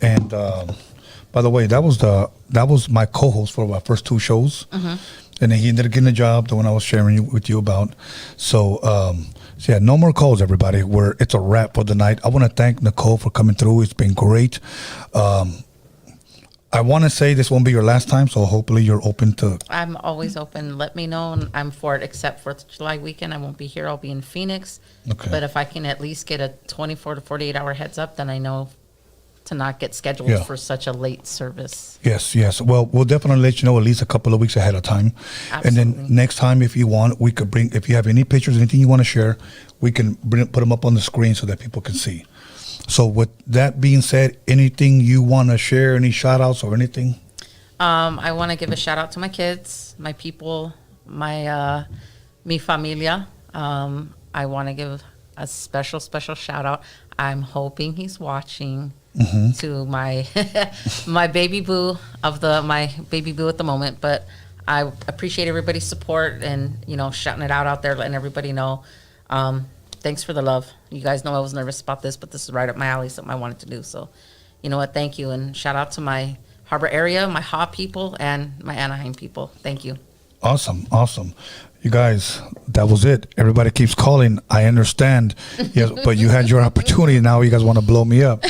And by the way, that was my co-host for our first two shows. Mm-hmm. And then he ended up getting a job, the one I was sharing with you about. So yeah, no more calls, everybody. It's a wrap for the night. I want to thank Nicole for coming through. It's been great. I want to say this won't be your last time, so hopefully you're open to... I'm always open. Let me know, and I'm for it, except 4th of July weekend. I won't be here. I'll be in Phoenix. Okay. But if I can at least get a 24 to 48 hour heads up, then I know to not get scheduled Yeah. for such a late service. Yes. Well, we'll definitely let you know at least a couple of weeks ahead of time. And then Absolutely. next time, if you want, we could bring, if you have any pictures, anything you want to share, we can put them up on the screen so that people can see. So with that being said, anything you want to share, any shout outs or anything? I want to give a shout out to my kids, my people, my mi familia. I want to give a special shout out. I'm hoping he's watching to my my baby boo at the moment. But I appreciate everybody's support and shouting it out there, letting everybody know. Thanks for the love. You guys know I was nervous about this, but this is right up my alley, something I wanted to do. So, you know what? Thank you. And shout out to my Harbor area, my Ha people, and my Anaheim people. Thank you. Awesome. You guys, that was it. Everybody keeps calling. I understand. Yes, but you had your opportunity. Now you guys want to blow me up.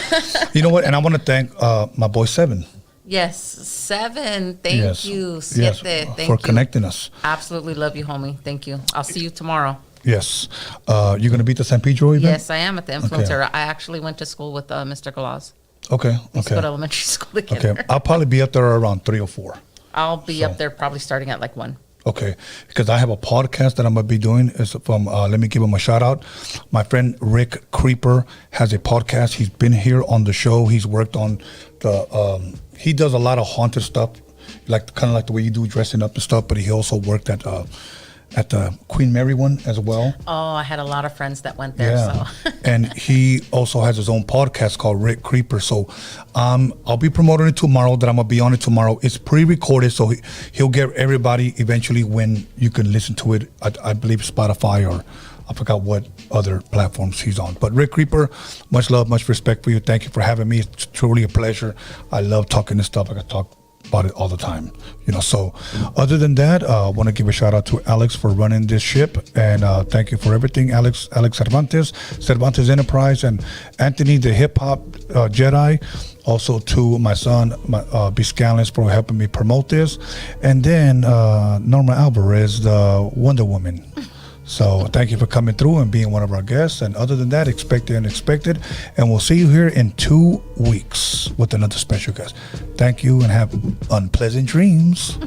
You know what? And I want to thank my boy Seven. Yes, 7. Thank you. Yes, Siete. Thank for you. connecting us. Absolutely love you, homie. Thank you. I'll see you tomorrow. Yes. You're going to be at the San Pedro event? Yes, I am at the Influencer. I actually went to school with Mr. Galaz. Okay. We used to go to elementary school together. Okay. I'll probably be up there around 3 or 4. I'll be up there probably starting at like 1. Okay, because I have a podcast that I'm going to be doing. It's from, let me give him a shout out. My friend Rick Creeper has a podcast. He's been here on the show. He's worked on he does a lot of haunted stuff, kind of like the way you do dressing up and stuff, but he also worked at the Queen Mary one as well. Oh, I had a lot of friends that went there. Yeah. So. And he also has his own podcast called Rick Creeper. So I'll be promoting it tomorrow, that I'm going to be on it tomorrow. It's pre-recorded, so he'll get everybody eventually when you can listen to it. I believe Spotify, or I forgot what other platforms he's on. But Rick Creeper, much love, much respect for you. Thank you for having me. It's truly a pleasure. I love talking this stuff. I can talk about it all the time, so other than that, I want to give a shout out to Alex for running this ship, and thank you for everything, Alex Cervantes Enterprise, and Anthony the hip hop Jedi, also to my son Biscalens for helping me promote this, and then Norma Alvarez, the Wonder Woman. So thank you for coming through and being one of our guests. And other than that, expect the unexpected. And we'll see you here in 2 weeks with another special guest. Thank you and have unpleasant dreams.